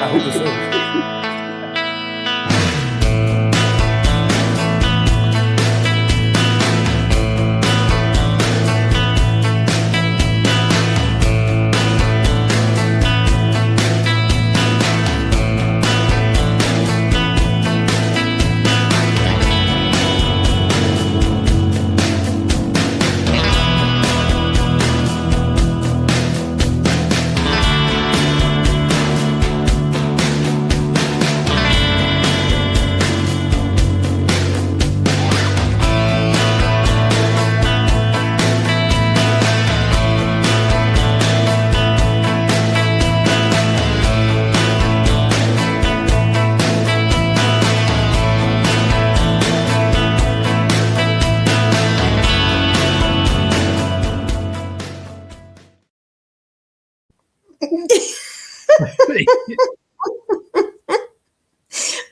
I hope so.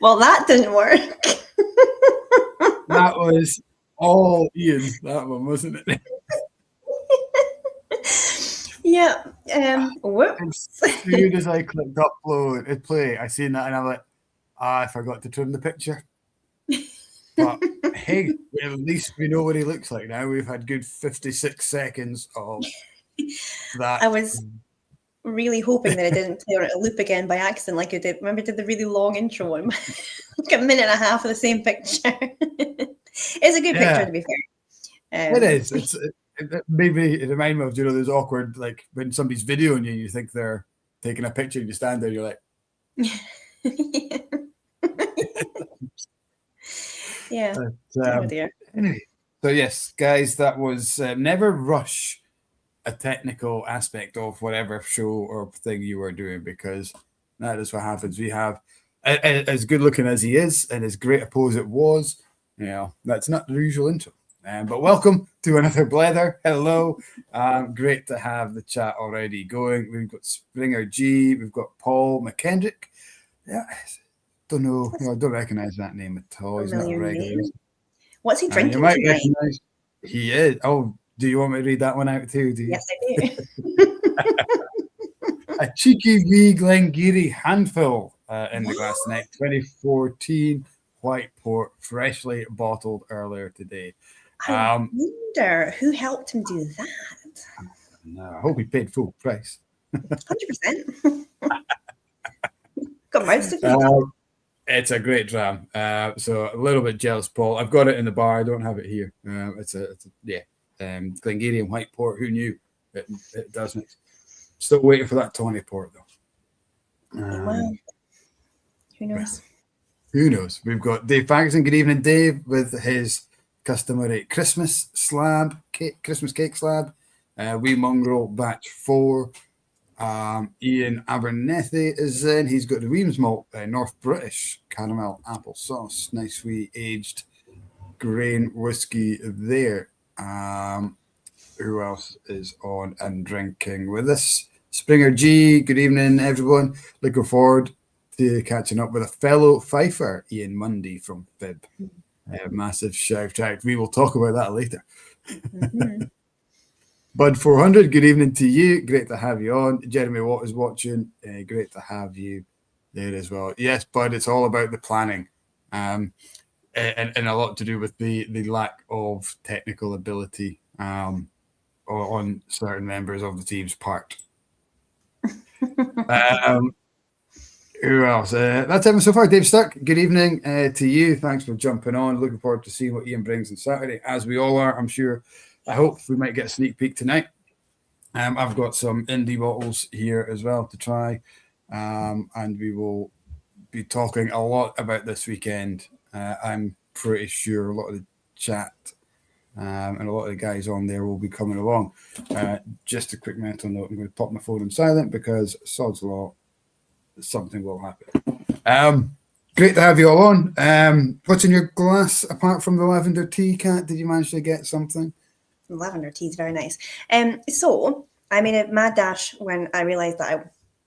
Well, that didn't work. That was all Iain, that one, wasn't it? Yeah. Whoops. As soon as I clicked upload and play, I seen that and I'm like, I forgot to trim the picture. But hey, at least we know what he looks like now. We've had good 56 seconds of that. I was really hoping that I didn't play on a loop again by accident like I did. Remember I did the really long intro one? Like a minute and a half of the same picture. It's a good picture, to be fair. It is. It reminded me of, those awkward, like when somebody's videoing you and you think they're taking a picture and you stand there and you're like, yeah. But, dear. Anyway, so yes, guys, that was never rush a technical aspect of whatever show or thing you were doing, because that is what happens. We have, as good looking as he is and as great a pose it was, that's not the usual intro. But welcome to another Blether. Hello. Great to have the chat already going. We've got Springer G. We've got Paul McKendrick. Yeah, don't know. I don't recognize that name at all. He's not a regular. What's he drinking? You might recognize. He is. Oh, do you want me to read that one out too? Do you? Yes, I do. A cheeky wee Glengarry handful in the glass tonight. 2014 white port, freshly bottled earlier today. I wonder who helped him do that. No, I hope he paid full price. 100%. Got most of it. It's a great dram. So a little bit jealous, Paul. I've got it in the bar. I don't have it here. It's a Glengarry and white port. Who knew? It does mix. Still waiting for that tawny port though. Well, who knows? Who knows? We've got Dave Ferguson. Good evening, Dave, with his customary Christmas Christmas cake slab. Wee Mongrel batch 4. Ian Abernethy is in. He's got the Weems malt, North British caramel apple sauce. Nice wee aged grain whiskey there. Who else is on and drinking with us? Springer G. Good evening, everyone. Looking forward to catching up with a fellow Fifer, Iain Mundy from FIB. Massive shout out. We will talk about that later. Mm-hmm. Bud 400, good evening to you. Great to have you on. Jeremy Watt is watching. Great to have you there as well. Yes, Bud, it's all about the planning, and a lot to do with the lack of technical ability on certain members of the team's part. Who else? That's everyone so far. Dave Stuck, good evening to you. Thanks for jumping on. Looking forward to seeing what Iain brings on Saturday, as we all are, I'm sure. I hope we might get a sneak peek tonight. I've got some indie bottles here as well to try, and we will be talking a lot about this weekend. I'm pretty sure a lot of the chat and a lot of the guys on there will be coming along. Just a quick mental note, I'm going to pop my phone on silent because sod's law, something will happen. Great to have you all on. What's in your glass apart from the lavender tea, Kat? Did you manage to get something? Lavender tea is very nice. So I made a mad dash when I realised that I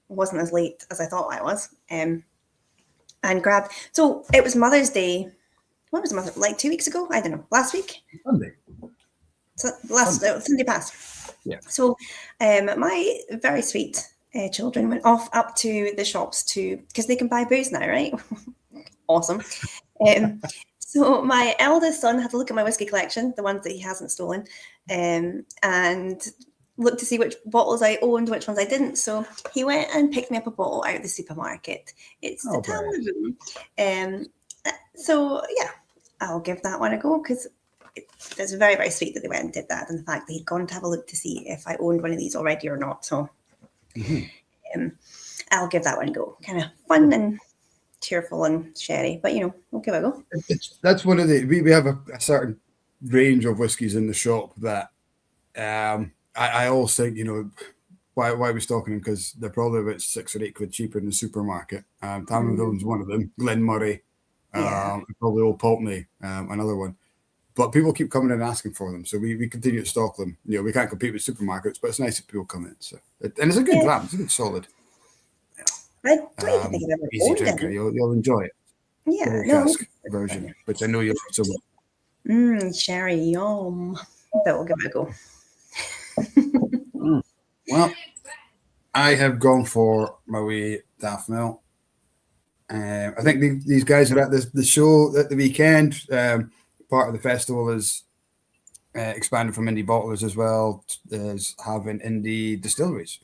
wasn't as late as I thought I was. And grabbed. So it was Mother's Day. When was Mother's? Like 2 weeks ago? I don't know. Last week. Sunday. So Sunday past. Yeah. So my very sweet children went off up to the shops because they can buy booze now, right? Awesome. So my eldest son had a look at my whiskey collection, the ones that he hasn't stolen, and looked to see which bottles I owned, which ones I didn't. So he went and picked me up a bottle out of the supermarket. It's the Talon. So yeah, I'll give that one a go because it's very, very sweet that they went and did that, and the fact that he'd gone to have a look to see if I owned one of these already or not. So I'll give that one a go. Kind of fun and cheerful and sherry, but we'll give it a go. That's one of the we have a certain range of whiskies in the shop that I always think why we're stocking them, because they're probably about £6 or £8 cheaper in the supermarket. Talonville's one of them, Glen Murray, probably Old Pulteney, another one. But people keep coming in and asking for them, so we continue to stock them. We can't compete with supermarkets, but it's nice if people come in. So and it's a good dram, it's a good solid. I don't even think I've ever easy drinker. You'll enjoy it. Yeah, cask version, which I know you'll love so much. Sherry, yum. But we'll give it a go. Well, I have gone for my wee Daft Mill. I think these guys are at the show at the weekend. Part of the festival is expanded from indie bottlers as well as having indie distilleries.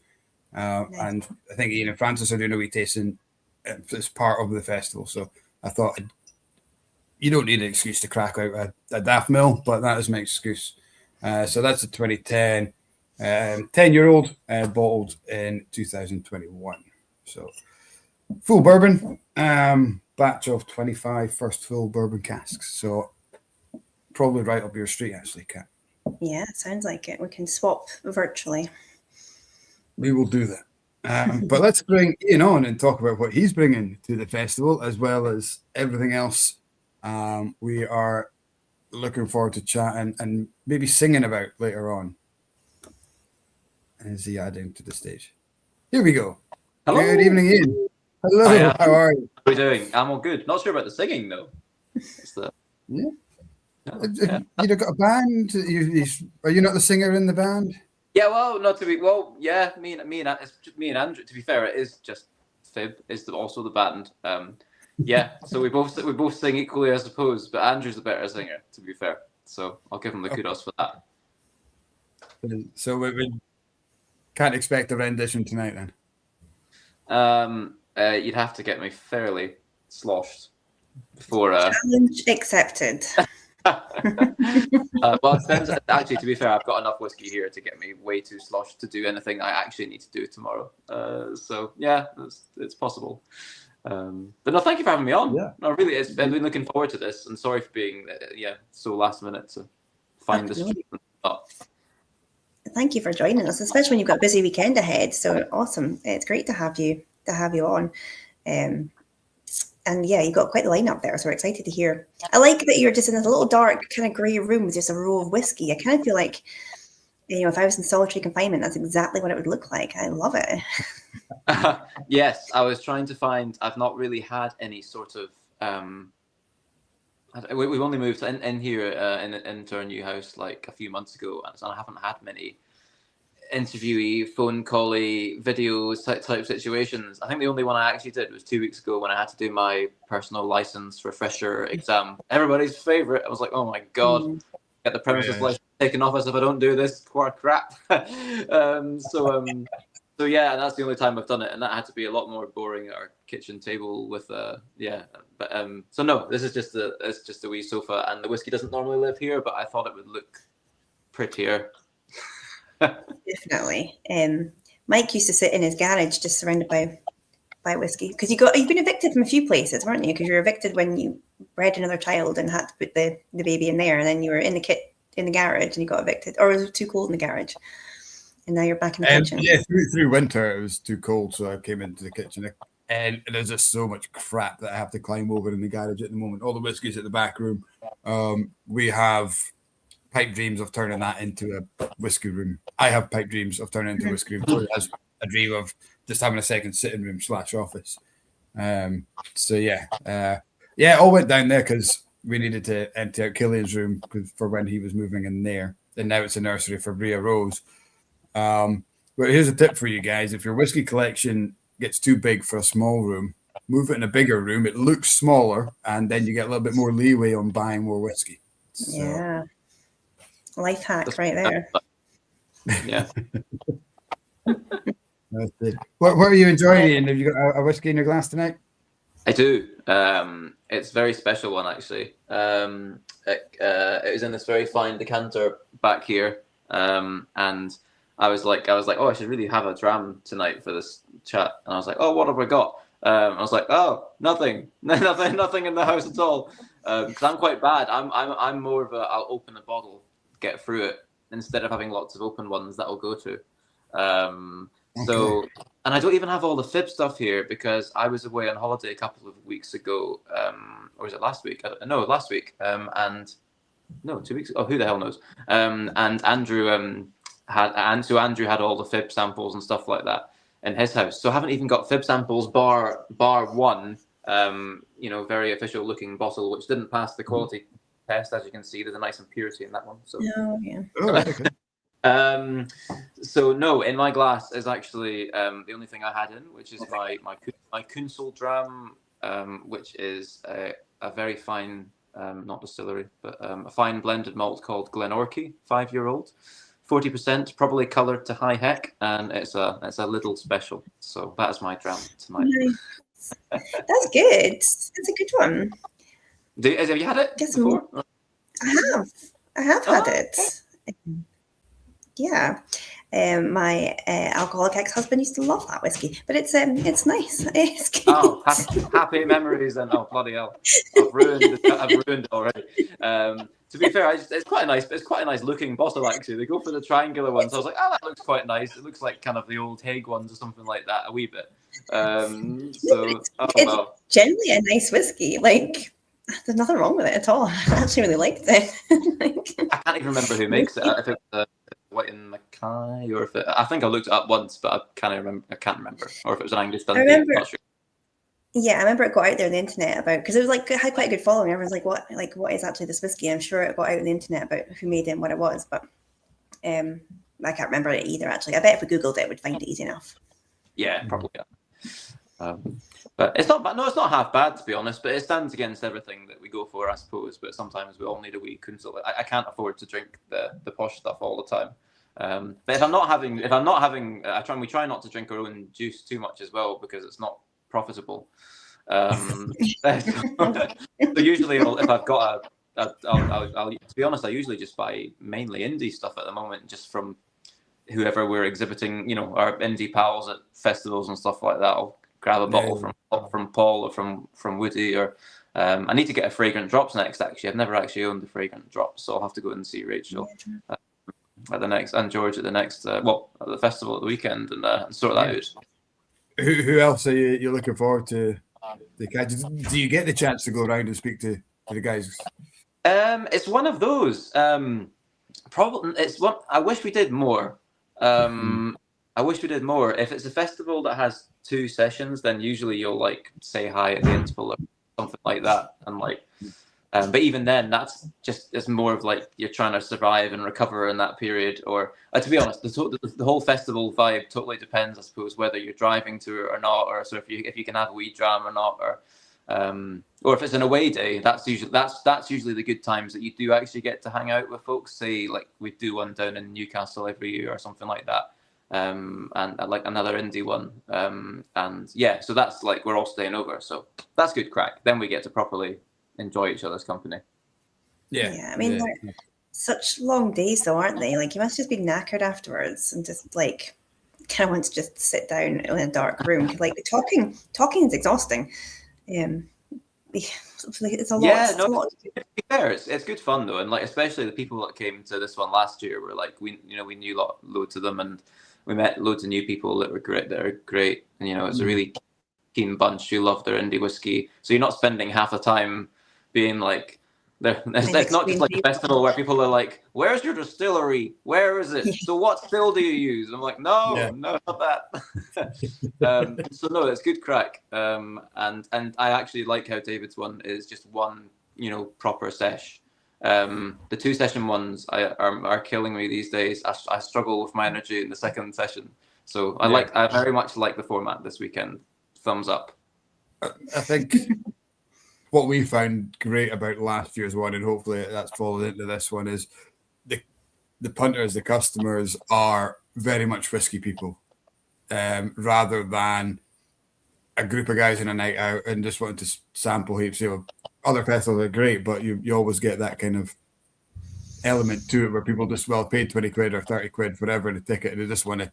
Nice. And I think Ian and Francis are doing a wee tasting as part of the festival. So I thought you don't need an excuse to crack out a Daft Mill, but that is my excuse. So that's a 2010 10-year-old bottled in 2021. So full bourbon, batch of 25 first full bourbon casks. So probably right up your street, actually, Kat. Yeah, it sounds like it. We can swap virtually. We will do that. But let's bring Ian on and talk about what he's bringing to the festival, as well as everything else we are looking forward to chatting and maybe singing about later on. Is he adding to the stage? Here we go. Hello. Good evening, Ian. Hello. Hiya. How are you? How are we doing? I'm all good. Not sure about the singing though. Yeah. You got a band? Are you not the singer in the band? Yeah, well, not to be. Well, yeah, me and Andrew. To be fair, it is just FIB is also the band. Yeah, so we both sing equally, I suppose. But Andrew's the better singer, to be fair. So I'll give him the kudos for that. So we can't expect a rendition tonight, then. You'd have to get me fairly sloshed before. Challenge accepted. Well, it depends. Actually, to be fair, I've got enough whiskey here to get me way too sloshed to do anything I actually need to do tomorrow. So yeah, it's possible. But no, thank you for having me on. Yeah. No, really, I've been looking forward to this, and sorry for being so last minute to find this. Thank you for joining us, especially when you've got a busy weekend ahead. So awesome! It's great to have you on. And yeah, you've got quite the lineup there, so we're excited to hear. I like that you're just in this little dark kind of grey room with just a row of whiskey. I kind of feel like, if I was in solitary confinement, that's exactly what it would look like. I love it. Yes, I was trying to find. I've not really had any sort of. We've only moved in here into our new house like a few months ago, and I haven't had many interviewee, phone call-y, videos type situations. I think the only one I actually did was 2 weeks ago when I had to do my personal license refresher exam. Everybody's favorite. I was like, oh my god, get the premises license taken off us if I don't do this. Poor crap. So yeah, and that's the only time I've done it, and that had to be a lot more boring at our kitchen table with so no, this is just a wee sofa, and the whiskey doesn't normally live here, but I thought it would look prettier. Definitely. Mike used to sit in his garage just surrounded by whiskey, because you've been evicted from a few places, weren't you? Because you were evicted when you bred another child and had to put the baby in there, and then you were in the garage and you got evicted, or was it too cold in the garage? And now you're back in the kitchen. Yeah, through winter it was too cold, so I came into the kitchen, and there's just so much crap that I have to climb over in the garage at the moment. All the whiskey's at the back room. We have pipe dreams of turning that into a whiskey room. I have pipe dreams of turning it into a whiskey room. So it has a dream of just having a second sitting room / office. All went down there because we needed to empty out Killian's room for when he was moving in there. And now it's a nursery for Bria Rose. But here's a tip for you guys: if your whiskey collection gets too big for a small room, move it in a bigger room. It looks smaller, and then you get a little bit more leeway on buying more whiskey. So. Yeah, life hack right there. Yeah. What are you enjoying, Ian? Have you got a whiskey in your glass tonight? I do. It's a very special one, actually. It was in this very fine decanter back here, and I was like, oh, I should really have a dram tonight for this chat. And I was like, oh, what have I got? I was like, oh, nothing in the house at all. Because I'm quite bad. I'm more of a I'll open a bottle, get through it, instead of having lots of open ones that I'll go to. So, and I don't even have all the FIB stuff here because I was away on holiday a couple of weeks ago, or was it last week? No, last week. And no, 2 weeks. Oh, who the hell knows? And Andrew Andrew had all the FIB samples and stuff like that in his house. So I haven't even got FIB samples bar one. Very official looking bottle which didn't pass the quality test. As you can see, there's a nice impurity in that one. So. Oh yeah. Oh, okay. So no, in my glass is actually the only thing I had in, which is my Kunsel dram, which is a very fine, not distillery, but a fine blended malt called Glenorchy, 5-year-old, 40%, probably coloured to high heck, and it's a little special. So that is my dram tonight. Nice. That's good. That's a good one. Have you had it before? I have had it. Yeah. My alcoholic ex-husband used to love that whiskey, but it's nice. It's good. Oh, happy memories and oh bloody hell, I've ruined it already. To be fair, it's quite a nice looking bottle actually. They go for the triangular ones. I was like, oh, that looks quite nice. It looks like kind of the old Hague ones or something like that, a wee bit. It's generally a nice whiskey. Like, there's nothing wrong with it at all. I actually really liked it. I can't even remember who makes it. If it was White and Mackay, or if I think I looked it up once, but I can't remember. Or if it was an Angus Dundee. I'm not sure. Yeah, I remember it got out there on the internet about, because it was like, it had quite a good following. Everyone's like, what is actually this whiskey? I'm sure it got out on the internet about who made it and what it was, but I can't remember it either. Actually, I bet if we googled it, we'd find it easy enough. Yeah, probably. Yeah. But it's not bad. No, it's not half bad to be honest. But it stands against everything that we go for, I suppose. But sometimes we all need a wee Kunsel. I can't afford to drink the posh stuff all the time. But if I'm not having, we try not to drink our own juice too much as well because it's not profitable. So usually, if I've got I'll to be honest, I usually just buy mainly indie stuff at the moment, just from whoever we're exhibiting. Our indie pals at festivals and stuff like that. I'll grab a bottle from Paul or from Woody, or I need to get a fragrant drops next. Actually, I've never actually owned the fragrant drops, so I'll have to go and see Rachel at the next, and George at the next at the festival at the weekend, and sort that out. Who else are you looking forward to? Do you get the chance to go around and speak to the guys? It's one of those. Probably it's one. I wish we did more. I wish we did more. If it's a festival that has 2 sessions, then usually you'll say hi at the interval or something like that, and but even then, it's more of you're trying to survive and recover in that period. Or to be honest, the whole festival vibe totally depends, I suppose, whether you're driving to it or not, or so if you can have a wee dram or not, or if it's an away day, that's usually the good times that you do actually get to hang out with folks. Say we do one down in Newcastle every year or something like that. And another indie one, and yeah, so that's we're all staying over, so that's good crack. Then we get to properly enjoy each other's company. I mean, they're such long days though, aren't they? You must just be knackered afterwards and just kind of want to just sit down in a dark room. Talking is exhausting. It's a lot. Yeah, no, to be fair, it's good fun though, and especially the people that came to this one last year were we knew loads of them, and we met loads of new people that are great, and it's a really keen bunch who love their indie whiskey. So you're not spending half the time being it's not just a festival where people are where's your distillery? Where is it? So what still do you use? I'm no, not that. So no, it's good crack. And I actually like how David's one is just one, proper sesh. The 2 session ones are killing me these days. I struggle with my energy in the second session. So I very much like the format this weekend. Thumbs up. I think what we found great about last year's one, and hopefully that's followed into this one, is the punters, the customers are very much whiskey people, rather than a group of guys in a night out and just wanting to sample heaps. Other festivals are great, but you always get that kind of element to it where people just paid 20 quid or 30 quid, whatever, in a ticket, and they just want to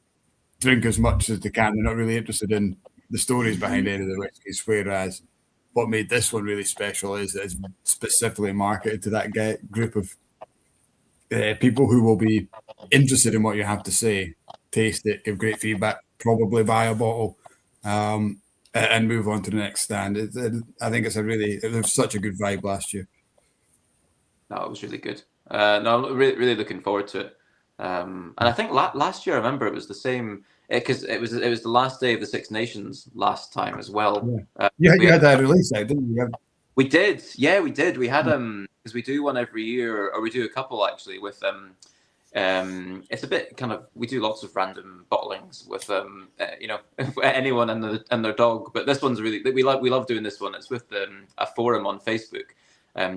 drink as much as they can. They're not really interested in the stories behind any of the whiskeys. Whereas what made this one really special is that it's specifically marketed to that group of people who will be interested in what you have to say, taste it, give great feedback, probably buy a bottle, and move on to the next stand. I think it was such a good vibe last year. No, it was really good. No, I'm really looking forward to it. And I think last year, I remember it was the same, because it was the last day of the Six Nations last time as well. Yeah. You had that release out, didn't you? We did. Yeah, we did. We had because we do one every year, or we do a couple actually with it's a bit kind of, we do lots of random bottlings with anyone and their dog, but this one's really, we love doing this one. It's with a forum on Facebook,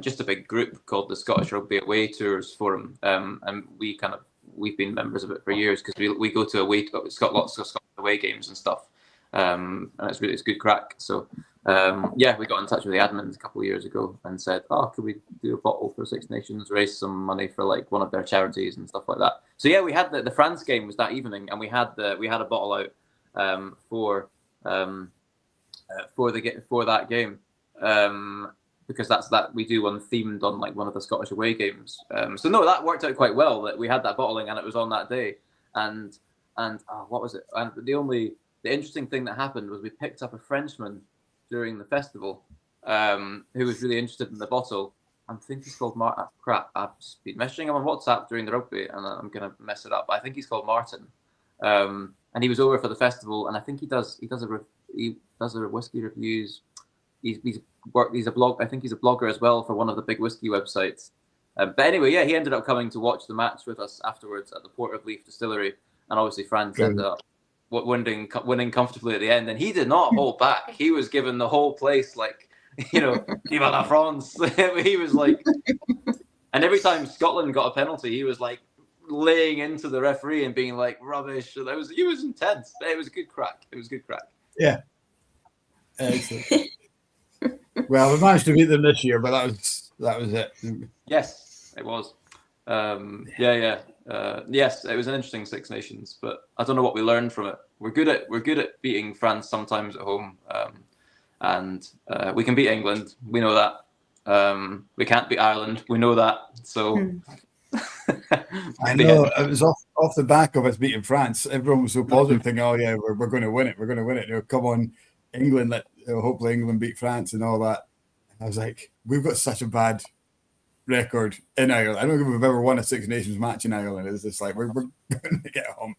just a big group called the Scottish Rugby Away Tours Forum, and we've been members of it for years because we go to it's got lots of Scottish away games and stuff, and it's good crack. So we got in touch with the admins a couple of years ago and said, could we do a bottle for Six Nations, raise some money for like one of their charities and stuff like that. So yeah, we had the France game was that evening, and we had a bottle out for that game, because that we do one themed on like one of the Scottish away games. So no, that worked out quite well that we had that bottling and it was on that day. And what was it? And the interesting thing that happened was we picked up a Frenchman during the festival, who was really interested in the bottle. I think he's called Martin. Crap, I've been messaging him on WhatsApp during the rugby, and I'm gonna mess it up. I think he's called Martin, and he was over for the festival, and I think he does a whiskey reviews. He's a blog. I think he's a blogger as well for one of the big whiskey websites. But anyway, yeah, he ended up coming to watch the match with us afterwards at the Port of Leith Distillery, and obviously France ended up winning comfortably at the end, and he did not hold back. He was giving the whole place like, Vive la France. He was like, and every time Scotland got a penalty, he was like laying into the referee and being like rubbish. So he was intense. But it was a good crack. Yeah. Excellent. Well, we managed to beat them this year, but that was it. Yes, it was. Yes, it was an interesting Six Nations, but I don't know what we learned from it. We're good at beating France sometimes at home, and we can beat England. We know that. We can't beat Ireland. We know that. So I know it was off the back of us beating France. Everyone was so positive, thinking, "Oh yeah, we're going to win it. We're going to win it." Come on, England! Hopefully England beat France and all that. And I was like, we've got such a bad record in Ireland. I don't think we've ever won a Six Nations match in Ireland. It's just like we're going to get home.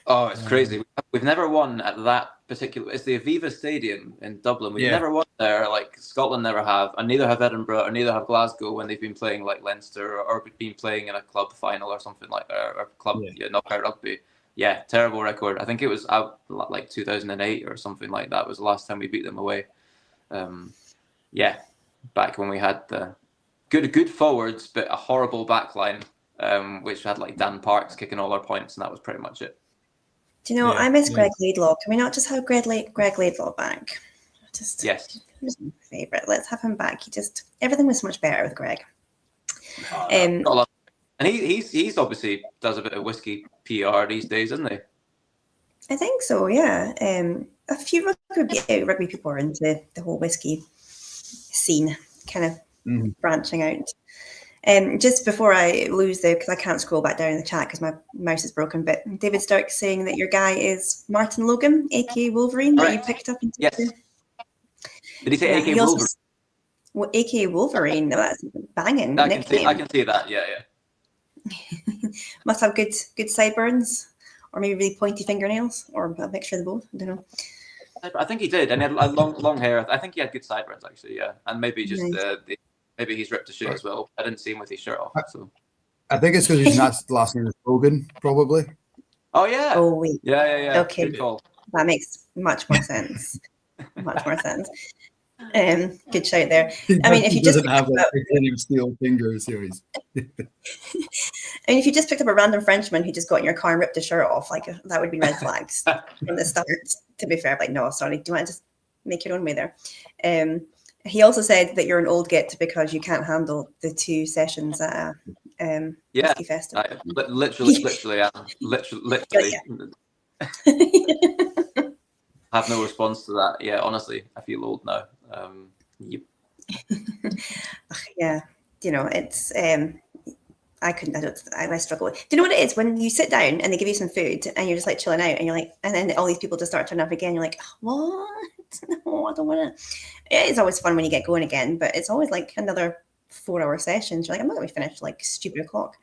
Oh, it's crazy. We've never won at that particular. It's the Aviva Stadium in Dublin. We've never won there. Like Scotland never have, and neither have Edinburgh, or neither have Glasgow when they've been playing like Leinster or been playing in a club final or something like that, or club knockout rugby. Yeah, terrible record. I think it was out like 2008 or something like that was the last time we beat them away. Back when we had the good forwards, but a horrible back line, which had like Dan Parks kicking all our points, and that was pretty much it. Do you know, I miss Greg Laidlaw. Can we not just have Greg Laidlaw back? Yes. He was my favourite. Let's have him back. Everything was so much better with Greg. And he's obviously does a bit of whiskey PR these days, doesn't he? I think so, yeah. A few rugby people are into the whole whiskey scene, kind of branching out. Just before I lose because I can't scroll back down in the chat because my mouse is broken, but David Stark saying that your guy is Martin Logan, aka Wolverine, that you picked up. Yes. Did he say aka Wolverine? Well, aka Wolverine, that's banging nickname. I can see that, yeah. Must have good sideburns, or maybe really pointy fingernails, or a mixture of the both. I don't know. I think he did, and he had long hair. I think he had good sideburns, actually, yeah. And maybe just maybe he's ripped a shit as well. I didn't see him with his shirt off. So I think it's because his last name is Logan, probably. Oh yeah. Oh wait. Yeah. Okay. Good call. That makes much more sense. Much more sense. Good shout there. I mean, if you just doesn't have like titanium steel fingers, series. I mean, if you just picked up a random Frenchman who just got in your car and ripped his shirt off, like that would be red flags from the start. To be fair, like, no, sorry, do you want to just make your own way there? He also said that you're an old git because you can't handle the 2 sessions at a whiskey festival. Literally, literally. I have no response to that. Yeah, honestly, I feel old now. Yep. Yeah, you know, it's I struggle with. Do you know what it is when you sit down and they give you some food and you're just like chilling out and you're like, and then all these people just start turning up again. You're like, what? No, I don't want to. It's always fun when you get going again, but it's always like another 4-hour sessions. You're like, I'm not going to be finished like stupid o'clock.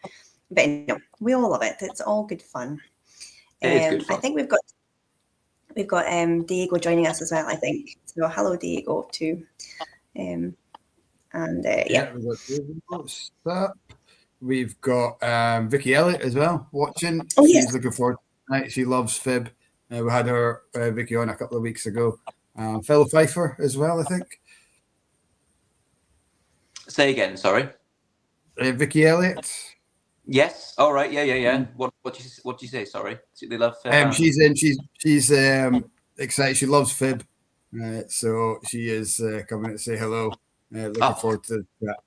But no, we all love it. It's all good fun. It is good fun. I think we've got Diego joining us as well. I think so. Hello, Diego, too. Yeah. We've got Vicky Elliott as well watching. Oh, She's yes. looking forward tonight. She loves FIB. We had her Vicky on a couple of weeks ago. Fellow Pfeiffer as well, I think. Say again, sorry. Vicky Elliott. Yes. All right. Yeah. What do you say? Sorry. They love FIB. She's excited. She loves FIB, so she is coming to say hello. Looking forward to that.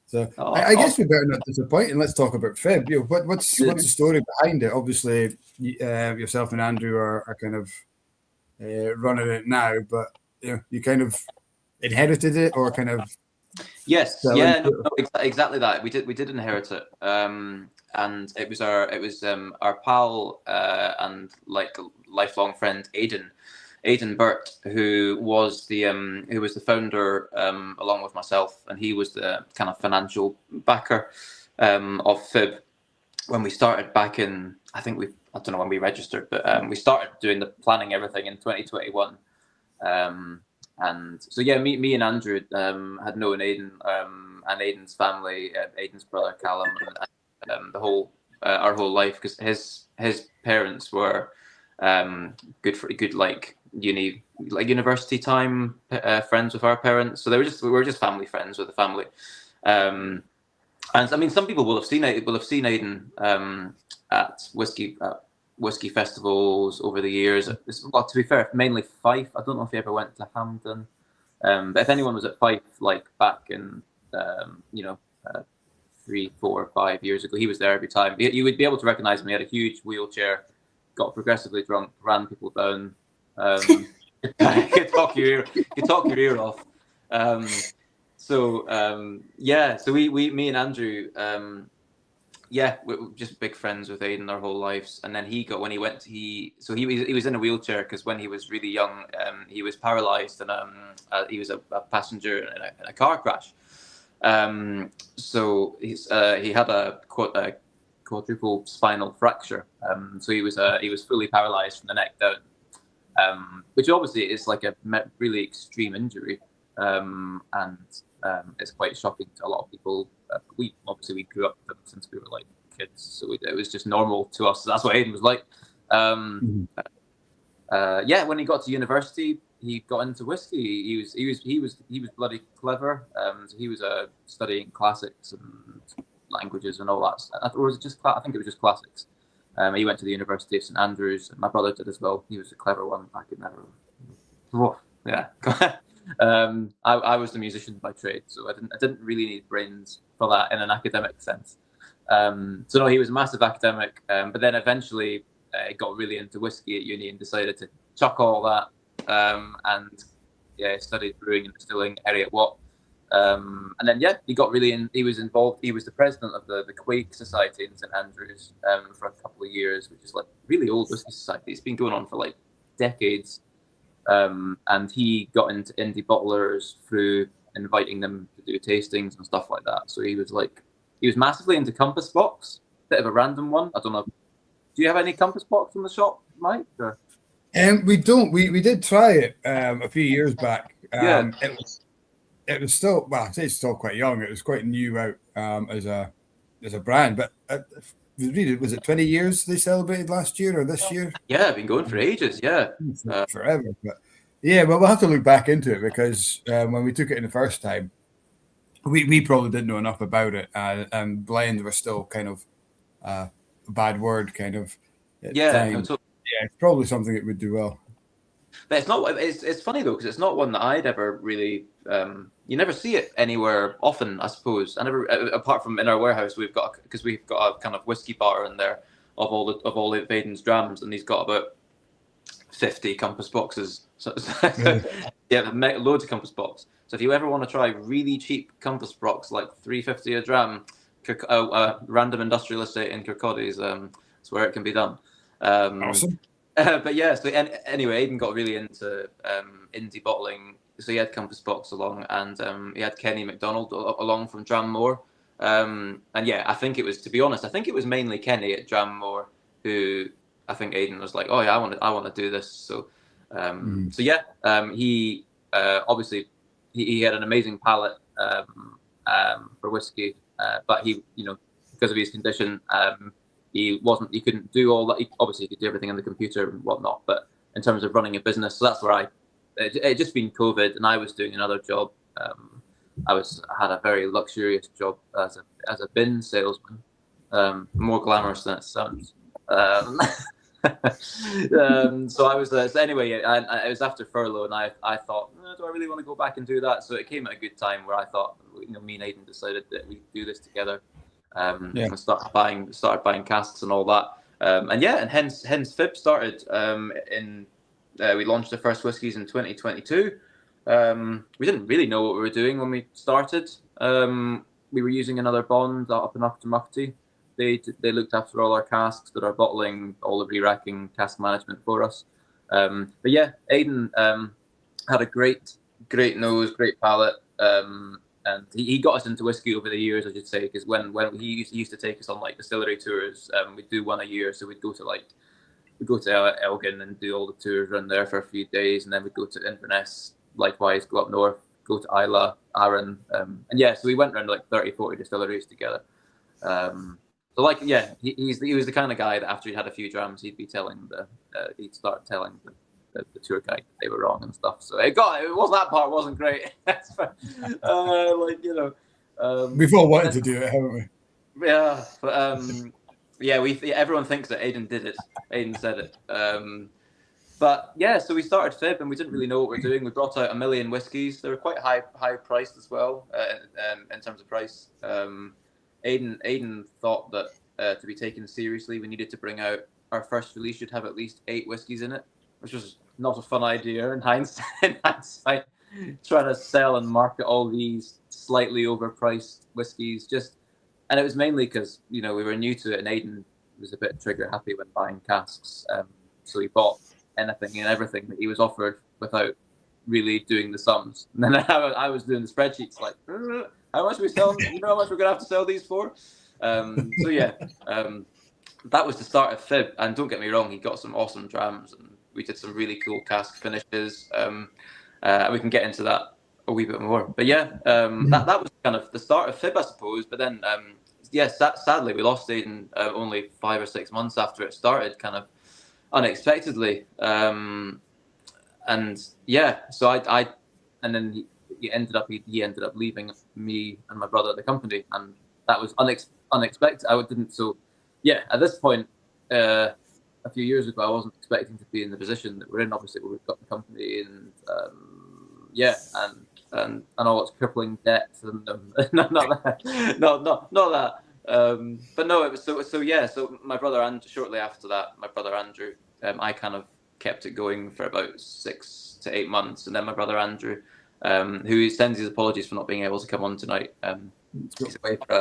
So I guess we better not disappoint, and let's talk about FIB. You know, what's the story behind it? Obviously, yourself and Andrew are kind of running it now, but you know, you kind of inherited it, or kind of. Yes. Yeah. No, exactly that. We did inherit it, and it was our pal and like lifelong friend Aidan Burt, who was the founder along with myself, and he was the kind of financial backer of FIB when we started back in, I don't know when we registered, but we started doing the planning everything in 2021. And so yeah, me and Andrew had known Aidan and Aidan's family, Aidan's brother Callum, and our whole life, because his parents were good like university time friends with our parents, so we were just family friends with the family. And I mean, some people will have seen Aidan at whiskey festivals over the years. Well, to be fair, mainly Fife. I don't know if he ever went to Hampden, but if anyone was at Fife, like back in 3, 4, 5 years ago, he was there every time. You would be able to recognize him. He had a huge wheelchair, got progressively drunk, ran people down. Could talk your ear off. So me and Andrew, we're just big friends with Aidan our whole lives. And then he was in a wheelchair because when he was really young, he was paralyzed, and he was a passenger in a car crash. So he had a quadruple spinal fracture. So he was fully paralyzed from the neck down, which obviously is like a really extreme injury, and it's quite shocking to a lot of people. We grew up with them since we were like kids, so it was just normal to us. That's what Aidan was like. When he got to university, he got into whiskey. He was bloody clever. So he was studying classics and languages and all that. Or was it just? I think it was just classics. He went to the University of St Andrews, and my brother did as well. He was a clever one. I could never. Yeah. I was the musician by trade, so I didn't really need brains for that in an academic sense. So no, he was a massive academic, but then eventually got really into whiskey at uni and decided to chuck all that, and studied brewing and distilling at Watt. And then he got really in. He was involved. He was the president of the Quake Society in St Andrews for a couple of years, which is like really old whiskey society. It's been going on for like decades. And he got into indie bottlers through inviting them to do tastings and stuff like that. So he was massively into Compass Box. Bit of a random one. I don't know. Do you have any Compass Box in the shop, Mike? Or? We don't. We did try it a few years back. It was still, well, I'd say it's still quite young. It was quite new out as a brand, but was it 20 years they celebrated last year or this year? Yeah, been going for ages. Yeah, forever. But yeah, well, we'll have to look back into it because when we took it in the first time, we probably didn't know enough about it, and blend was still kind of a bad word, kind of. Yeah, no, yeah, it's probably something that would do well. But it's not. It's funny though because it's not one that I'd ever really. You never see it anywhere often, I suppose. I never, apart from in our warehouse, we've got a kind of whiskey bar in there of all of Aidan's drams, and he's got about 50 compass boxes. So yeah, loads of compass box. So if you ever want to try really cheap compass box, like $3.50 a dram, random industrial estate in Kirkcaldy is where it can be done. Awesome. But yeah, so anyway, Aidan got really into indie bottling. So he had Compass Box along, and he had Kenny MacDonald along from Dramore. And yeah, I think it was, to be honest, I think it was mainly Kenny at Dramore who I think Aidan was like, oh yeah, I want to do this. So so yeah, he obviously he had an amazing palate for whiskey, but he, because of his condition, he couldn't do all that. Obviously he could do everything on the computer and whatnot, but in terms of running a business, so that's where it just been COVID, and I was doing another job. I had a very luxurious job as a bin salesman, more glamorous than it sounds. So I was so anyway. It was after furlough, and I thought, do I really want to go back and do that? So it came at a good time where I thought, me and Aidan decided that we'd do this together, and started buying casks and all that. And hence FIB started we launched the first whiskies in 2022. We didn't really know what we were doing when we started. We were using another bond up in Auchtermuchty. They looked after all our casks, did our bottling, all the re-racking, cask management for us. But yeah, Aidan had a great nose, great palate, and he got us into whiskey over the years, I should say, because when he used to take us on like distillery tours, we'd do one a year, so we'd go to Elgin and do all the tours around there for a few days, and then we'd go to Inverness, likewise, go up north, go to Islay, Arran, and yeah, so we went around like 30-40 distilleries together. So like, yeah, he was the kind of guy that after he'd had a few drams, he'd start telling the tour guide they were wrong and stuff. So that part wasn't great. We've all wanted to do it, haven't we? Yeah, but yeah, everyone thinks that Aidan did it. Aidan said it. But yeah, so we started FIB and we didn't really know what we were doing. We brought out 1 million whiskies. They were quite high priced as well in terms of price. Aidan thought that to be taken seriously, we needed to bring out our first release should have at least 8 whiskies in it, which was not a fun idea in hindsight. Trying to sell and market all these slightly overpriced whiskies, and it was mainly because we were new to it, and Aidan was a bit trigger happy when buying casks, so he bought anything and everything that he was offered without really doing the sums. And then I was doing the spreadsheets like, how much are we selling? How much we're gonna have to sell these for? So yeah, that was the start of FIB. And don't get me wrong, he got some awesome drams, and we did some really cool cask finishes. We can get into that a wee bit more. But yeah, that was kind of the start of FIB, I suppose. But then, sadly, we lost Aidan only 5 or 6 months after it started, kind of unexpectedly. And yeah, so and then he ended up leaving me and my brother at the company, and that was unexpected. I didn't. So yeah, at this point, a few years ago, I wasn't expecting to be in the position that we're in. Obviously, we've got the company, and and all its crippling debts, and not that. But no, it was so yeah. So my brother, and shortly after that, my brother Andrew, I kind of kept it going for about 6 to 8 months, and then my brother Andrew, who sends his apologies for not being able to come on tonight. He's away for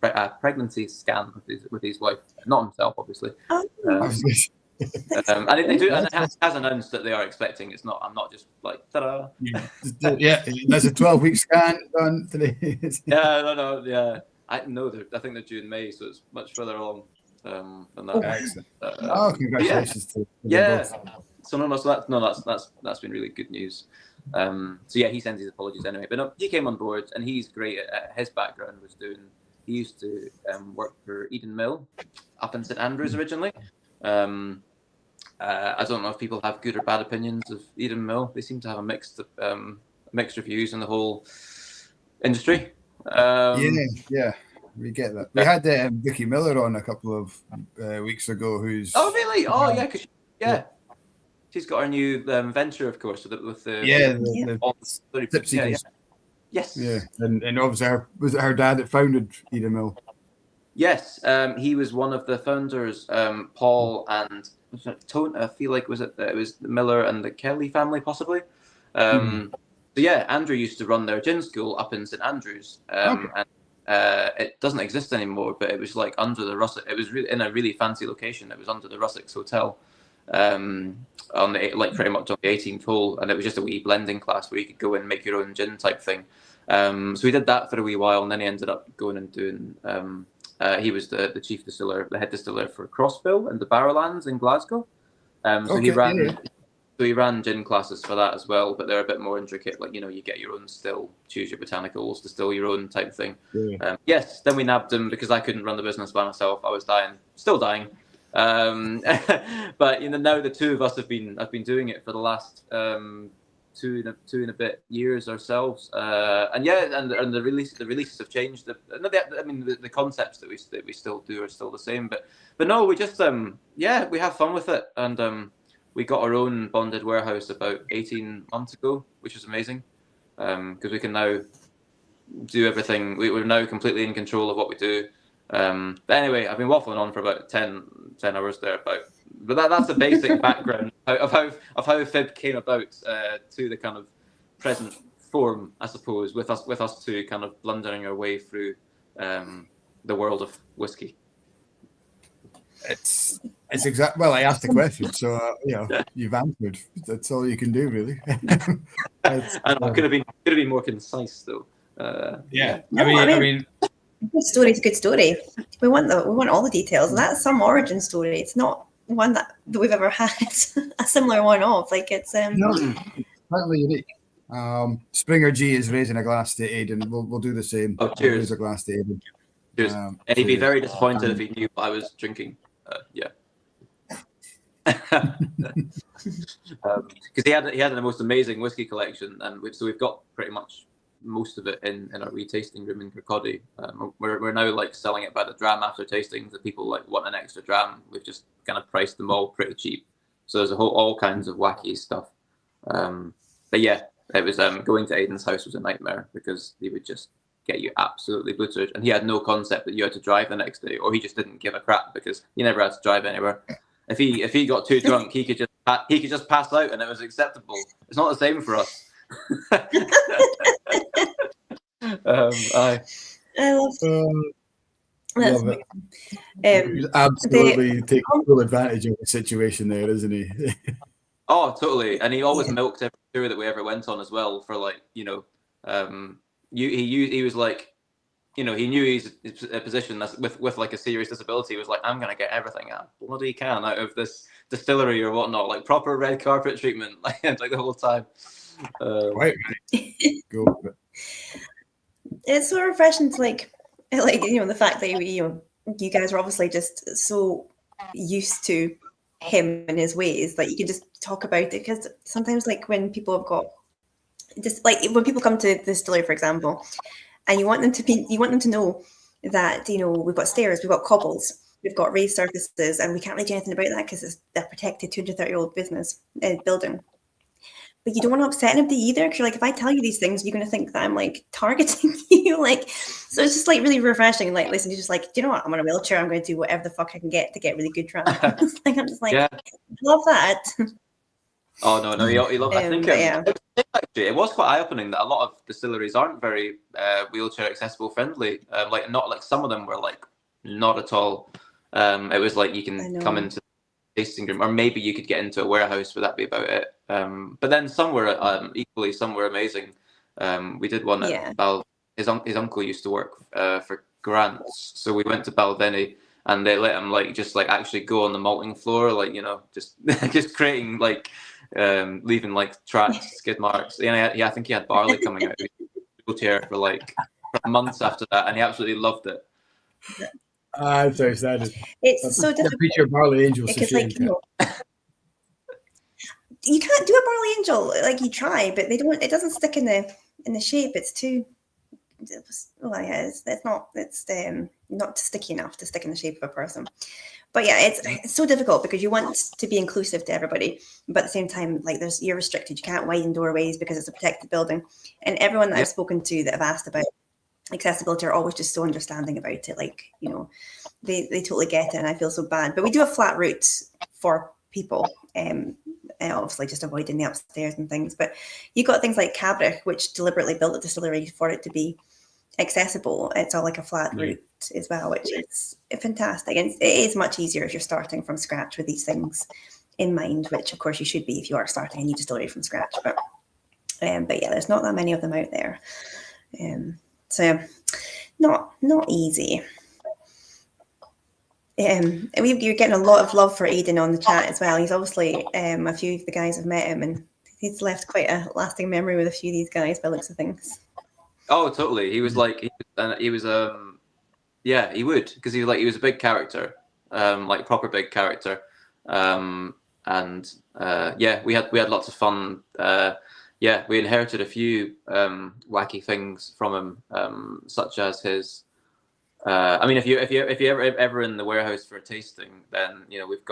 a pregnancy scan with his wife, not himself, obviously. And they do, and it has announced that they are expecting. It's not. I'm not just like ta-da. Yeah, there's a 12-week scan done today. No, yeah. I think they're due in May, so it's much further along than that. Excellent. Congratulations to both. So that's been really good news. So yeah, he sends his apologies anyway. But no, he came on board, and he's great. His background was doing He used to work for Eden Mill up in St Andrews originally. I don't know if people have good or bad opinions of Eden Mill. They seem to have a mixed reviews on the whole industry. Yeah, we get that. We had Vicky Miller on a couple of weeks ago. Who's really? Oh yeah, she's got her new venture, of course, with the Yes. Yeah, and obviously was it her dad that founded Eden Mill? Yes, he was one of the founders. Paul and Tone. I feel like it was the Miller and the Kelly family, possibly. So yeah, Andrew used to run their gin school up in St Andrews, and it doesn't exist anymore. But it was like under the Russet. It was in a really fancy location. It was under the Russex Hotel, on the pretty much on the 18th hole, and it was just a wee blending class where you could go and make your own gin type thing. So we did that for a wee while, and then he ended up going and doing. He was the chief distiller, the head distiller for Crossbill and the Barrowlands in Glasgow. He ran gin classes for that as well, but they're a bit more intricate. Like, you get your own still, choose your botanicals, distill your own type thing. Yes, then we nabbed him because I couldn't run the business by myself. I was still dying. But now the two of us have been doing it for the last two and a bit years ourselves, and the releases have changed. The concepts that we still do are still the same, but no, we just we have fun with it, and we got our own bonded warehouse about 18 months ago, which is amazing, because we can now do everything. We're now completely in control of what we do. But anyway, I've been waffling on for about 10 hours there, but that's the basic background of how FIB came about to the kind of present form, I suppose, with us two kind of blundering our way through the world of whiskey. It's exact. Well, I asked the question, so you've answered. That's all you can do, really. I could have been more concise, though. I mean. Good story is a good story. We want all the details. And that's some origin story. It's not one that we've ever had a similar one of. Like it's slightly unique. Springer G is raising a glass to Aidan. We'll do the same. Oh, cheers! Raise a glass to Aidan. Cheers. And he'd be very disappointed if he knew what I was drinking. Because he had the most amazing whiskey collection, and we've got pretty much most of it in our retasting room in Kirkcaldy. We're now like selling it by the dram after tastings. If people like want an extra dram, we've just kind of priced them all pretty cheap. So there's all kinds of wacky stuff. But yeah, it was going to Aidan's house was a nightmare because he would just get you absolutely buttered, and he had no concept that you had to drive the next day, or he just didn't give a crap because you never had to drive anywhere. If he got too drunk, he could just pass out, and it was acceptable. It's not the same for us. I love it. He's absolutely taking full advantage of the situation there, isn't he? Oh, totally. And he always milked every tour that we ever went on as well for like, he was like, he knew his position with like a serious disability. He was like, I'm gonna get everything I bloody can out of this distillery or whatnot, like proper red carpet treatment, like the whole time. Right. Go with it. It's so refreshing to like the fact that you guys are obviously just so used to him and his ways that you can just talk about it, because sometimes like when people have got just like when people come to the distillery, for example, and you want them to know that we've got stairs, we've got cobbles, we've got raised surfaces, and we can't really do anything about that because it's a protected 230-year-old business building. But you don't want to upset anybody either, because you're like, if I tell you these things, you're going to think that I'm like targeting you. Like, so it's just like really refreshing. Like, listen, you're just like, do you know what? I'm on a wheelchair. I'm going to do whatever the fuck I can get to get really good traffic. Like, I'm just like, yeah. Love that. Oh no, he loved. I think actually, it was quite eye-opening that a lot of distilleries aren't very wheelchair accessible friendly. Like, not like some of them were like not at all. It was like you can come into tasting room, or maybe you could get into a warehouse, would that be about it? But then some were equally, some were amazing. We did one at his uncle used to work for Grants, so we went to Balvenie and they let him actually go on the malting floor, just creating leaving tracks, skid marks. And I think he had barley coming out of his wheelchair for months after that, and he absolutely loved it. I'm sorry, sad. It's so difficult Feature Barley Angels. because, like, you know, you can't do a barley angel. Like, you try, but they don't. It doesn't stick in the shape. It's too. Well, yeah, it's not sticky enough to stick in the shape of a person. But yeah, it's so difficult because you want to be inclusive to everybody, but at the same time, like, you're restricted. You can't widen doorways because it's a protected building. And everyone that I've spoken to that have asked about accessibility are always just so understanding about it. Like, you know, they totally get it, and I feel so bad. But we do have flat routes for people, and obviously just avoiding the upstairs and things. But you got things like Cabrach, which deliberately built a distillery for it to be accessible. It's all like a flat route as well, which is fantastic. And it is much easier if you're starting from scratch with these things in mind, which of course you should be if you are starting a new distillery from scratch. But yeah, there's not that many of them out there. So not easy. You're getting a lot of love for Aidan on the chat as well. He's obviously, a few of the guys have met him, and he's left quite a lasting memory with a few of these guys by the looks of things. Oh, totally. He was like, he was yeah, he would, because he was a big character, like proper big character, and yeah, we had lots of fun. Yeah, we inherited a few wacky things from him, such as his. I mean, if you ever in the warehouse for a tasting, then you know we've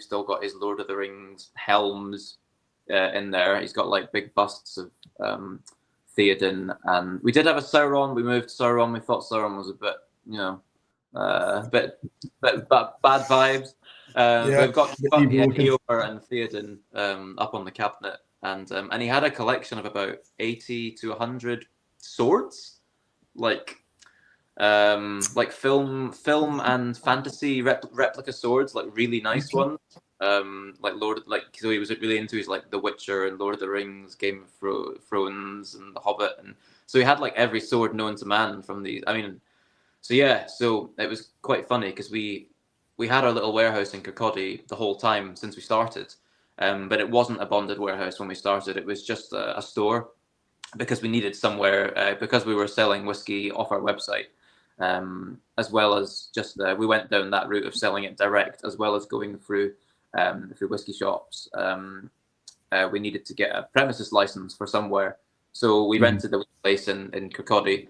still got his Lord of the Rings helms in there. He's got like big busts of Theoden, and we did have a Sauron. We moved Sauron. We thought Sauron was a bit, you know, bit bad vibes. We've got Eeyore and Theoden up on the cabinet, and he had a collection of about 80 to 100 swords, like film and fantasy replica swords, like really nice ones. So he was really into his like The Witcher and Lord of the Rings, Game of Thrones, and The Hobbit, and so he had like every sword known to man from these. I mean, so yeah, so it was quite funny because we had our little warehouse in Kirkcaldy the whole time since we started, but it wasn't a bonded warehouse when we started. It was just a store because we needed somewhere because we were selling whiskey off our website. As well as just we went down that route of selling it direct, as well as going through whiskey shops. We needed to get a premises license for somewhere, so we rented a place in Kirkcaldy.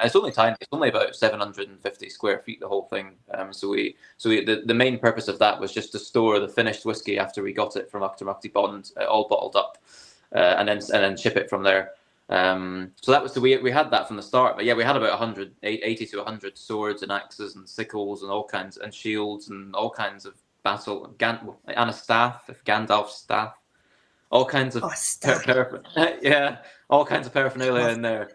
It's only tiny; it's only about 750 square feet, the whole thing. The main purpose of that was just to store the finished whiskey after we got it from Achtermachty Bond, all bottled up, and then ship it from there. So that was we had that from the start, but yeah, we had about 80 to 100 swords and axes and sickles and all kinds, and shields and all kinds of battle and a staff, Gandalf's staff, all kinds of all kinds of paraphernalia in there.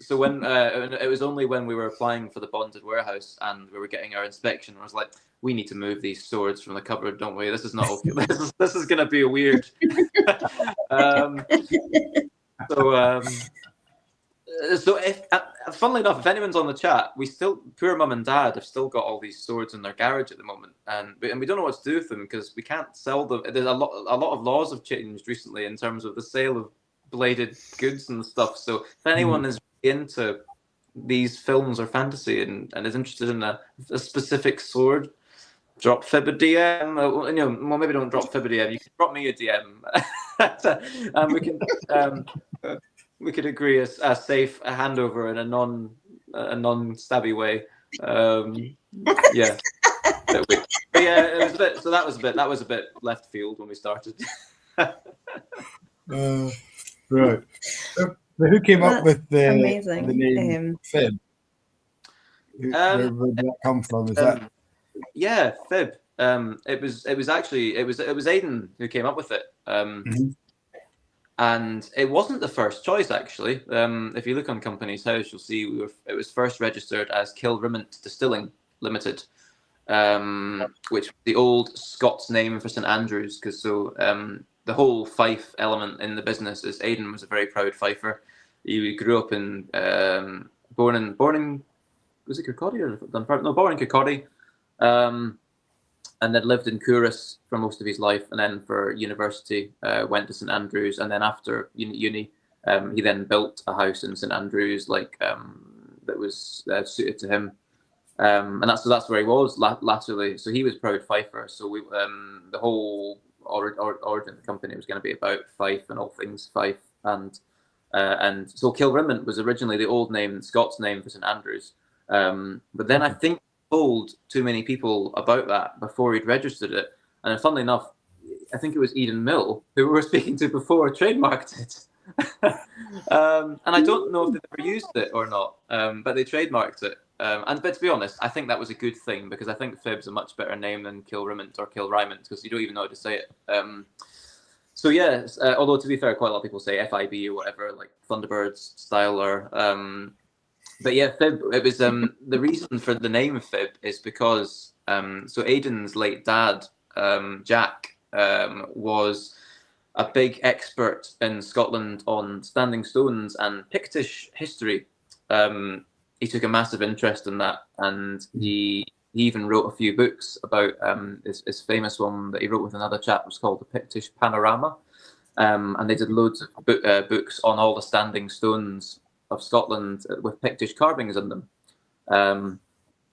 So when it was only when we were applying for the bonded warehouse and we were getting our inspection, I was like, we need to move these swords from the cupboard, don't we? This is not okay. This is gonna be weird. So if funnily enough, if anyone's on the chat, poor mum and dad have still got all these swords in their garage at the moment, and we don't know what to do with them because we can't sell them. There's a lot of laws have changed recently in terms of the sale of bladed goods and stuff. So if anyone is into these films or fantasy and is interested in a specific sword, drop FIB a DM. Well, maybe don't drop FIB a DM. You can drop me a DM, and we could agree a safe handover in a non stabby way. Yeah, but yeah, it was a bit. So that was a bit left field when we started. Right. So who came up with the name FIB? Where did that come from? Is that? Yeah, FIB. It was actually Aidan who came up with it. And it wasn't the first choice actually. If you look on Company's House, you'll see it was first registered as Kilrimont Distilling Limited, which was the old Scots name for St Andrews, because the whole Fife element in the business is Aidan was a very proud Fifer. He grew up born in was it Kirkcaldy or Dunfermline? No, born in Kirkcaldy. And then lived in Couris for most of his life, and then for university went to St Andrews, and then after uni, he then built a house in St Andrews, that was suited to him. And that's where he was latterly. So he was proud Fifer. So we the whole origin of the company was going to be about Fife and all things Fife. And so Kilrimment was originally the old name, Scots name for St Andrews. But then I think he told too many people about that before he'd registered it. And funnily enough, I think it was Eden Mill, who we were speaking to before, trademarked it. And I don't know if they've ever used it or not, but they trademarked it. But to be honest, I think that was a good thing, because I think FIB's a much better name than Kilrimment or Kilrimont, because you don't even know how to say it. So yeah, although to be fair, quite a lot of people say FIB or whatever, like Thunderbirds style, or but yeah, FIB. It was the reason for the name FIB is because so Aidan's late dad, Jack, was a big expert in Scotland on standing stones and Pictish history. He took a massive interest in that, and he even wrote a few books about his famous one that he wrote with another chap was called The Pictish Panorama, and they did loads of books on all the standing stones of Scotland with Pictish carvings in them.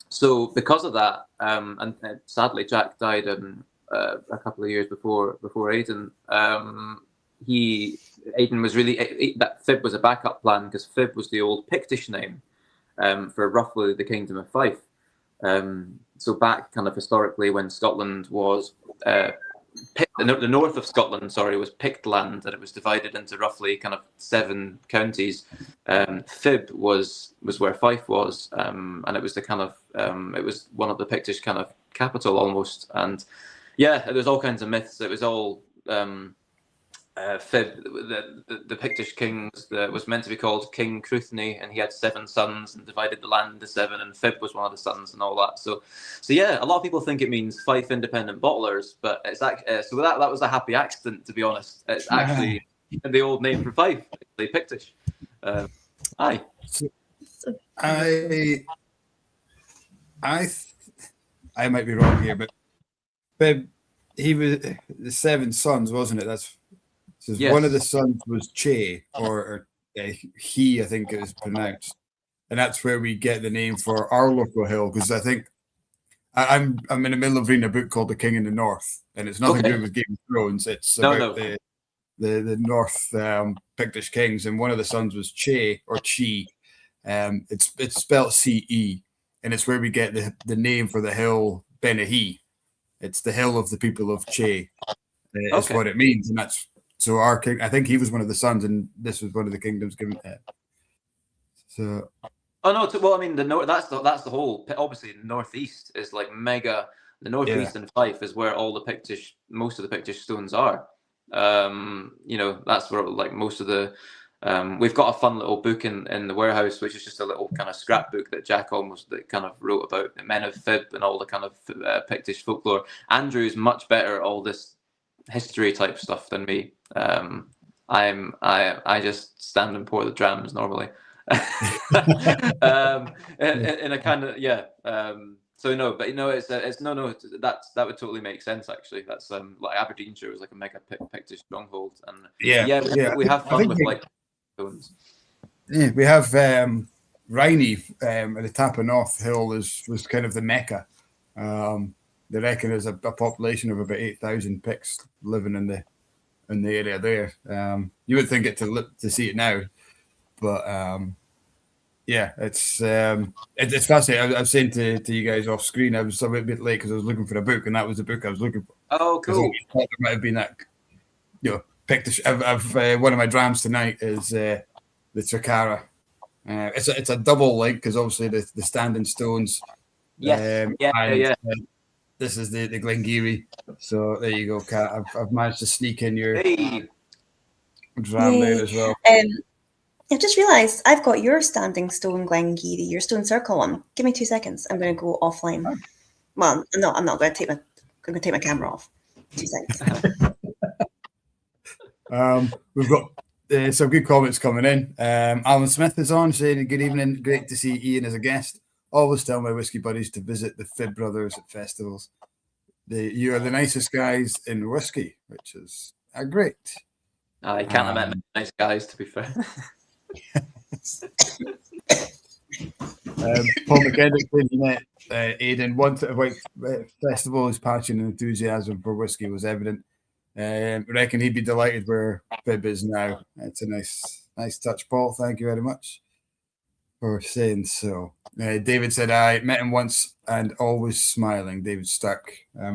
So because of that, and sadly Jack died a couple of years before Aidan. Aidan was really that FIB was a backup plan, because FIB was the old Pictish name for roughly the Kingdom of Fife. So back kind of historically, when Scotland was the north of Scotland, was Pict land, and it was divided into roughly kind of 7 counties. FIB was where Fife was, and it was the kind of it was one of the Pictish kind of capital almost. And yeah, there's all kinds of myths. It was all FIB, the Pictish king was meant to be called King Cruithne, and he had 7 sons and divided the land into 7, and FIB was one of the sons and all that. So yeah, a lot of people think it means Fife Independent Bottlers, but it's actually so that was a happy accident, to be honest. It's actually the old name for Fife, actually Pictish. Aye. I might be wrong here, but FIB, he was the 7 sons, wasn't it? That's yes. One of the sons was Che, or he, I think it was pronounced, and that's where we get the name for our local hill. Because I think I'm in the middle of reading a book called The King in the North, and it's nothing to do with Game of Thrones. It's about the North Pictish kings, and one of the sons was Che or Chi. It's spelled CE, and it's where we get the name for the hill Benahi. It's the hill of the people of Che. Is what it means, and that's. So our king, I think he was one of the sons, and this was one of the kingdoms given to him. So, well, I mean, that's the whole. Obviously, the northeast is like mega. The northeast and Fife is where all the most of the Pictish stones are. That's where like most of the. We've got a fun little book in the warehouse, which is just a little kind of scrapbook that Jack that kind of wrote about the men of FIB and all the kind of Pictish folklore. Andrew's much better at all this history type stuff than me. I just stand and pour the drams normally. In a kind of so no, but it's no that would totally make sense actually. That's like Aberdeenshire was like a mega Pictish stronghold, and we have fun with like stones. Yeah, we have Riney at the top of North Hill was kind of the Mecca. They reckon there's a population of about 8,000 Picts living in the area there. You would think it to see it now, but it's fascinating. I was saying to you guys off screen, I was a bit late because I was looking for a book, and that was the book I was looking for. Oh, cool! I thought there might have been that, Pictish. I've one of my drams tonight is the Tricara. It's a double link because obviously the standing stones. Yes. This is the Glengeary. So there you go, Kat. I've managed to sneak in your dram there as well. I just realised I've got your standing stone Glengeary, your stone circle one. Give me 2 seconds. I'm going to go offline. Oh. Well, I'm not going to take my camera off. 2 seconds. We've got some good comments coming in. Alan Smith is on saying, "Good evening. Great to see Iain as a guest. Always tell my whiskey buddies to visit the FIB brothers at festivals. You are the nicest guys in whiskey," which is great. I can't have met many nice guys, to be fair. Paul McKennick, Aidan wanted to festival. His passion and enthusiasm for whiskey was evident. Reckon he'd be delighted where FIB is now. It's a nice touch, Paul. Thank you very much for saying so. David said, I met him once and always smiling. David Stuck,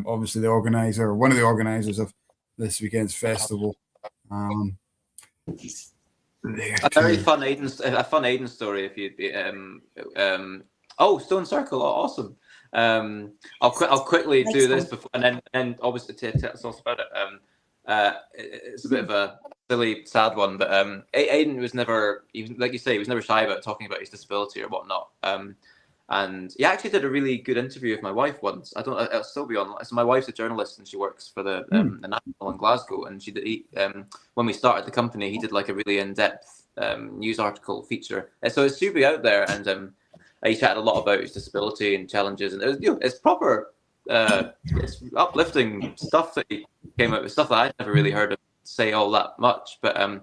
obviously the organizer, one of the organizers of this weekend's festival. A very fun Aidan story. If you'd be, Stone Circle, awesome. I'll quickly do this before, and then obviously tell us all about it. It's a bit of a silly, sad one, but Aidan was never, even like you say, he was never shy about talking about his disability or whatnot. And he actually did a really good interview with my wife once. It'll still be on. So my wife's a journalist and she works for the National in Glasgow. And when we started the company, he did like a really in-depth news article feature. And so it's super out there, and he chatted a lot about his disability and challenges, and it was, it's proper, it's uplifting stuff that he came out with, stuff that I'd never really heard him say all that much. But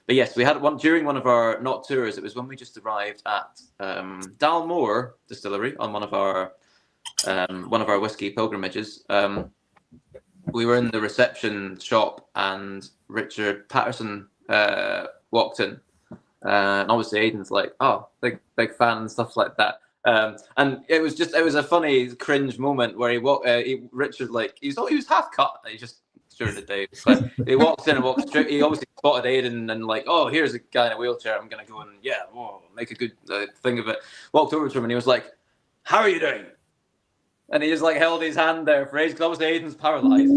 yes, we had one during one of our not tours. It was when we just arrived at Dalmore Distillery on one of our whiskey pilgrimages. We were in the reception shop, and Richard Patterson walked in. And obviously Aidan's like, oh, big fan and stuff like that. And it was a funny cringe moment where Richard, like, he was half cut. He just during the day, but he walks in and walks straight. He obviously spotted Aidan and like, oh, here's a guy in a wheelchair. I'm gonna go and make a good thing of it. Walked over to him and he was like, how are you doing? And he just like held his hand there for ages because obviously Aidan's paralyzed.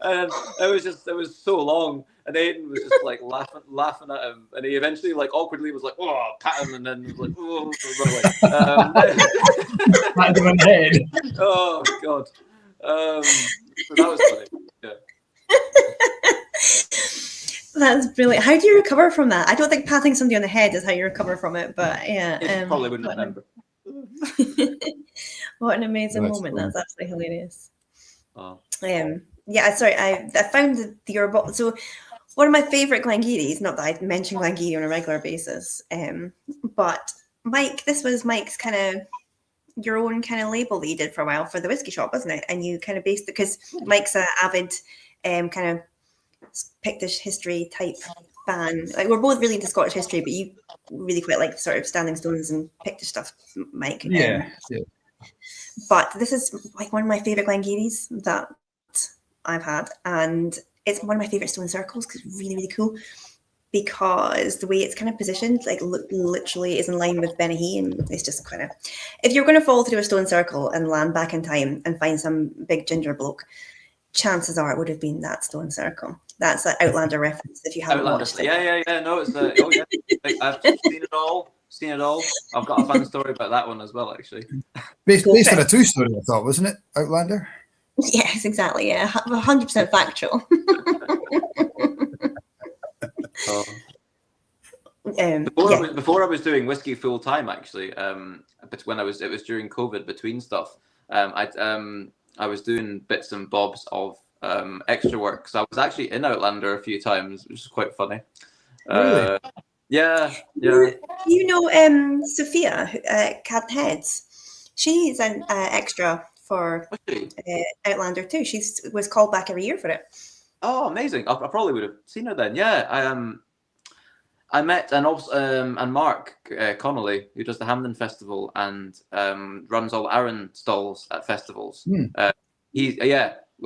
And it was so long, and Aidan was just like laughing at him, and he eventually like awkwardly was like, oh, pat him, and then was like, oh, run away. Pat him on the head. Oh god. So that was funny. Yeah. That's brilliant. How do you recover from that? I don't think patting somebody on the head is how you recover from it, but yeah. Probably wouldn't remember. What an amazing moment. Funny. That's absolutely hilarious. Oh. Sorry, I found your bottle. So one of my favorite Glengarries, not that I mention Glengarry on a regular basis, but Mike, this was Mike's kind of your own kind of label that you did for a while for the whiskey shop, wasn't it? And you kind of based it, because Mike's an avid kind of Pictish history type fan. Like, we're both really into Scottish history, but you really quite like sort of Standing Stones and Pictish stuff, Mike. Yeah. But this is like one of my favorite Glengarries that I've had, and it's one of my favorite stone circles because it's really, really cool, because the way it's kind of positioned, like literally is in line with Benahee, and it's just kind of, if you're going to fall through a stone circle and land back in time and find some big ginger bloke, chances are it would have been that stone circle. That's an Outlander reference if you haven't watched it. Yeah. No, it's Like, I've seen it all. I've got a fun story about that one as well, actually. Based on a true story, I thought, wasn't it? Outlander? Yes, exactly. Yeah, 100% factual. Before I was doing whiskey full time, actually, but it was during COVID, between stuff. I was doing bits and bobs of extra work. So I was actually in Outlander a few times, which is quite funny. Really? Yeah. You know, Sophia, Cat Heads. She's an extra for Outlander too. She was called back every year for it. Oh, amazing! I probably would have seen her then. Yeah, I met and Mark Connolly, who does the Hamden Festival and runs all Arran stalls at festivals.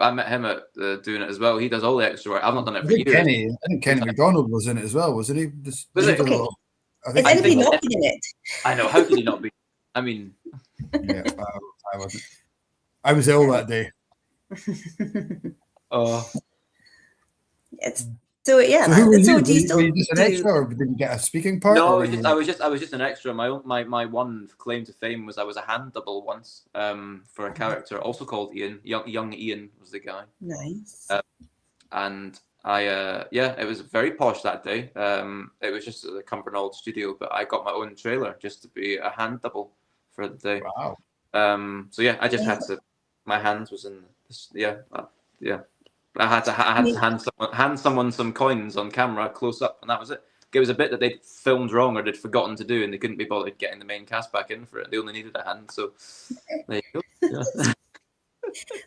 I met him at doing it as well. He does all the extra work. I've not done it for years. I think Kenny MacDonald was in it as well, wasn't he? Has anybody not been in it? I know. How could he not be? I mean, yeah, I wasn't. I was ill that day. So yeah. So who were you? Do you still were you just an extra, or did you get a speaking part? No, I was just an extra. My one claim to fame was I was a hand double once for a character also called Ian. Young Ian was the guy. Nice. And it was very posh that day. It was just at the Cumbernauld studio, but I got my own trailer just to be a hand double for the day. Wow. So yeah, I just had to. My hands was in this. I had to hand someone some coins on camera close up, and that was it. it was a bit that they'd filmed wrong or they'd forgotten to do, and they couldn't be bothered getting the main cast back in for it. They only needed a hand, so there you go. Yeah.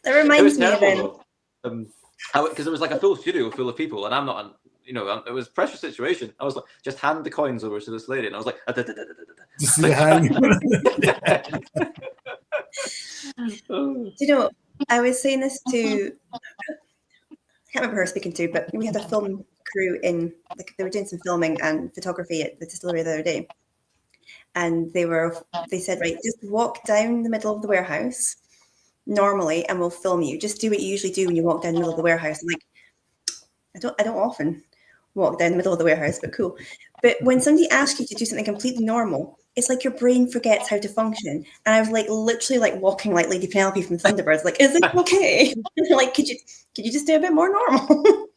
That reminds me of terrible, because it was like a full studio full of people, and I'm not, it was a pressure situation. I was like, just hand the coins over to this lady, and I was like, Just the hand. Do you know, I was saying this to, I can't remember who I was speaking to, but we had a film crew in, like, they were doing some filming and photography at the distillery the other day. And they said, right, just walk down the middle of the warehouse normally and we'll film you. Just do what you usually do when you walk down the middle of the warehouse. I'm like, I don't often walk down the middle of the warehouse, but cool. But when somebody asks you to do something completely normal, it's like your brain forgets how to function. And I was like literally like walking like Lady Penelope from Thunderbirds, like, is it okay? Like, could you just do a bit more normal?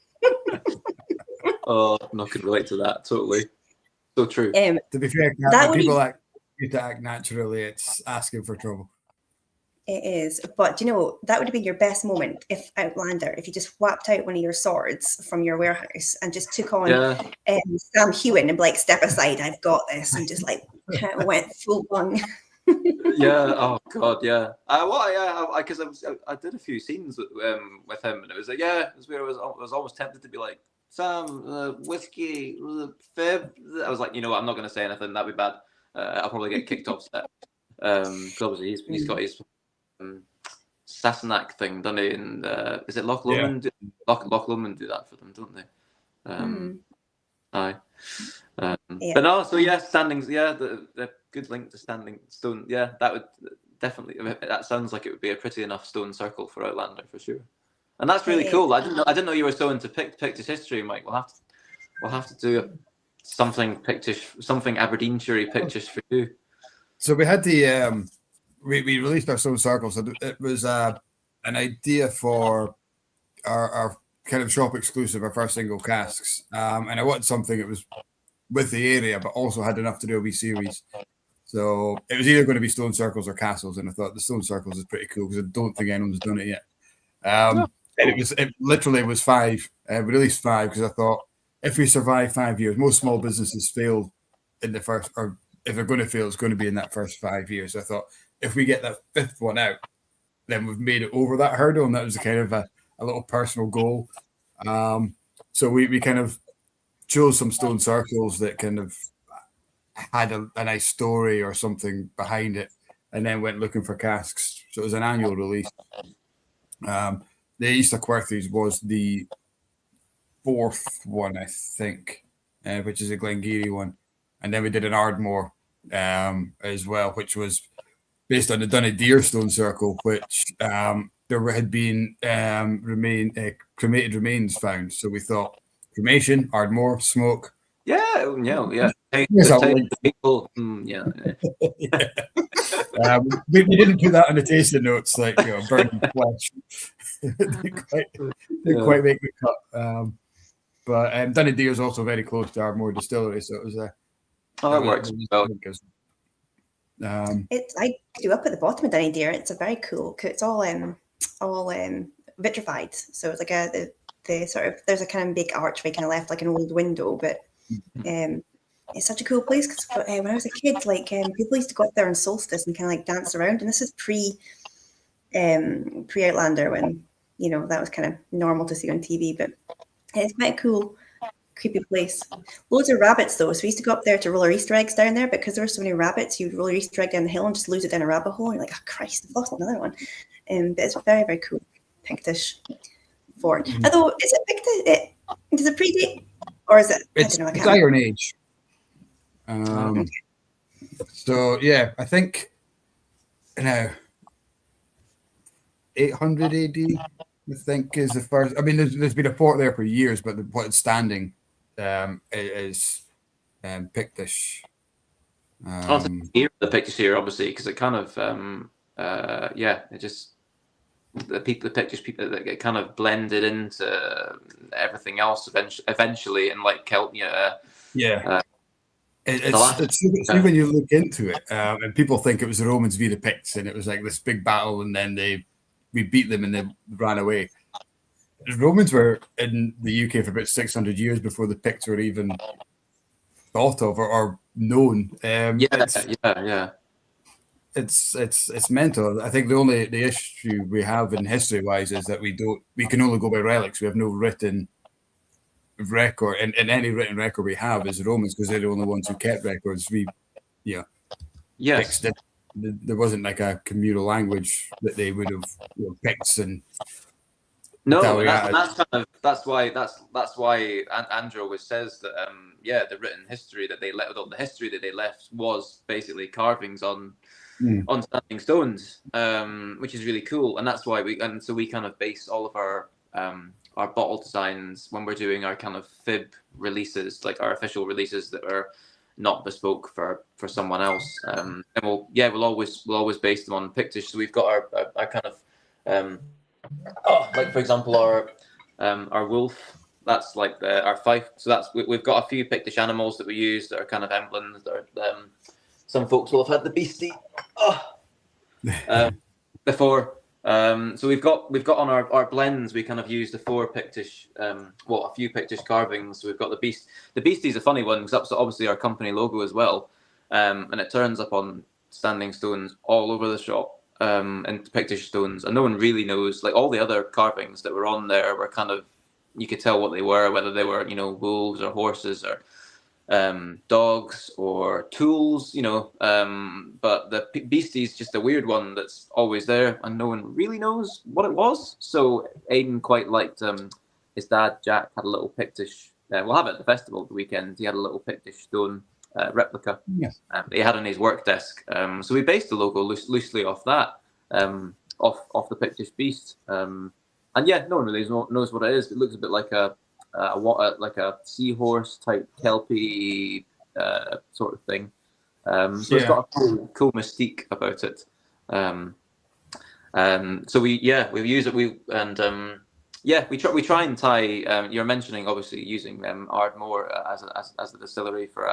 Oh, no, I could relate to that totally. So true. To be fair, when people act naturally, it's asking for trouble. It is, but you know, that would have been your best moment if you just whapped out one of your swords from your warehouse and just took on Sam Hewen and be like, step aside, I've got this, and just like went full on. Yeah. Oh God. Yeah. Because I did a few scenes with him, and it was like, it was weird. I was almost tempted to be like, Sam, whiskey, FIB. I was like, you know what? I'm not going to say anything. That'd be bad. I'll probably get kicked off set. Because obviously he's got his Sassenach thing, doesn't he? And is it Loch Lomond? Loch Lomond do that for them, don't they? Aye. But no, so standings. Yeah, the good link to Standing Stone. Yeah, that would definitely. That sounds like it would be a pretty enough stone circle for Outlander for sure. And that's really cool. I didn't know you were so into Pictish history, Mike. We'll have to do something Pictish, something Aberdeenshire Pictish for you. So we had the we released our stone circles. So it was an idea for our kind of shop exclusive, our first single casks, and I wanted something that was with the area, but also had enough to do a wee series. So it was either going to be stone circles or castles, and I thought the stone circles is pretty cool because I don't think anyone's done it yet. And it literally was 5. We released 5 because I thought if we survive 5 years, most small businesses fail in the first, or if they're going to fail, it's going to be in that first 5 years. So I thought if we get that 5th one out, then we've made it over that hurdle, and that was kind of a little personal goal. So we kind of chose some stone circles that kind of had a nice story or something behind it, and then went looking for casks. So it was an annual release. The Easter Querthes was the 4th one, I think, which is a Glengarry one. And then we did an Ardmore as well, which was based on the Donadeer stone circle, which there had been cremated remains found. So we thought cremation, Ardmore, smoke. Yeah. People, we didn't put that on the tasting notes, like burning flesh. didn't quite make the cut. But Donadeer is also very close to Ardmore Distillery, so it was a. That works well. I grew up at the bottom of Donadeer. It's a very cool. It's all vitrified, so it's like the sort of, there's a kind of big archway kind of left like an old window, but it's such a cool place because when I was a kid, like people used to go up there on solstice and kind of like dance around, and this is pre Outlander, when that was kind of normal to see on TV, but it's quite a cool, creepy place. Loads of rabbits though, so we used to go up there to roll our Easter eggs down there because there were so many rabbits. You'd roll your Easter egg down the hill and just lose it down a rabbit hole, and you're like, oh Christ, I've lost another one. But it's very, very cool. Pictish fort. Although, is it predate, or is it? It's Iron Age. So yeah, I think 800 AD. I think is the first. I mean, there's been a fort there for years, but what it's standing is Pictish. The Pictish here, obviously, because it kind of it just. The Pictish people that get kind of blended into everything else eventually, and like Celt, it's when you look into it, and people think it was the Romans v the Picts, and it was like this big battle, and then we beat them and they ran away. The Romans were in the UK for about 600 years before the Picts were even thought of or known. Yeah. It's mental. I think the issue we have in history wise is that we can only go by relics. We have no written record, and any written record we have is the Romans, because they're the only ones who kept records. Yes. There wasn't like a communal language that they would have Picts and No, Italian. and that's why Andrew always says that the written history that they left, the history that they left was basically carvings on standing stones, which is really cool, and that's why we kind of base all of our bottle designs when we're doing our kind of FIB releases, like our official releases that are not bespoke for someone else, and we'll always base them on Pictish. So we've got our kind of like for example our wolf, that's like our fife. So we've got a few Pictish animals that we use that are kind of emblems that are, some folks will have had the beastie before. So we've got on our blends, we kind of use the four Pictish, a few Pictish carvings. So we've got the beast. The beastie is a funny one because that's obviously our company logo as well, and it turns up on standing stones all over the shop, and Pictish stones, and no one really knows. Like all the other carvings that were on there were kind of, you could tell what they were, whether they were wolves or horses or dogs or tools, but the beastie is just a weird one that's always there and no one really knows what it was. So Aidan quite liked his dad Jack had a little Pictish, we'll have it at the festival at the weekend, he had a little Pictish stone replica that he had on his work desk, so we based the logo loosely off that, off the Pictish beast, and no one really knows what it is. It looks a bit like a seahorse type kelpie sort of thing. So it's got a cool mystique about it. So we use it. We try and tie. You're mentioning obviously using Ardmore as a distillery for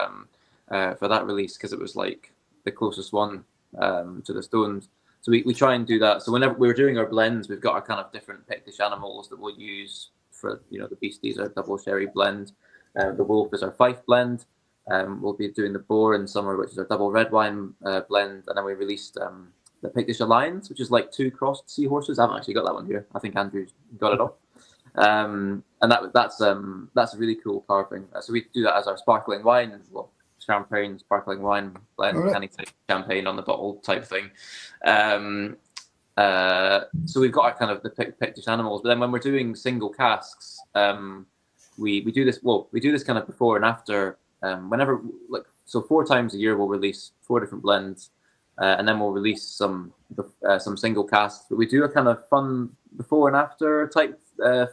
that release because it was like the closest one to the stones. So we try and do that. So whenever we're doing our blends, we've got our kind of different Pictish animals that we'll use. For the beasties, our double sherry blend, the wolf is our fife blend. We'll be doing the boar in summer, which is our double red wine blend, and then we released the Pictish Alliance, which is like two crossed seahorses. I haven't actually got that one here. I think Andrew's got it all. And that's a really cool carving. So we do that as our sparkling wine, champagne sparkling wine blend, any type of champagne on the bottle type thing. So we've got our kind of the Pictish animals, but then when we're doing single casks, we do this. Well, we do this kind of before and after. Whenever, like, so 4 times a year we'll release 4 different blends, and then we'll release some single casks. But we do a kind of fun before and after type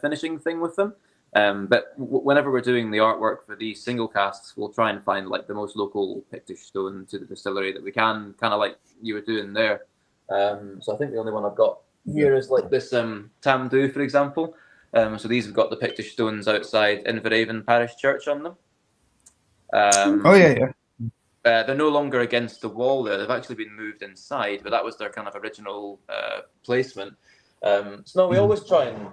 finishing thing with them. But whenever we're doing the artwork for these single casks, we'll try and find like the most local Pictish stone to the distillery that we can, kind of like you were doing there. So I think the only one I've got here is like this Tamdhu, for example. So these have got the Pictish stones outside Inverhaven Parish Church on them. They're no longer against the wall there. They've actually been moved inside, but that was their kind of original placement. So no, we always try and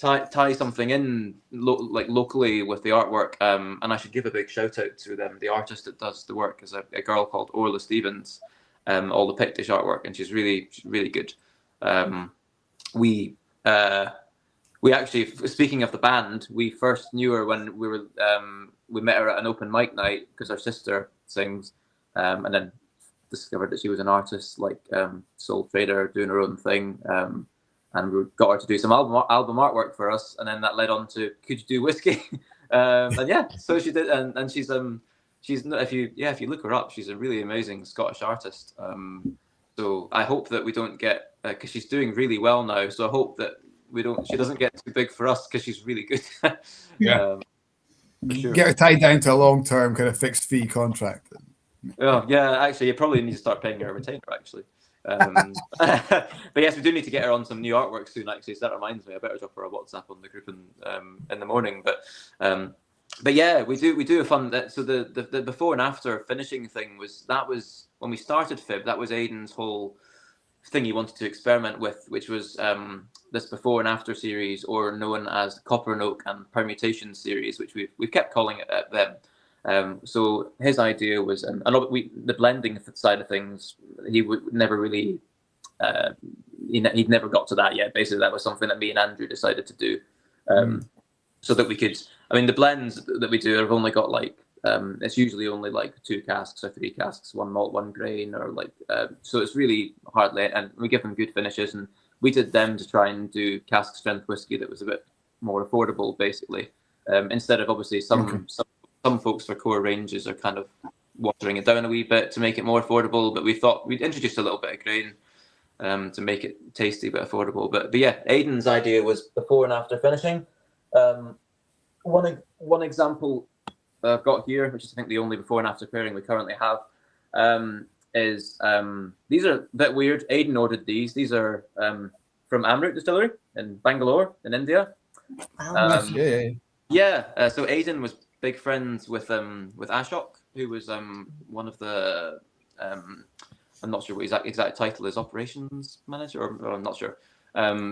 tie something in locally with the artwork. And I should give a big shout out to them. The artist that does the work is a girl called Orla Stevens. All the Pictish artwork, and she's really good. We actually, speaking of the band, we first knew her when we met her at an open mic night because her sister sings, and then discovered that she was an artist, like sole trader, doing her own thing, and we got her to do some album artwork for us, and then that led on to could you do whiskey, and so she did, and she's if you look her up, she's a really amazing Scottish artist. So I hope that we don't get because she's doing really well now. So I hope that she doesn't get too big for us because she's really good. Sure. Get her tied down to a long-term kind of fixed fee contract. Oh yeah, actually, you probably need to start paying her a retainer. Actually, but yes, we do need to get her on some new artwork soon. Actually, so that reminds me, I better drop her a WhatsApp on the group in the morning. But yeah, we do a fun. So the before and after finishing thing was when we started FIB. That was Aidan's whole thing he wanted to experiment with, which was this before and after series, or known as Copper and Oak and Permutation series, which we've kept calling it them. So his idea was, and the blending side of things, he would never really, he'd never got to that yet. Basically, that was something that me and Andrew decided to do, so that we could. I mean, the blends that we do have only got like, it's usually only like 2 casks or 3 casks, 1 malt, 1 grain, or like, so it's really hardly, and we give them good finishes, and we did them to try and do cask strength whiskey that was a bit more affordable, basically, instead of obviously some folks for core ranges are kind of watering it down a wee bit to make it more affordable, but we thought we'd introduce a little bit of grain to make it tasty but affordable. But yeah, Aidan's idea was before and after finishing. One example I've got here, which is I think the only before and after pairing we currently have, is these are a bit weird. Aidan ordered these. These are from Amrut Distillery in Bangalore in India. Wow. So Aidan was big friends with Ashok, who was one of the I'm not sure what his exact title is, operations manager, or I'm not sure.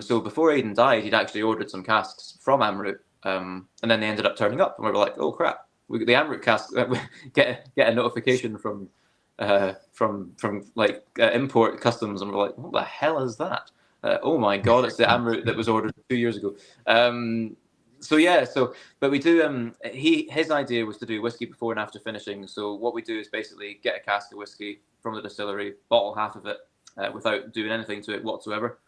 So before Aidan died, he'd actually ordered some casks from Amrut, and then they ended up turning up, and we were like, oh crap, the Amrut cask get a notification from import customs, and we're like, what the hell is that? Oh my god, it's the Amrut that was ordered 2 years ago. But we do. His idea was to do whiskey before and after finishing. So what we do is basically get a cask of whiskey from the distillery, bottle half of it without doing anything to it whatsoever,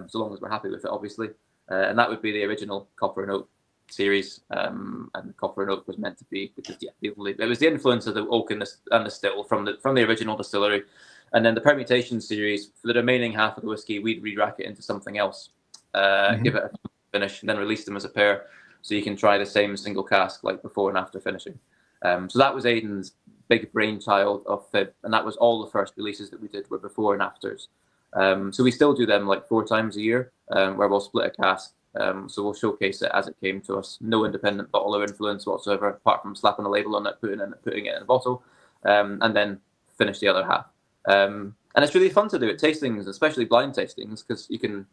so long as we're happy with it, obviously. And that would be the original Copper and Oak series. And Copper and Oak was meant to be because it was the influence of the oak and the still from the original distillery. And then the permutation series, for the remaining half of the whiskey, we'd re-rack it into something else, give it a finish, and then release them as a pair, so you can try the same single cask like before and after finishing. So that was Aidan's big brainchild of FIB, and that was all the first releases that we did were before and afters. So we still do them like 4 times a year, where we'll split a cask. So we'll showcase it as it came to us. No independent bottler influence whatsoever, apart from slapping a label on it, putting it in a bottle, and then finish the other half. And it's really fun to do at tastings, especially blind tastings, because you can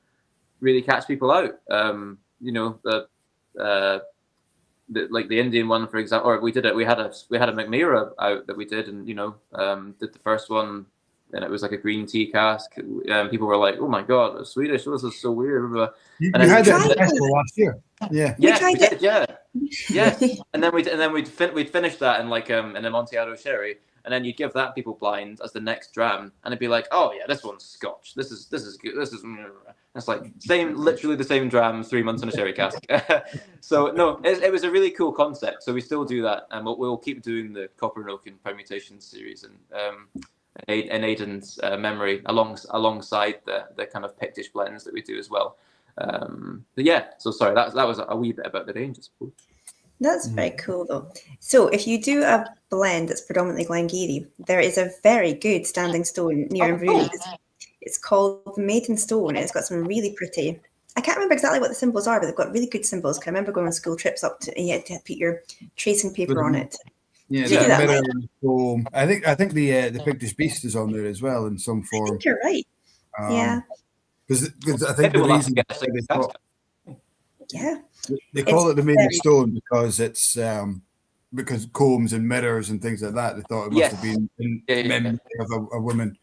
really catch people out. Like the Indian one, for example, or we had a McMira out that we did, and did the first one, and it was like a green tea cask. People were like, "Oh my god, it's Swedish! This is so weird." You had that last year, we did, yes. And then we'd finish that in like in a Amontillado sherry, and then you'd give that people blind as the next dram, and it'd be like, "Oh yeah, this one's Scotch. This is good. This is." It's like literally the same dram, 3 months in a sherry cask. So no, it was a really cool concept. So we still do that, and we'll keep doing the Copper and Oak and permutation series, and in Aidan's memory, alongside the kind of Pictish blends that we do as well. But yeah, so sorry, that was a wee bit about the range, I suppose. That's very cool, though. So if you do a blend that's predominantly Glengarry, there is a very good standing stone near Inverurie. It's called the Maiden Stone. It's got some really pretty. I can't remember exactly what the symbols are, but they've got really good symbols. Cause I remember going on school trips up to, and you had to put your tracing paper on it. Yeah, I think the Pictish Beast is on there as well in some form. I think you're right. Because I think the reason they call it the Maiden Stone because it's because combs and mirrors and things like that. They thought it must have been in memory of a woman.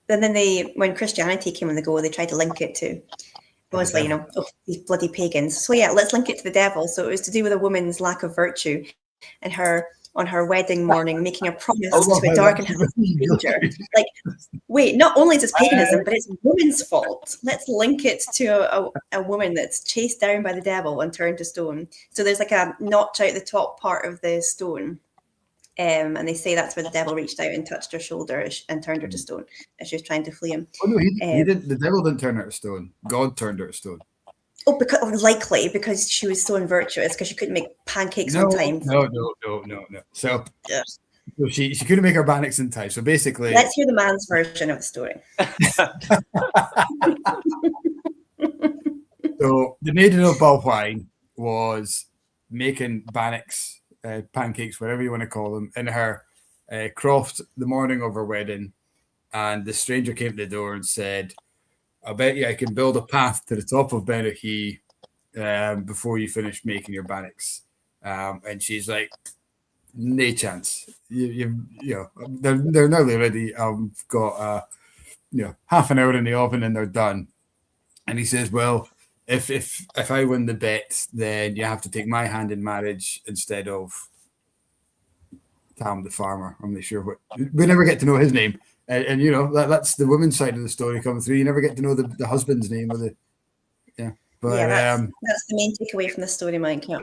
But then when Christianity came on the go, they tried to link it to obviously, these bloody pagans. So yeah, let's link it to the devil. So it was to do with a woman's lack of virtue and her on her wedding morning making a promise to a dark and handsome stranger. Like, wait, not only is this paganism, but it's woman's fault. Let's link it to a woman that's chased down by the devil and turned to stone. So there's like a notch out the top part of the stone. And they say that's where the devil reached out and touched her shoulder and turned her to stone as she was trying to flee him. Oh no, he didn't. The devil didn't turn her to stone. God turned her to stone. Oh, because she was so virtuous because she couldn't make pancakes on time. No. So she couldn't make her pancakes in time. So basically, let's hear the man's version of the story. So the Maiden of Balwine was making bannocks. Pancakes, whatever you want to call them, in her croft the morning of her wedding, and the stranger came to the door and said, "I bet you I can build a path to the top of Benachie before you finish making your bannocks." And she's like, no chance. You know, they're nearly ready. I've got half an hour in the oven and they're done. And he says, well, if I win the bet, then you have to take my hand in marriage instead of Tam the farmer. I'm not sure what. We never get to know his name, and you know that's the women's side of the story coming through. You never get to know the husband's name or the But that's the main takeaway from the story, Mike. Yeah.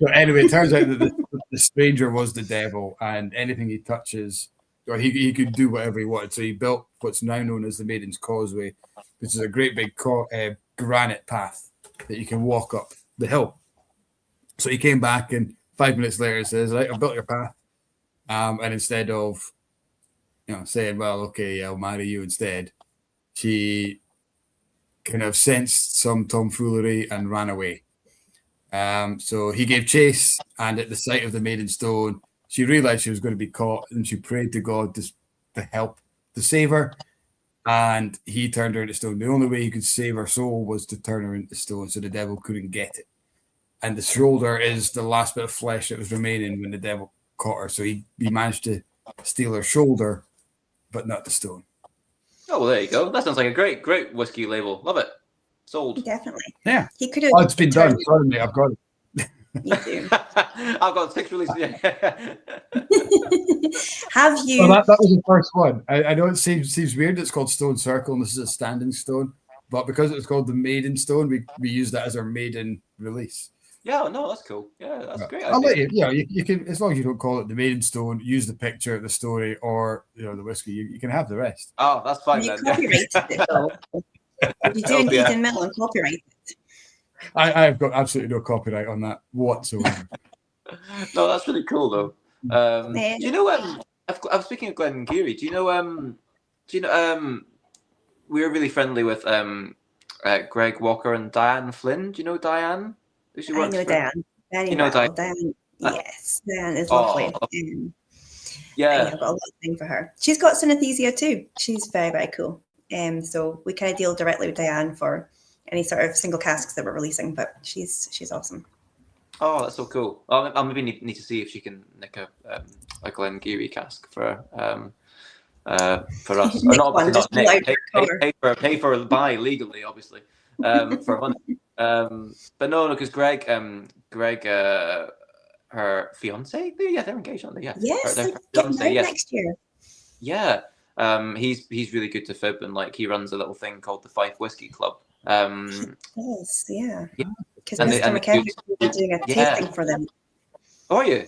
So anyway, it turns out that the stranger was the devil, and anything he touches, or he could do whatever he wanted. So he built what's now known as the Maiden's Causeway, which is a great big granite path that you can walk up the hill. So he came back, and 5 minutes later says, "Right, I've built your path." And instead of saying, "Well, okay, I'll marry you," instead, she kind of sensed some tomfoolery and ran away. So he gave chase, and at the sight of the Maiden Stone, she realized she was going to be caught, and she prayed to God to help, to save her, and he turned her into stone. The only way he could save her soul was to turn her into stone, so the devil couldn't get it. And the shoulder is the last bit of flesh that was remaining when the devil caught her, so he managed to steal her shoulder, but not the stone. Oh, well, there you go. That sounds like a great whiskey label. Love it. Sold. Definitely. Yeah. He could have. Oh, it's been done. Sorry, mate. I've got it. You do. I've got 6 releases. Have you? Well, that was the first one. I know it seems weird. It's called Stone Circle, and this is a standing stone. But because it was called the Maiden Stone, we use that as our maiden release. Yeah, no, that's cool. Yeah, that's great. I'll let you. Yeah, you can, as long as you don't call it the Maiden Stone, use the picture, the story, or the whiskey. You can have the rest. Oh, that's fine. You then. copyrighted it though. You do indeed in middle and copyright it. I've got absolutely no copyright on that whatsoever. No, that's really cool though. Do you know? I'm speaking of Glenn Geary. Do you know? We were really friendly with Greg Walker and Diane Flynn. Do you know Diane? I know Diane. Very well. Diane. Yes, Diane is lovely. Yeah, I've got a lot of time for her. She's got synesthesia too. She's very, very cool. So we kind of deal directly with Diane for any sort of single casks that we're releasing, but she's awesome. Oh, that's so cool. I'll maybe need to see if she can nick a Glen Geary cask for us. Or not nick, pay for buy legally, obviously, for money. But no, because Greg, her fiance, they're engaged, aren't they? Yeah. Yes, they're getting married next year. Yeah. He's really good to FIB, and he runs a little thing called the FIB Whisky Club. Yes, yeah. Because Mr. McKendrick was doing a tasting for them. Oh, are you?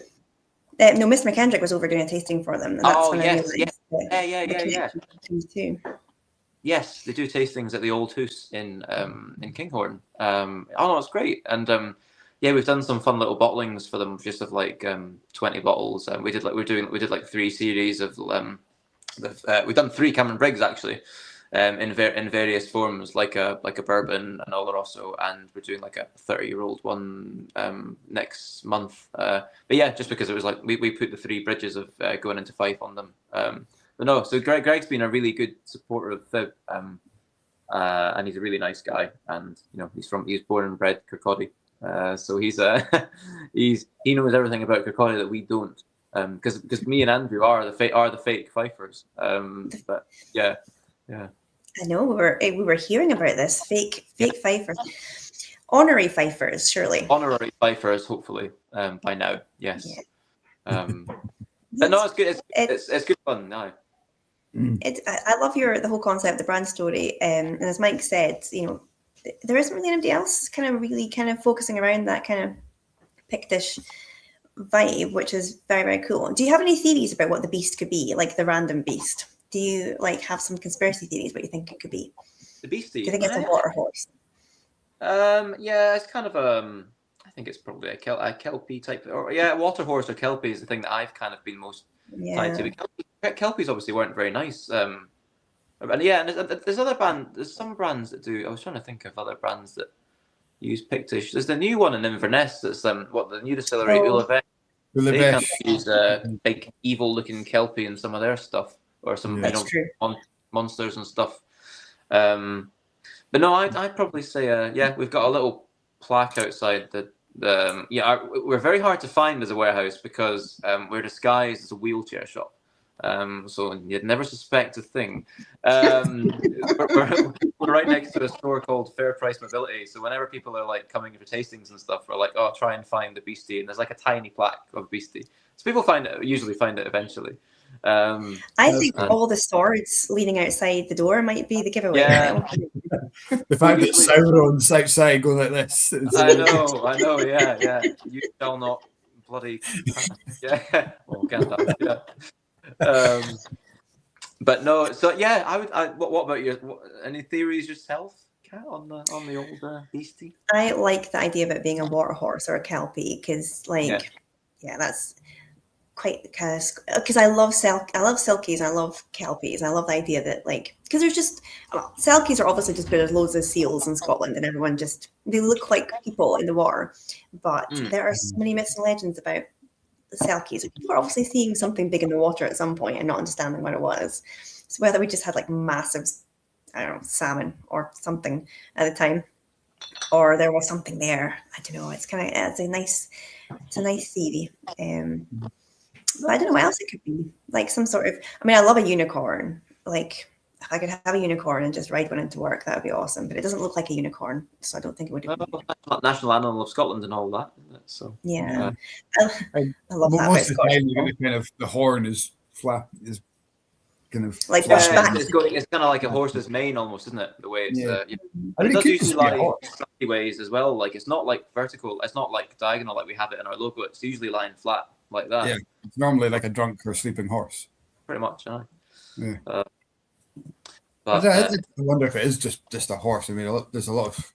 No, Mr. McKendrick was over doing a tasting for them. And that's when yes, yeah. Too. Yes, they do tastings at the Old House in Kinghorn. No, it's great. And we've done some fun little bottlings for them, just of 20 bottles. We did 3 series of we've done 3 Cameron Briggs actually, in various forms, like a bourbon, an Oloroso, and we're doing a 30-year-old one next month. But yeah, just because it was we put the 3 bridges of going into Fife on them. But no, so Greg's been a really good supporter of FIB, and he's a really nice guy, and he's born and bred Kirkcaldy, so he knows everything about Kirkcaldy that we don't. Because me and Andrew are the fake Fifers. But yeah. I know we were hearing about this fake Fifers, honorary Fifers, surely. Honorary Fifers, hopefully, by now. Yes. Yeah. But no, it's good. It's good fun now. I love the whole concept, the brand story, and as Mike said, there isn't really anybody else really focusing around that kind of Pictish vibe, which is very, very cool. Do you have any theories about what the beast could be, like the random beast? Do you have some conspiracy theories what you think it could be? The beastie? Do you think it's a water horse? Yeah, it's kind of I think it's probably a kelpie type, or water horse or kelpie is the thing that I've kind of been most tied to. Kelpies obviously weren't very nice. And there's some brands that do. I was trying to think of other brands that use Pictish. There's the new one in Inverness. That's the new distillery, Ullavesh. They kind of use a big evil-looking kelpie in some of their stuff, or some monsters and stuff. But no, I'd probably say we've got a little plaque outside the we're very hard to find as a warehouse because we're disguised as a wheelchair shop. So you'd never suspect a thing. We're right next to a store called Fair Price Mobility. So whenever people are like coming for tastings and stuff, we're like, oh, try and find the Beastie, and there's like a tiny plaque of Beastie. So people usually find it eventually. I think all the swords leaning outside the door might be the giveaway. Yeah. The fact that Sauron's outside going like this. I know, yeah. You shall not bloody yeah. Well, Gandalf, yeah. But no, so yeah, what about you? Any theories yourself, Kat, on the old Beastie? I like the idea of it being a water horse or a kelpie because, that's quite because I love silkies, I love kelpies. I love the idea that because there's just selkies are obviously just there's loads of seals in Scotland and everyone they look like people in the water, but there are so many myths and legends about the selkies. People are obviously seeing something big in the water at some point and not understanding what it was. So whether we just had massive, I don't know, salmon or something at the time, or there was something there, I don't know. It's a nice theory. But I don't know what else it could be. Like some sort of, I love a unicorn. Like if I could have a unicorn and just ride one into work, that would be awesome. But it doesn't look like a unicorn, so I don't think it would. Well, national animal of Scotland and all that, isn't it? So yeah, I love that. Most of the time, you get kind of the horn is flat, is kind of like it's kind of like a horse's mane almost, isn't it? The way it's I think it does usually lie sideways as well. Like it's not like vertical, it's not like diagonal like we have it in our logo. It's usually lying flat like that. Yeah, it's normally like a drunk or sleeping horse. Pretty much, yeah. But I wonder if it is just a horse. I mean, there's a lot of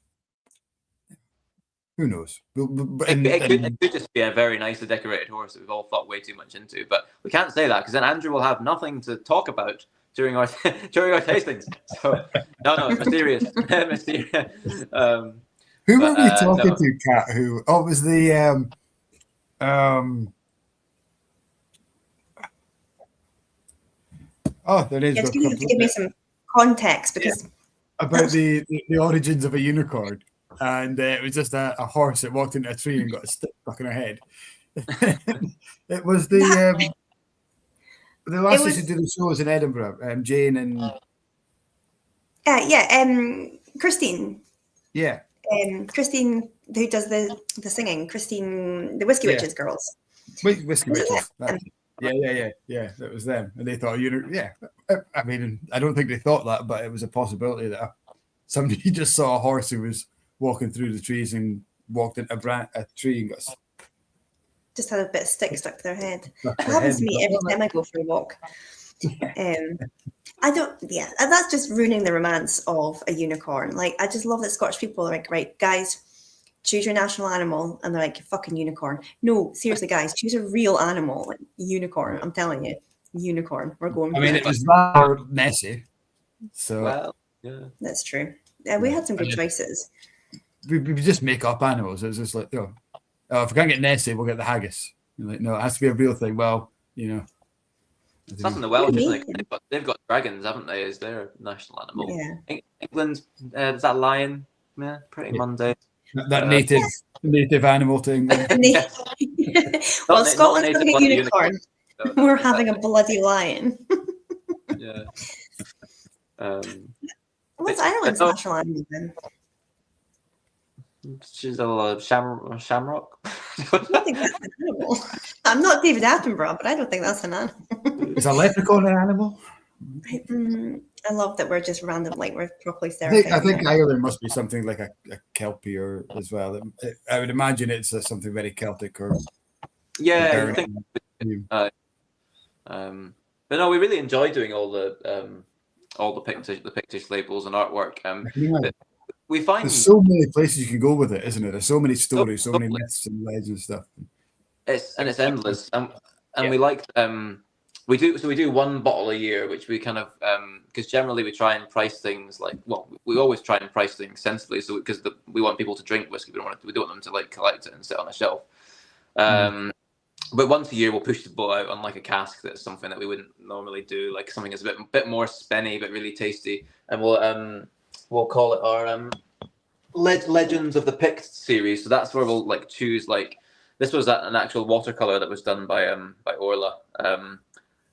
who knows. It could just be a very nicely decorated horse that we've all thought way too much into. But we can't say that because then Andrew will have nothing to talk about during our tastings. So no, it's mysterious. Mysterious. Who were we talking to, Kat? Who? Oh, it was the Oh, there is. Yes, you need to give me some context because about the origins of a unicorn, and it was just a horse that walked into a tree and got a stick stuck in her head. It was the lasses who do the shows in Edinburgh, Jane and Christine. Yeah. Christine, who does the singing. Christine, the Whiskey Witches girls. Whiskey Witches. Yeah, that was them. And they thought, I mean, I don't think they thought that, but it was a possibility that somebody just saw a horse who was walking through the trees and walked into a tree and got just had a bit of stick stuck to their head. It happens to me every time I go for a walk. That's just ruining the romance of a unicorn. Like, I just love that Scottish people are like, right, guys, choose your national animal, and they're like, fucking unicorn. No, seriously, guys, choose a real animal, like unicorn. I'm telling you, unicorn. We're going. I mean, it was rather messy. So well, yeah, that's true. Yeah, we had some good choices. We just make up animals. It was just like, if we can't get Nessie, we'll get the haggis. You're like, no, it has to be a real thing. Well, that's in the Welsh. Like they've got dragons, haven't they? As their national animal. Yeah. England, is that lion? Yeah, pretty mundane. That native animal to England. Well, Scotland's having a unicorn. We're having a bloody lion. Yeah. What's Ireland's national animal then? She's a shamrock. I don't think that's an animal. I'm not David Attenborough, but I don't think that's an animal. Is a leprechaun an animal? I love that we're just random, like we're properly stereotyping. I think Ireland must be something like a Kelpie or as well. I would imagine it's something very Celtic or. Yeah, I think. But no, we really enjoy doing all the Pictish labels and artwork. We find there's so many places you can go with it, isn't it? There's so many stories, so many myths and legends and stuff. It's endless, and we like we do one bottle a year, which we kind of because generally we try and price things we always try and price things sensibly, so because we want people to drink whiskey, we don't want them to like collect it and sit on a shelf. But once a year we'll push the boat out on like a cask that's something that we wouldn't normally do, like something that's a bit more spenny but really tasty, and we'll call it our Legends of the Pict series. So that's where we'll like choose like this was an actual watercolor that was done by Orla.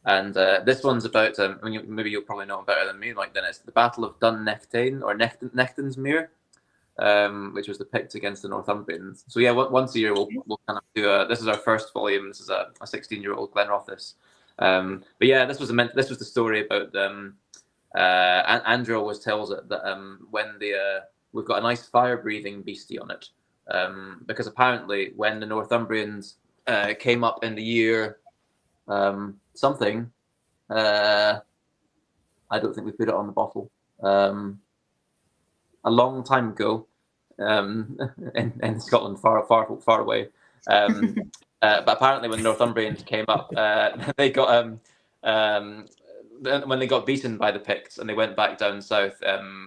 And this one's about maybe you'll probably know better than me, like then it's the Battle of Dun Nechtane or Nechtansmuir, which was the Picts against the Northumbrians. So yeah, once a year we'll kind of do this is our first volume. This is a 16-year-old Glenrothes. But yeah, this was the story about Andrew always tells it that when we've got a nice fire-breathing beastie on it, because apparently when the Northumbrians came up in the year something, I don't think we put it on the bottle, a long time ago, in Scotland, far away. But apparently when the Northumbrians came up, they got when they got beaten by the Picts and they went back down south,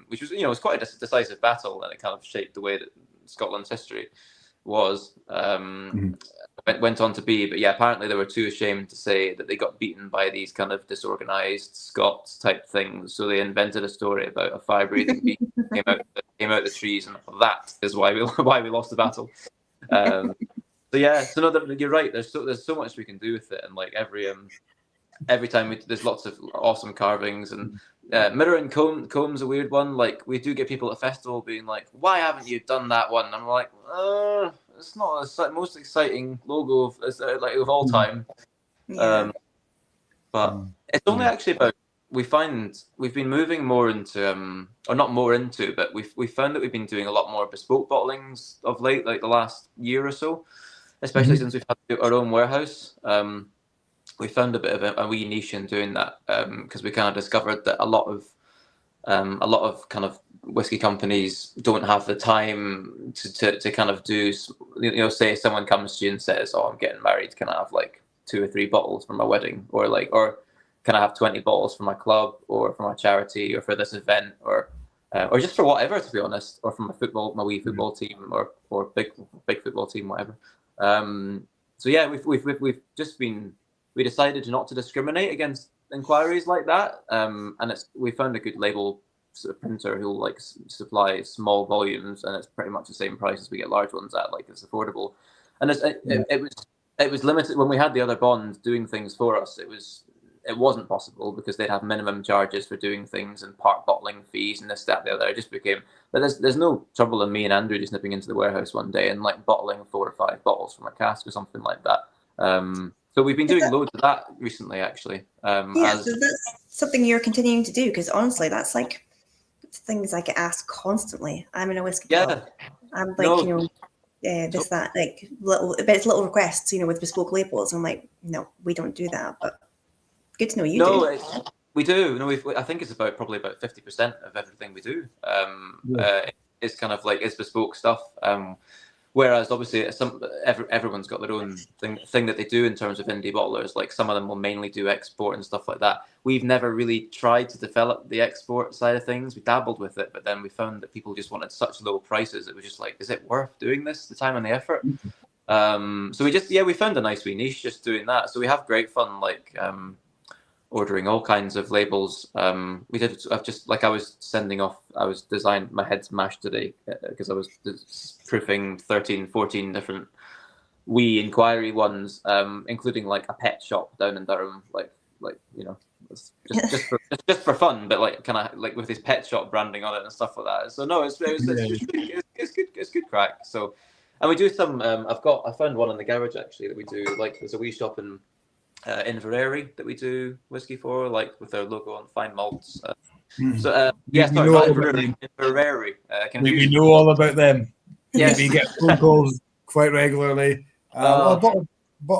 which was was quite a decisive battle, and it kind of shaped the way that Scotland's history was. Went on to be, but yeah, apparently they were too ashamed to say that they got beaten by these kind of disorganized Scots type things, so they invented a story about a fire-breathing beast that came out the trees, and that is why we lost the battle. So yeah, so no, you're right. There's so much we can do with it, and like every time there's lots of awesome carvings, and mirror and comb's a weird one. Like we do get people at a festival being like, "Why haven't you done that one?" And I'm like, it's not the most exciting logo of all time. Yeah. But it's only actually about we've been moving more into or not more into, but we've found that we've been doing a lot more bespoke bottlings of late, like the last year or so, especially since we've had our own warehouse. We found a bit of a wee niche in doing that because we kind of discovered that a lot of kind of whiskey companies don't have the time to kind of do, say someone comes to you and says, "Oh, I'm getting married. Can I have like 2 or 3 bottles for my wedding, or can I have 20 bottles for my club, or for my charity, or for this event, or just for whatever, to be honest, or for my wee football team, or big football team, whatever." So yeah, we've just been. We decided not to discriminate against inquiries like that, and we found a good label sort of printer who'll like supply small volumes, and it's pretty much the same price as we get large ones at. Like it's affordable, and it was limited when we had the other bond doing things for us. It wasn't possible because they'd have minimum charges for doing things and part bottling fees and this, that, the other. It just became. But there's no trouble in me and Andrew just nipping into the warehouse one day and like bottling 4 or 5 bottles from a cask or something like that. So we've been doing loads of that recently, actually. So that's something you're continuing to do, because honestly, that's like things I get asked constantly. I'm in a whiskey club. I'm like, this, that, like little requests, with bespoke labels. I'm like, no, we don't do that. But good to know you do. We do. No, I think it's probably about 50% of everything we do. It's kind of like it's bespoke stuff. Whereas obviously everyone's got their own thing that they do in terms of indie bottlers. Like some of them will mainly do export and stuff like that. We've never really tried to develop the export side of things. We dabbled with it, but then we found that people just wanted such low prices. It was just like, is it worth doing this? The time and the effort. So we found a nice wee niche just doing that. So we have great fun, like ordering all kinds of labels. We did. I was designed. My head's mashed today because I was proofing 13, 14 different wee inquiry ones, including like a pet shop down in Durham, just for fun, but like kind of like with his pet shop branding on it and stuff like that. So no, it's good crack. So, and we do some. I found one in the garage actually that we do. Like there's a wee shop in Inverary that we do whiskey for, like with their logo on fine malts. Inverary. We know all about them. Yes. We get phone calls quite regularly. I bought a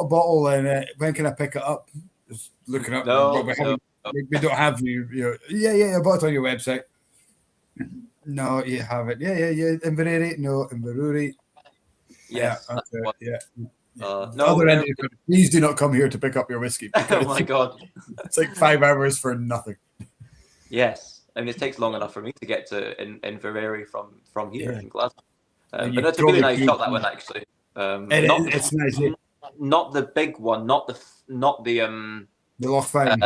bottle, and when can I pick it up? Just looking up. We don't have you. Yeah. I bought it on your website. No, you haven't. Yeah. Inverary. No, Inverary. Yes. Other end of the country, please do not come here to pick up your whiskey. Oh my god, it's like 5 hours for nothing. Yes, I mean it takes long enough for me to get to Inverary from here in Glasgow. But that's a really nice shot, that one actually. It's nice. Not the big one, not the Loch Fyne.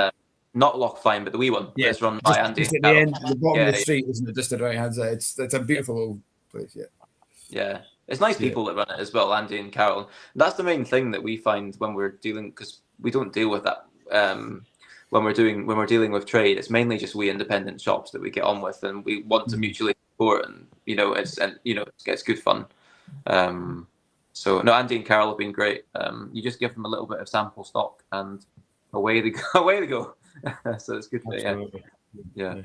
Not Loch Fyne, but the wee one. Yeah, it's run by Andy. Just at the end, the bottom of the street, isn't it? Just at the right hand side. It's a beautiful little place. Yeah. Yeah, it's nice people that run it as well, Andy and Carol. That's the main thing that we find when we're dealing, because we don't deal with that when we're dealing with trade. It's mainly just we independent shops that we get on with, and we want to mutually support, and it's good fun. So no, Andy and Carol have been great. You just give them a little bit of sample stock, and away they go. Away they go. So it's good. Yeah.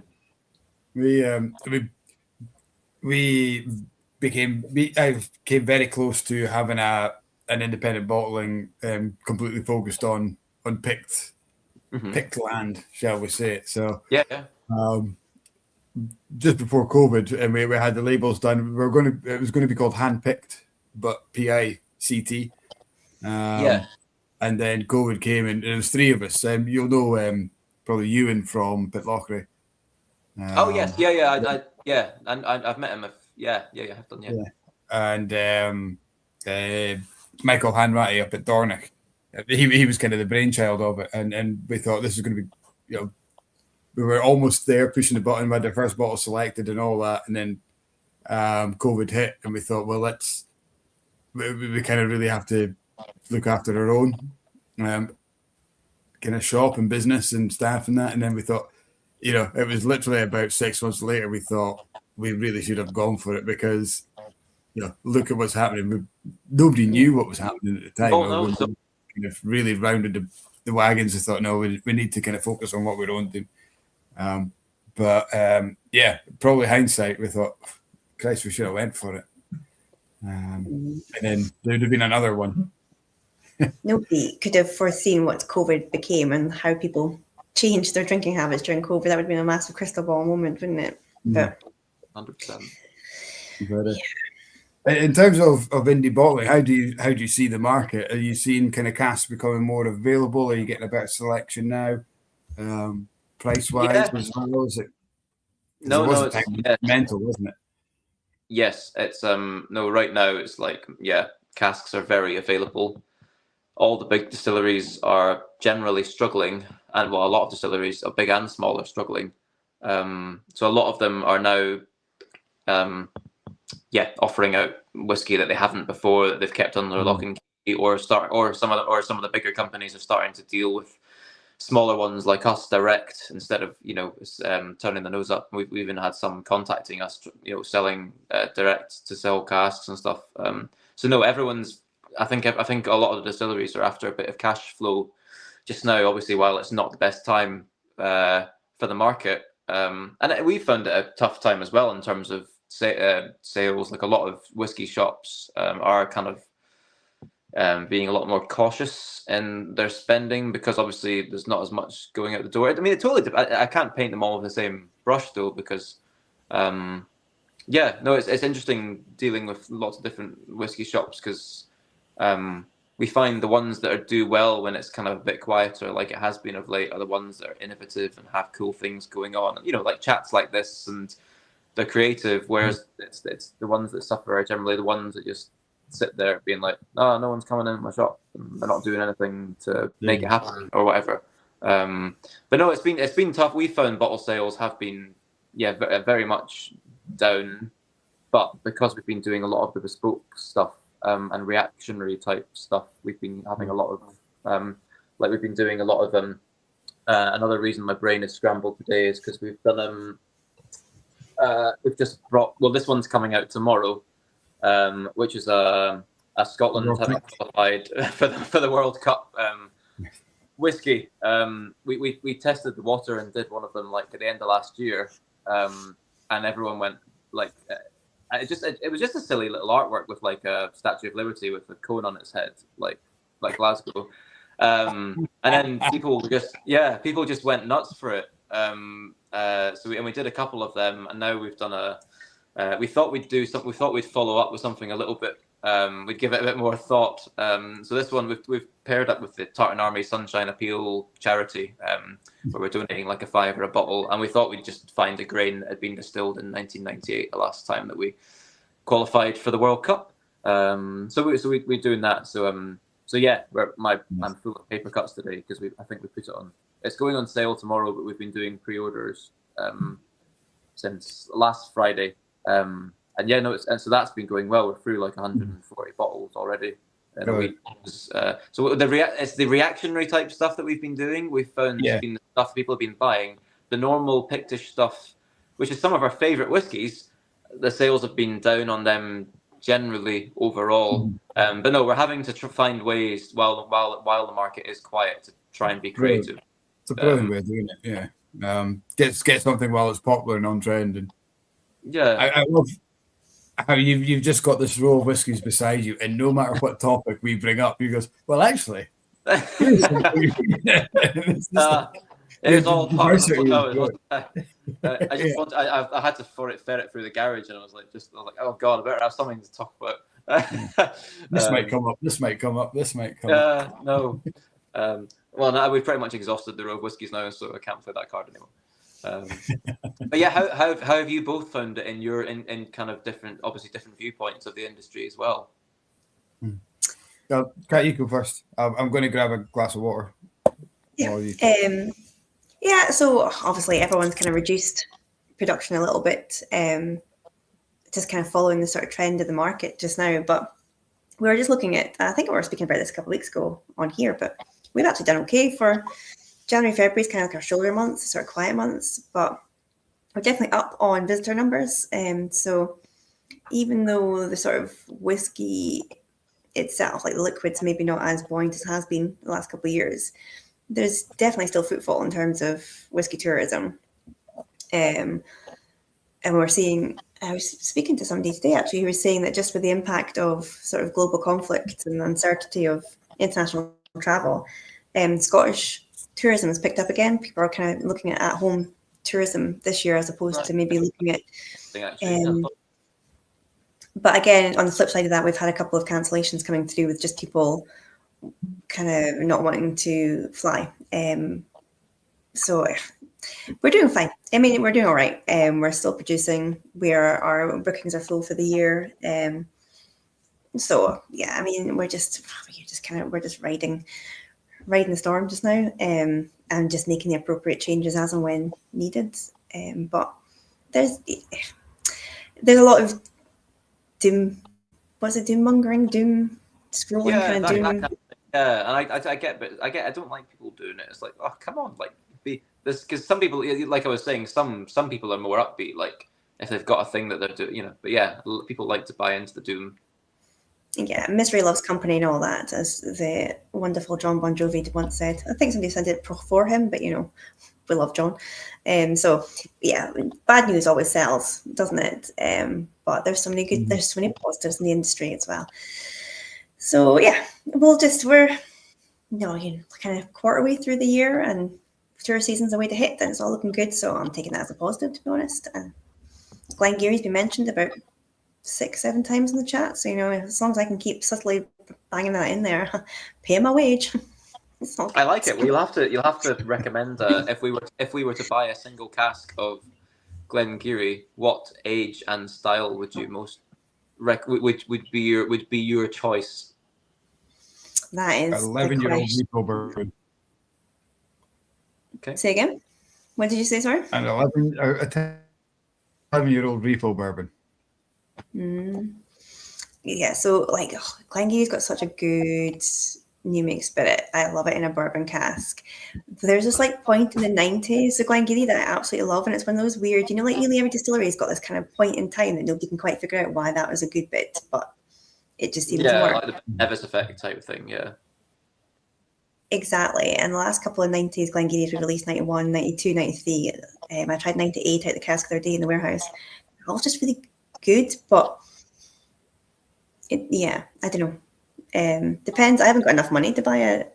I came very close to having an independent bottling completely focused on picked land, shall we say it. So just before COVID, and we had the labels done. It was going to be called Handpicked, but PICT. And then COVID came, and there was three of us. You'll know probably Ewan from Pitlochry. Oh yes, and I've met him. I've done. And Michael Hanratty up at Dornoch. He was kind of the brainchild of it, and we thought this was going to be, we were almost there pushing the button. We had the first bottle selected and all that, and then COVID hit, and we thought, well, we kind of really have to look after our own kind of shop and business and staff and that. And then we thought, it was literally about 6 months later, we thought we really should have gone for it, because look at what's happening. Nobody knew what was happening at the time. Kind of really rounded the wagons and thought, no, we need to kind of focus on what we're on doing. Probably hindsight, we thought, Christ, we should have went for it. And then there would have been another one. Nobody could have foreseen what COVID became and how people changed their drinking habits during COVID. That would have been a massive crystal ball moment, wouldn't it? But 100%. In terms of indie bottling, how do you see the market? Are you seeing kind of casks becoming more available? Are you getting a better selection now, price wise as well? Is it? It's mental, wasn't it? Yes, it's right now it's like casks are very available. All the big distilleries are generally struggling, and a lot of distilleries, big and small, are struggling. So a lot of them are now offering out whiskey that they haven't before, that they've kept under lock and key, or some of the bigger companies are starting to deal with smaller ones like us direct, instead of turning the nose up. We've even had some contacting us, selling direct to sell casks and stuff. So no, everyone's. I think a lot of the distilleries are after a bit of cash flow just now. Obviously, while it's not the best time for the market, and we found it a tough time as well in terms of sales. Like, a lot of whiskey shops are kind of being a lot more cautious in their spending, because obviously there's not as much going out the door. I mean, it totally. I can't paint them all with the same brush though, because it's interesting dealing with lots of different whiskey shops, because we find the ones that do well when it's kind of a bit quieter, like it has been of late, are the ones that are innovative and have cool things going on. Like chats like this, and they're creative. Whereas it's the ones that suffer are generally the ones that just sit there being like, oh, no one's coming in my shop, and they're not doing anything to make it happen or whatever. But no, it's been tough. We found bottle sales have been very much down, but because we've been doing a lot of the bespoke stuff and reactionary type stuff, we've been having a lot of we've been doing a lot of another reason my brain is scrambled today is because we've done we've just brought, this one's coming out tomorrow, which is a Scotland having qualified for the World Cup whiskey. We tested the water and did one of them like at the end of last year, and everyone went like, it was just a silly little artwork with like a Statue of Liberty with a cone on its head, like Glasgow, and then people just went nuts for it. So we did a couple of them, and now we've done we thought we'd do something. We thought we'd follow up with something a little bit. We'd give it a bit more thought. So this one we've paired up with the Tartan Army Sunshine Appeal charity, where we're donating like a £5 a bottle, and we thought we'd just find a grain that had been distilled in 1998, the last time that we qualified for the World Cup. So we're doing that. So yeah, I'm full of paper cuts today because I think we put it on. It's going on sale tomorrow, but we've been doing pre-orders since last Friday. And yeah, no, and so that's been going well. We're through like 140 bottles already in a week. So it's the reactionary type stuff that we've been doing. We've found has been the stuff people have been buying. The normal Pictish stuff, which is some of our favourite whiskies, the sales have been down on them generally overall. But no, we're having to find ways while the market is quiet to try and be creative. It's a brilliant way of doing it. Yeah, get something while it's popular and on trend. And I love how you've just got this row of whiskies beside you, and no matter what topic we bring up, you goes, well, actually, here's something. It's all part of the I just want. I had to ferret through the garage, and I was like, oh god, I better have something to talk about. This might come up. This might come up. This might come up. No. Well, no, we've pretty much exhausted the row of whiskies now, so I can't play that card anymore. But yeah, how have you both found it in kind of different viewpoints of the industry as well? Kat, you go first. I'm going to grab a glass of water. Yeah, so obviously everyone's kind of reduced production a little bit, just kind of following the sort of trend of the market just now. But we were just looking at, I think we were speaking about this a couple of weeks ago on here, but we've actually done okay for January, February is kind of like our shoulder months, sort of quiet months, but we're definitely up on visitor numbers. So even though the sort of whiskey itself, like the liquids, maybe not as buoyant as has been the last couple of years, there's definitely still footfall in terms of whiskey tourism. And we're seeing, I was speaking to somebody today actually who was saying that just with the impact of sort of global conflict and the uncertainty of international travel, Scottish tourism has picked up again. People are kind of looking at home tourism this year as opposed to maybe looking at. But again, on the flip side of that, we've had a couple of cancellations coming through with just people kind of not wanting to fly. So we're doing fine. I mean, we're doing all right. We're still producing. Our bookings are full for the year. So yeah, I mean, we're just riding the storm just now, and just making the appropriate changes as and when needed. But there's a lot of doom. What's it? Doom mongering, doom scrolling, kind of doom. And I get, but I don't like people doing it. It's like, oh, come on, like be this, because some people, like I was saying, some people are more upbeat, like if they've got a thing that they're doing, But yeah, people like to buy into the doom. Yeah, misery loves company and all that, as the wonderful John Bon Jovi once said. I think somebody said it for him, but we love John. So yeah, bad news always sells, doesn't it? But there's so many there's so many positives in the industry as well. So yeah, we're kind of quarter way through the year, and tour season's a way to hit, and it's all looking good. So I'm taking that as a positive, to be honest. And Glengarry's been mentioned about 6-7 times in the chat, so as long as I can keep subtly banging that in there, pay my wage. I like it. Well, you'll have to recommend if we were to buy a single cask of Glengarry, what age and style would you most would be your choice? That is 11-year-old repo bourbon. Okay. Say again. What did you say? Sorry. An 11-year-old repo bourbon. Yeah, so like Glengarry's got such a good new make spirit. I love it in a bourbon cask. There's this like point in the 90s of Glengarry that I absolutely love, and it's one of those weird, like nearly every distillery's got this kind of point in time that nobody can quite figure out why that was a good bit, but it just seems to work. Like the Nevis effect type of thing, yeah. Exactly. And the last couple of 90s Glengarry's we released 91, 92, 93. I tried 98 out the cask the other day in the warehouse. All just really good, but I don't know. Depends. I haven't got enough money to buy a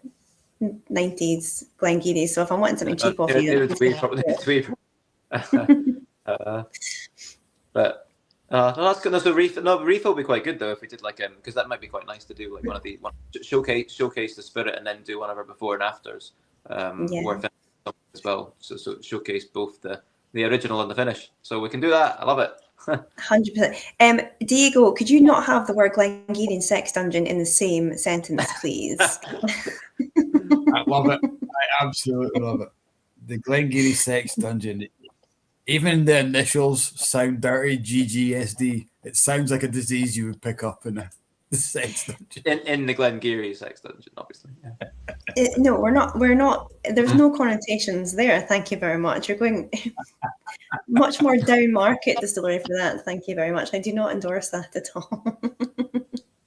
90s Glengarry, so if I'm wanting something cheap off you, but no, that's good. No, so refill will be quite good though if we did like because that might be quite nice to do like one showcase the spirit and then do one of our before and afters as well. So showcase both the original and the finish. So we can do that. I love it. 100%. Diego, could you not have the word Glengarry and sex dungeon in the same sentence, please? I love it. I absolutely love it. The Glengarry sex dungeon. Even the initials sound dirty. GGSD. It sounds like a disease you would pick up in the sex dungeon. In the Glengarry sex dungeon, obviously. Yeah. No, we're not. We're not. There's no connotations there. Thank you very much. You're going much more down market distillery for that. Thank you very much. I do not endorse that at all.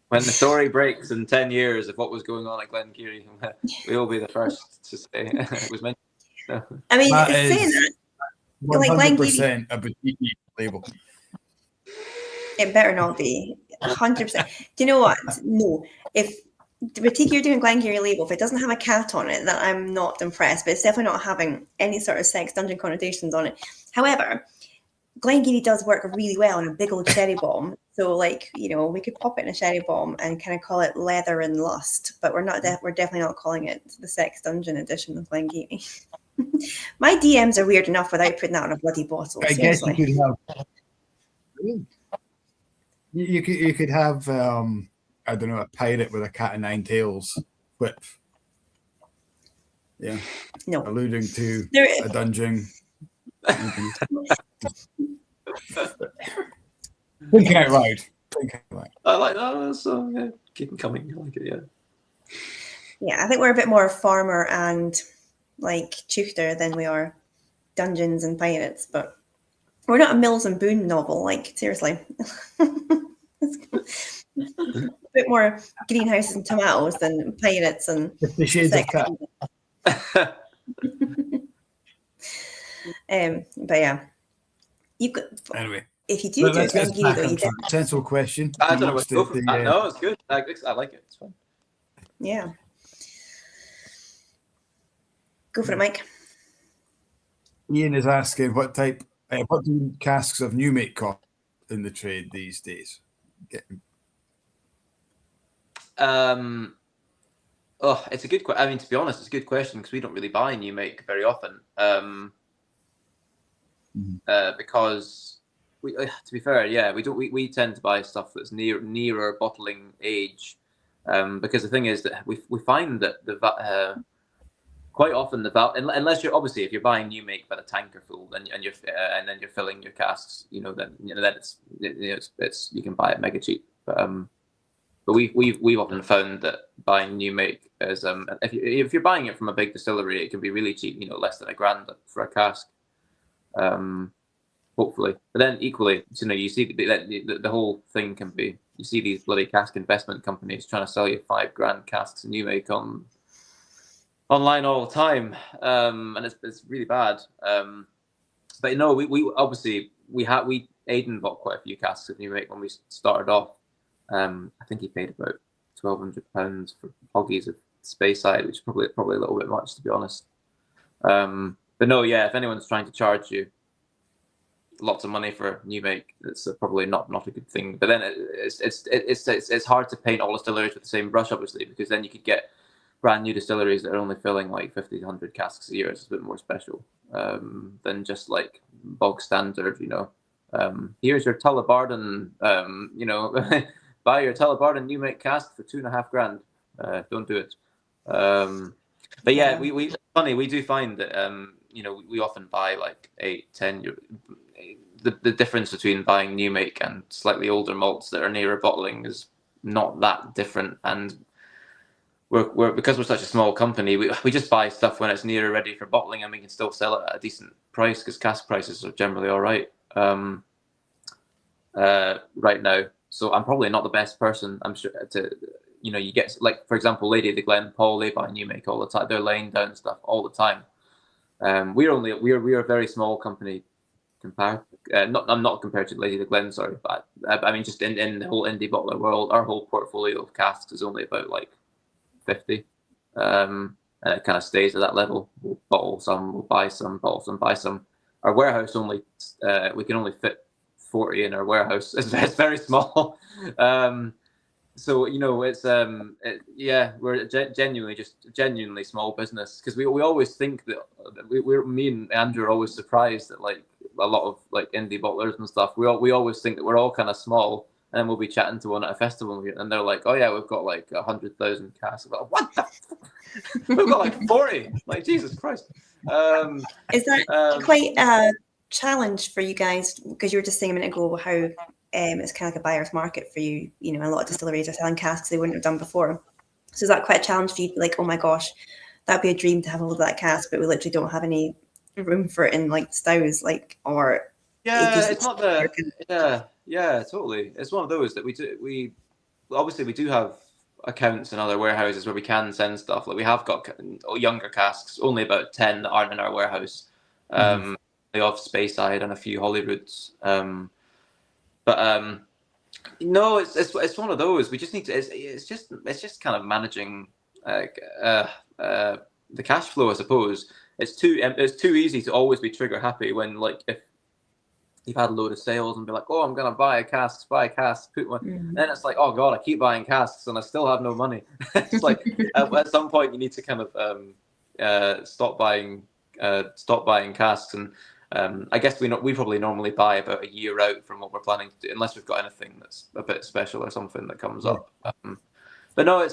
When the story breaks in 10 years of what was going on at Glengarry, we'll be the first to say it was mentioned. No. I mean, That saying is that, 100% a boutique label. it better not be 100%. Do you know what? No, if the boutique you're doing Glengarry label, if it doesn't have a cat on it, then I'm not impressed. But it's definitely not having any sort of sex dungeon connotations on it. However, Glengarry does work really well in a big old sherry bomb. So, like, you know, we could pop it in a sherry bomb and kind of call it Leather and Lust, but we're not. We're definitely not calling it the Sex Dungeon edition of Glengarry. My DMs are weird enough without putting that on a bloody bottle. I guess you could have. You could have I don't know, a pirate with a cat of nine tails whip. Yeah. No. Alluding to a dungeon. Think out loud. I like that. So yeah, keep them coming. I like it. Yeah. Yeah, I think we're a bit more farmer and like Tuchter than we are dungeons and pirates, but we're not a Mills and Boone novel. Like, seriously. A bit more greenhouses and tomatoes than pirates and the shades of cat. But yeah, you could. Anyway, if you do it, though, you sensible question. I don't know what to go. No, it's good. I like it. It's fun. Yeah. Go for it, Mike. Ian is asking what do casks of new make cost in the trade these days? It's a good question. I mean, to be honest, it's a good question because we don't really buy new make very often. Because to be fair, yeah, we don't. We tend to buy stuff that's nearer bottling age, because the thing is that we find that quite often unless you're obviously if you're buying new make by the tanker full, then you're filling your casks, then it's you can buy it mega cheap, but we've often found that buying new make is if you're buying it from a big distillery, it can be really cheap, less than $1,000 for a cask, hopefully. But then equally, you see the whole thing can be, you see these bloody cask investment companies trying to sell you $5,000 casks of new make online all the time, and it's really bad. But no, we obviously Aidan bought quite a few casks of new make when we started off. I think he paid about £1,200 for hoggies of Speyside, which is probably a little bit much, to be honest. But no, yeah, if anyone's trying to charge you lots of money for new make, it's probably not a good thing. But then it's hard to paint all distilleries with the same brush, obviously, because then you could get brand new distilleries that are only filling like 50 to 100 casks a year. It's a bit more special than just like bog standard. Here's your Tullabarden, buy your Tullabarden new make cask for $2,500. Don't do it. But yeah, we do find that we often buy like 8, 10. The difference between buying new make and slightly older malts that are nearer bottling is not that different, and we're because we're such a small company, we just buy stuff when it's nearer ready for bottling, and we can still sell it at a decent price because cask prices are generally all right right now. So I'm probably not the best person, I'm sure, to you get, like, for example, Lady of the Glen, Paul, they buy new make all the time. They're laying down stuff all the time. We're a very small company compared. I'm not compared to Lady of the Glen, sorry, but I mean just in the whole indie bottler world, our whole portfolio of casks is only about like 50, and it kind of stays at that level. We'll bottle some, we'll buy some, bottle some, buy some. Our warehouse we can only fit 40 in our warehouse. It's very small. So it's we're genuinely small business, because we always think that me and Andrew are always surprised that like a lot of like indie bottlers and stuff, we always think that we're all kind of small, and then we'll be chatting to one at a festival and they're like, oh yeah, we've got like 100,000 casks. Like, what the we've got like 40. Like, Jesus Christ. Is that quite challenge for you guys, because you were just saying a minute ago how it's kind of like a buyer's market for you. You know, a lot of distilleries are selling casks they wouldn't have done before. So is that quite a challenge for you? Like, oh my gosh, that'd be a dream to have all of that cask, but we literally don't have any room for it in like stows, like, or it's not the totally. It's one of those that we obviously we do have accounts in other warehouses where we can send stuff. Like we have got younger casks, only about 10 that aren't in our warehouse. Of Speyside and a few Hollyroods. No, it's one of those. We just need to. It's just kind of managing the cash flow, I suppose. It's too easy to always be trigger happy when, like, if you've had a load of sales and be like, oh, I'm gonna buy a cask, put one. Then it's like, oh god, I keep buying casks and I still have no money. It's like at some point you need to kind of stop buying casks. And I guess we probably normally buy about a year out from what we're planning to do, unless we've got anything that's a bit special or something that comes up. But no,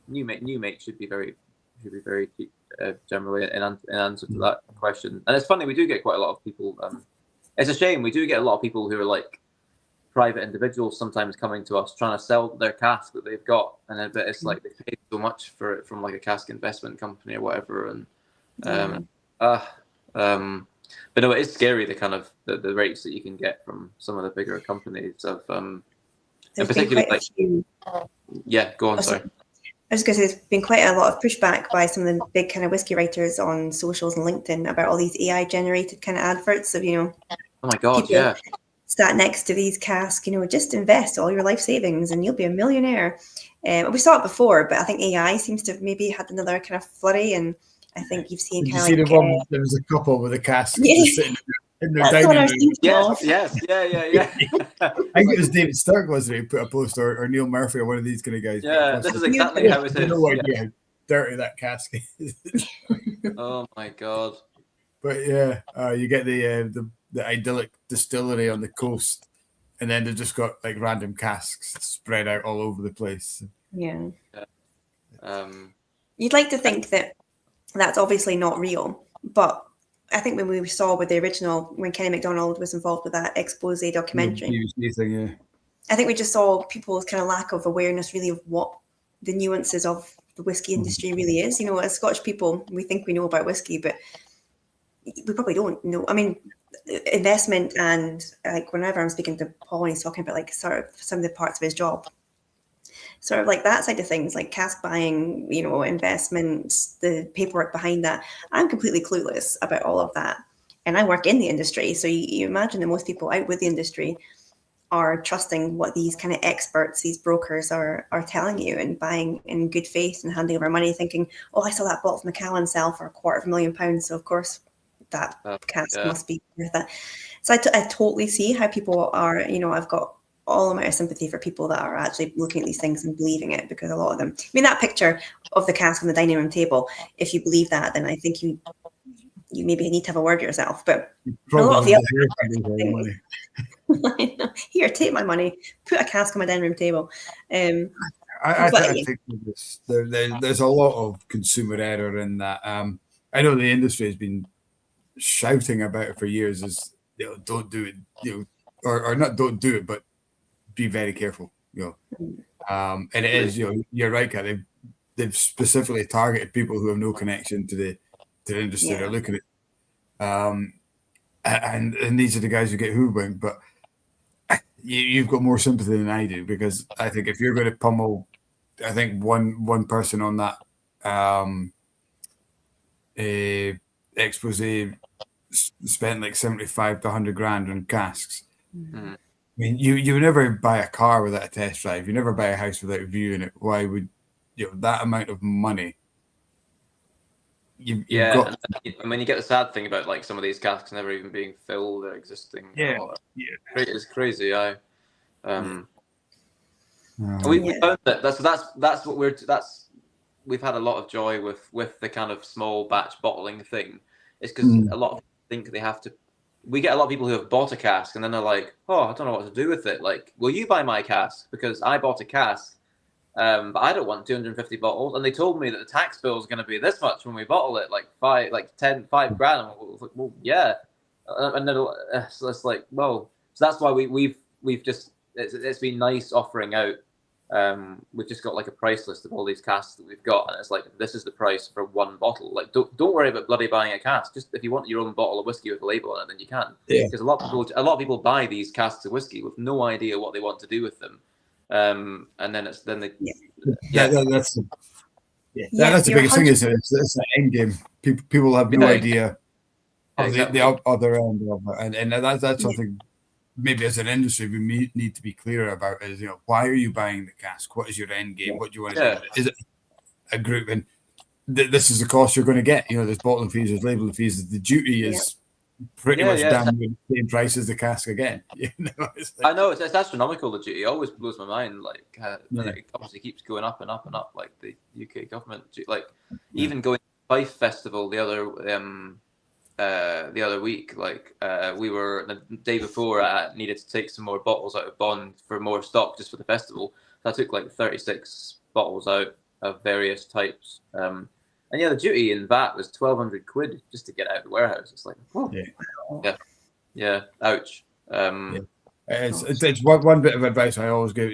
new mate should be very cheap, generally in answer to that question. And it's funny, we do get quite a lot of people. It's a shame, we do get a lot of people who are like private individuals sometimes coming to us trying to sell their cask that they've got, and then but it's like they paid so much for it from like a cask investment company or whatever, and but no, it is scary the kind of the rates that you can get from some of the bigger companies of and particularly like go on. Sorry, I was going to say there's been quite a lot of pushback by some of the big kind of whiskey writers on socials and LinkedIn about all these AI generated kind of adverts of, you know, oh my god, yeah, sat next to these casks, you know, just invest all your life savings and you'll be a millionaire. We saw it before, but I think AI seems to have maybe had another kind of flurry, and I think you've seen kind of like there was a couple with a cask just sitting in their dining room. Yes. I think it was David Stark, wasn't he, who put a post, or Neil Murphy, or one of these kind of guys. Yeah, this is exactly how it is. No idea how dirty that cask is. Oh my god! But yeah, you get the idyllic distillery on the coast, and then they've just got like random casks spread out all over the place. Yeah. You'd like to think that that's obviously not real, but I think when we saw with the original, when Kenny MacDonald was involved with that expose documentary, I think we just saw people's kind of lack of awareness really of what the nuances of the whiskey industry really is. You know, as Scottish people, we think we know about whiskey, but we probably don't know. I mean, investment and like whenever I'm speaking to Paul and he's talking about like sort of some of the parts of his job, sort of like that side of things, like cask buying, you know, investments, the paperwork behind that, I'm completely clueless about all of that. And I work in the industry. So you imagine that most people out with the industry are trusting what these kind of experts, these brokers are telling you, and buying in good faith and handing over money thinking, oh, I saw that bottle from Macallan sell for £250,000. So of course that cask must be worth it. So I totally see how people are, you know, I've got all amount of sympathy for people that are actually looking at these things and believing it, because a lot of them, I mean, that picture of the cask on the dining room table, if you believe that, then I think you maybe need to have a word yourself. But a lot of the other things, here, take my money, put a cask on my dining room table. I think there's a lot of consumer error in that. I know the industry has been shouting about it for years, as you know, don't do it, you know, or not don't do it, but be very careful, you know. And it is, you know, you're right, Kat. They've specifically targeted people who have no connection to the industry. They're looking at, and these are the guys who get hoodwinked. But you've got more sympathy than I do, because I think if you're going to pummel, I think one person on that expose spent like 75 to 100 grand on casks. Mm-hmm. I mean, you would never buy a car without a test drive. You never buy a house without viewing it. Why would, you know, that amount of money? You've got... I mean, you get the sad thing about like some of these casks never even being filled or existing. It's crazy. We found that that's what we've had a lot of joy with the kind of small batch bottling thing. It's because a lot of people think they have to. We get a lot of people who have bought a cask and then they're like, oh, I don't know what to do with it. Like, will you buy my cask? Because I bought a cask But I don't want 250 bottles. And they told me that the tax bill is going to be this much when we bottle it, like $5 grand. And I was like, well, yeah. And then so it's like, well, so that's why we've just, it's been nice offering out. We've just got like a price list of all these casks that we've got, and it's like, this is the price for one bottle. Like, don't worry about bloody buying a cask. Just if you want your own bottle of whiskey with a label on it, then you can. Yeah. Because a lot of people buy these casks of whiskey with no idea what they want to do with them. And then that's the biggest thing. Is it's the end game. People have no idea of the other end of it, and that's something. Maybe as an industry, we need to be clearer about is, why are you buying the cask? What is your end game? What do you want to do? Is it a group? And this is the cost you're going to get. There's bottling fees, there's labeling fees. The duty is pretty much down the same price as the cask again. I know it's astronomical. The duty always blows my mind. Like, and it obviously keeps going up and up and up. Like the UK government, even going to the Fife Festival the other week, like we were the day before, I needed to take some more bottles out of Bond for more stock just for the festival. So I took like 36 bottles out of various types. And the duty in VAT was 1,200 quid just to get out of the warehouse. It's like, ouch. It's one bit of advice I always give.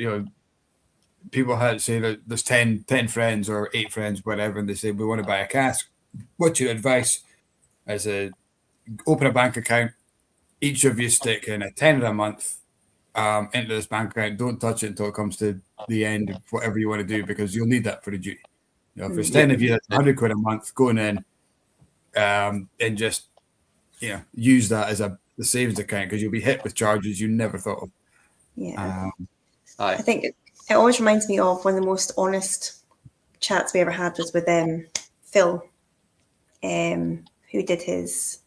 People had say that there's 10 friends or 8 friends, whatever, and they say we want to buy a cask. What's your advice? As open a bank account, each of you stick in a tenner a month into this bank account. Don't touch it until it comes to the end of whatever you want to do, because you'll need that for the duty. If there's 10 of you, that's 100 quid a month going in, and just use that as the savings account, because you'll be hit with charges you never thought of. I think it always reminds me of one of the most honest chats we ever had was with Phil. Who did it's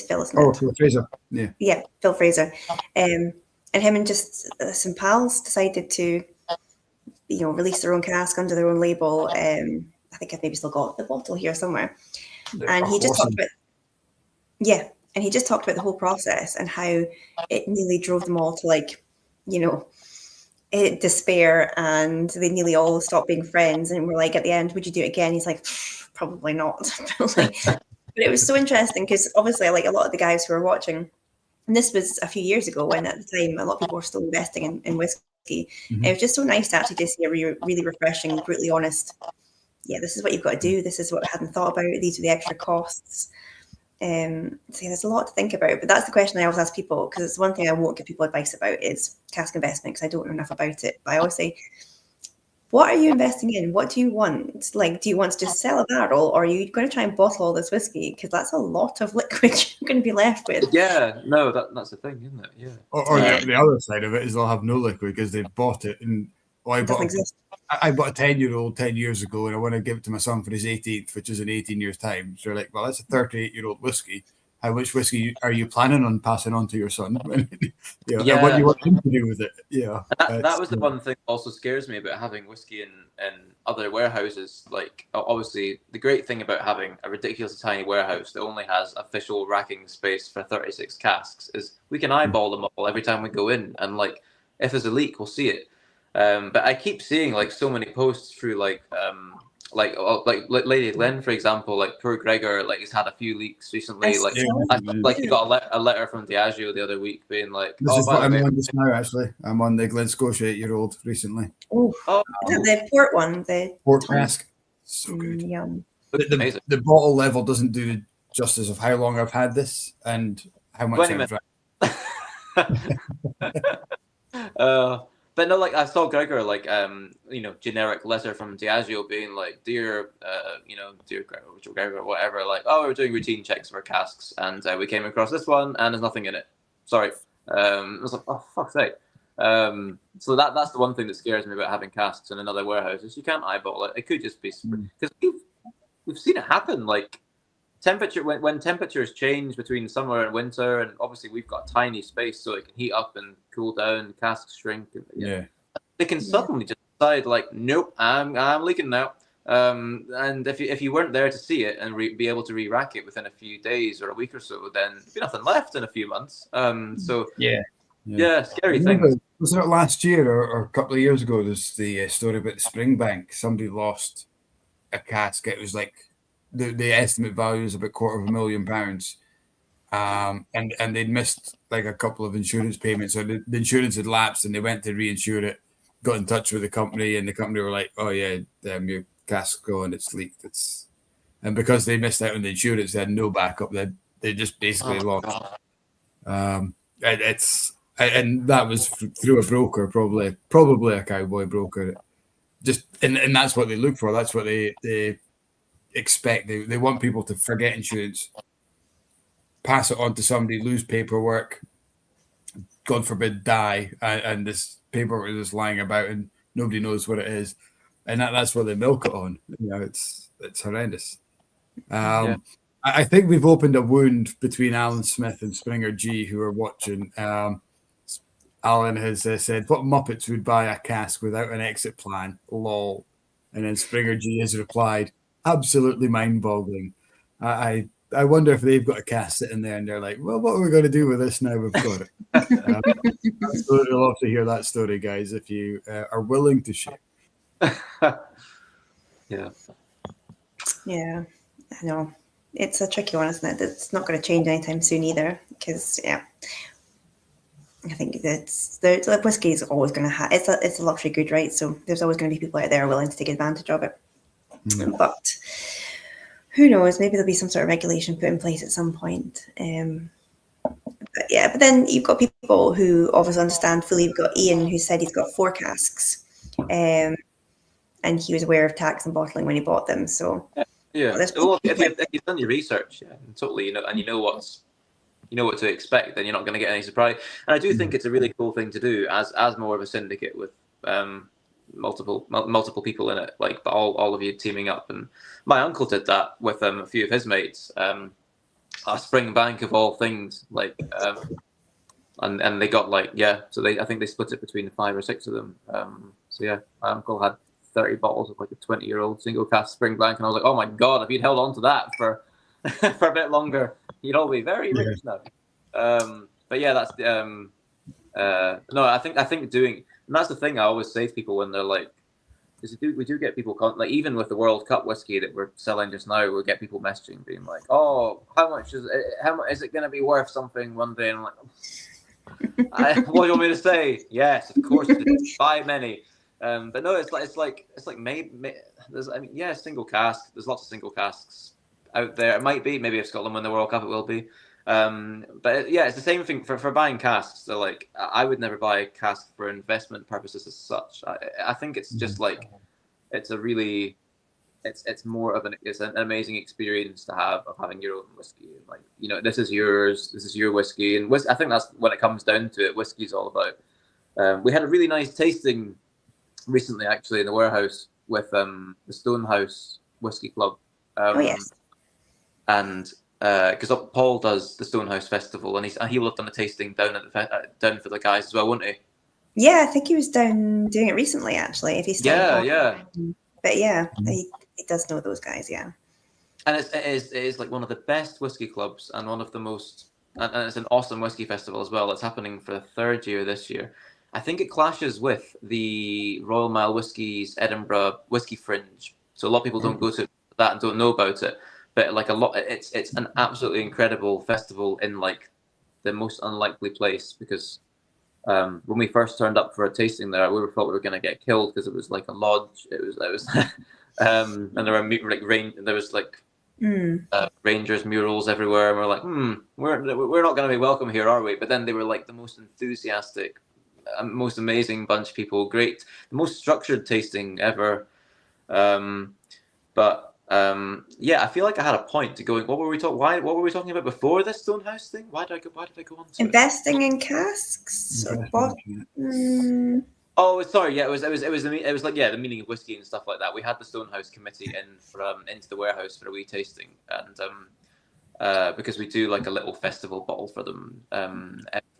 Phil, isn't it? Oh, Phil Fraser. Yeah, Phil Fraser. And him and just some pals decided to, release their own cask under their own label. I think I've maybe still got the bottle here somewhere. And he just talked about the whole process and how it nearly drove them all to despair, and they nearly all stopped being friends. And we're like, at the end, would you do it again? He's like, probably not. But it was so interesting because obviously, like a lot of the guys who were watching, and this was a few years ago when at the time a lot of people were still investing in whiskey. Mm-hmm. It was just so nice to actually just see a really refreshing, brutally honest. Yeah, this is what you've got to do. This is what I hadn't thought about. These are the extra costs. There's a lot to think about. But that's the question I always ask people, because it's one thing I won't give people advice about is cask investment, because I don't know enough about it. But I always say, what are you investing in? What do you want? Like, do you want to just sell a barrel, or are you going to try and bottle all this whiskey? Because that's a lot of liquid you're going to be left with. Yeah, no, that's the thing, isn't it? Yeah. Or the other side of it is they'll have no liquid because they've bought it. And I bought a 10-year-old 10 years ago, and I want to give it to my son for his 18th, which is in 18 years' time. So they're like, well, that's a 38-year-old whiskey. How much whiskey are you planning on passing on to your son? What do you want him to do with it? Yeah, that was the one thing that also scares me about having whiskey in other warehouses. Like, obviously, the great thing about having a ridiculously tiny warehouse that only has official racking space for 36 casks is we can eyeball them all every time we go in, and like if there's a leak, we'll see it. But I keep seeing like so many posts through like Lady Glenn, for example, like poor Gregor, like he's had a few leaks recently. He got a letter from Diageo the other week being like, this is what I'm on just now. Actually, I'm on the Glen Scotia 8-year-old recently. The port one, the port cask, so good. Yum. The bottle level doesn't do the justice of how long I've had this and how much I've drank. But no, like I saw Gregor, like generic letter from Diageo being like, dear Gregor, whatever, like, oh, we're doing routine checks for casks, and we came across this one, and there's nothing in it. Sorry. I was like, oh, fuck's sake. So that's the one thing that scares me about having casks in another warehouse is you can't eyeball it. It could just be because we've seen it happen, like temperature when temperatures change between summer and winter, and obviously we've got tiny space so it can heat up and cool down, casks shrink, and, they can suddenly just decide like, nope, I'm leaking now, and if you weren't there to see it and be able to re-rack it within a few days or a week or so, then there'd be nothing left in a few months. Yeah, scary things. Wasn't it last year or a couple of years ago? There's the story about the Springbank. Somebody lost a cask. It was like the estimate value is about £250,000. And they'd missed like a couple of insurance payments, so the insurance had lapsed, and they went to reinsure it, got in touch with the company, and the company were like, "Oh yeah, your cask's gone, it's leaked." And because they missed out on the insurance, they had no backup. They just basically lost. And that was through a broker, probably a cowboy broker. And that's what they look for. That's what they expect. They want people to forget insurance, pass it on to somebody, lose paperwork, God forbid, die, and this paperwork is lying about and nobody knows what it is, and that's what they milk it on. It's horrendous. I think we've opened a wound between Alan Smith and Springer G, who are watching. Alan has said, "What Muppets would buy a cask without an exit plan? Lol." And then Springer G has replied, "Absolutely mind-boggling." I wonder if they've got a cask sitting there and they're like, "Well, what are we going to do with this now we've got it?" Absolutely love to hear that story, guys, if you are willing to share. Yeah, I know. It's a tricky one, isn't it? It's not going to change anytime soon either, because, I think that whiskey is always going to have, it's a luxury good, right? So there's always going to be people out there willing to take advantage of it. But who knows? Maybe there'll be some sort of regulation put in place at some point. But then you've got people who obviously understand fully. You've got Iain, who said he's got 4 casks, and he was aware of tax and bottling when he bought them. So well, if you've done your research, totally, and you know what to expect, then you're not going to get any surprise. And I do think it's a really cool thing to do as more of a syndicate with multiple people in it, like all of you teaming up. And my uncle did that with a few of his mates, a Springbank of all things, like and they got so I think they split it between 5 or 6 of them. My uncle had 30 bottles of like a 20-year-old single cask Springbank, and I was like, oh my god, if you'd held on to that for for a bit longer, you'd all be very rich now. But yeah, that's no, I think doing, and that's the thing I always say to people when they're like, we do get people like, even with the World Cup whiskey that we're selling just now, we'll get people messaging being like, oh, how much is it going to be worth something one day? And I'm like, what do you want me to say? Yes, of course it is. Buy many. But no, it's like there's, single cask. There's lots of single casks out there. It might be, maybe if Scotland win the World Cup, it will be. But it's the same thing for buying casks. So like, I would never buy a cask for investment purposes as such. I think it's just like, it's a really, it's more of an amazing experience to have of having your own whiskey. Like, this is yours, this is your whiskey, and I think that's when it comes down to it. Whiskey's all about. We had a really nice tasting recently, actually, in the warehouse with the Stonehouse Whiskey Club. Oh yes. And because Paul does the Stonehouse Festival, and he will have done a tasting down down for the guys as well, won't he? Yeah, I think he was down doing it recently, actually. If he's still But he does know those guys, yeah. And it is like one of the best whiskey clubs, and one of the most, and it's an awesome whiskey festival as well. It's happening for the 3rd year this year. I think it clashes with the Royal Mile Whiskey's Edinburgh Whiskey Fringe, so a lot of people don't go to that and don't know about it. But like it's an absolutely incredible festival in like the most unlikely place, because when we first turned up for a tasting there, we thought we were going to get killed because it was like a lodge. It was and there were Rangers murals everywhere, and we're like, we're not going to be welcome here, are we? But then they were like the most enthusiastic, most amazing bunch of people. Great, the most structured tasting ever. I feel like I had a point to going. What were we talking about before this Stonehouse thing? Why did I go on to investing in casks? Oh, sorry. Yeah, it was like the meaning of whiskey and stuff like that. We had the Stonehouse committee into the warehouse for a wee tasting, and because we do like a little festival bottle for them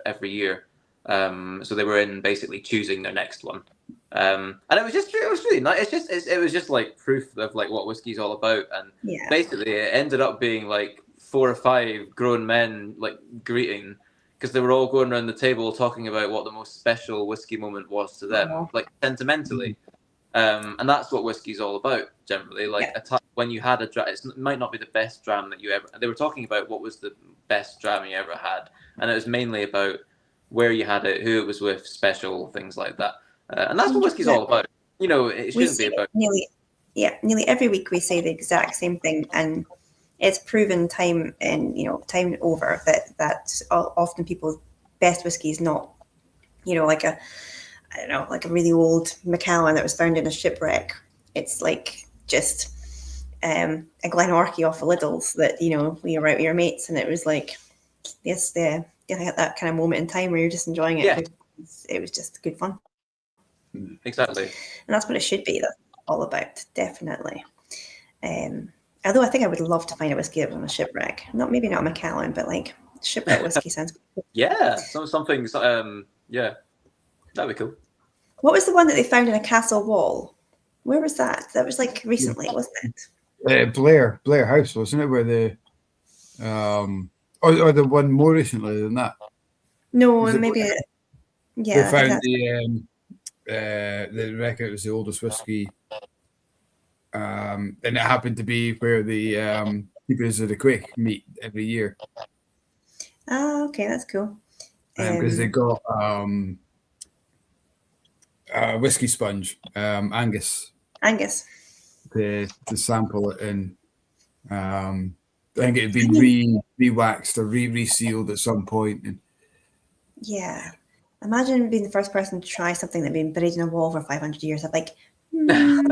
every year. So they were in basically choosing their next one. And it was really nice. It was just like proof of like what whiskey's all about. And basically it ended up being like 4 or 5 grown men like greeting, because they were all going around the table talking about what the most special whiskey moment was to them, like sentimentally. And that's what whiskey's all about generally. Like when you had a dram, it might not be the best dram that you ever. They were talking about what was the best dram you ever had, and it was mainly about where you had it, who it was with, special things like that. And that's what whiskey's all about. You know, it shouldn't be about nearly every week we say the exact same thing, and it's proven time over that often people's best whiskey is not, like a really old Macallan that was found in a shipwreck. It's like just a Glenorchy off of Lidl's that, we were out with your mates, and it was like, yes, you had that kind of moment in time where you're just enjoying it. Yeah. It was just good fun. Exactly. And that's what it should be. That's all about, definitely. Although I think I would love to find a whiskey that was on a shipwreck. Maybe not a Macallan, but like shipwreck whiskey sounds cool. Yeah, something. Yeah, that'd be cool. What was the one that they found in a castle wall? Where was that? That was like recently, wasn't it? Blair House, wasn't it? Where the or the one more recently than that. No, maybe. Yeah, they found they reckon it was the oldest whiskey, and it happened to be where the keepers of the Quake meet every year. Oh, okay, that's cool. Because they got whiskey sponge, Angus to sample it in. I think it had been re-waxed or re-sealed at some point. And yeah, imagine being the first person to try something that had been buried in a wall for 500 years. I'm like, oh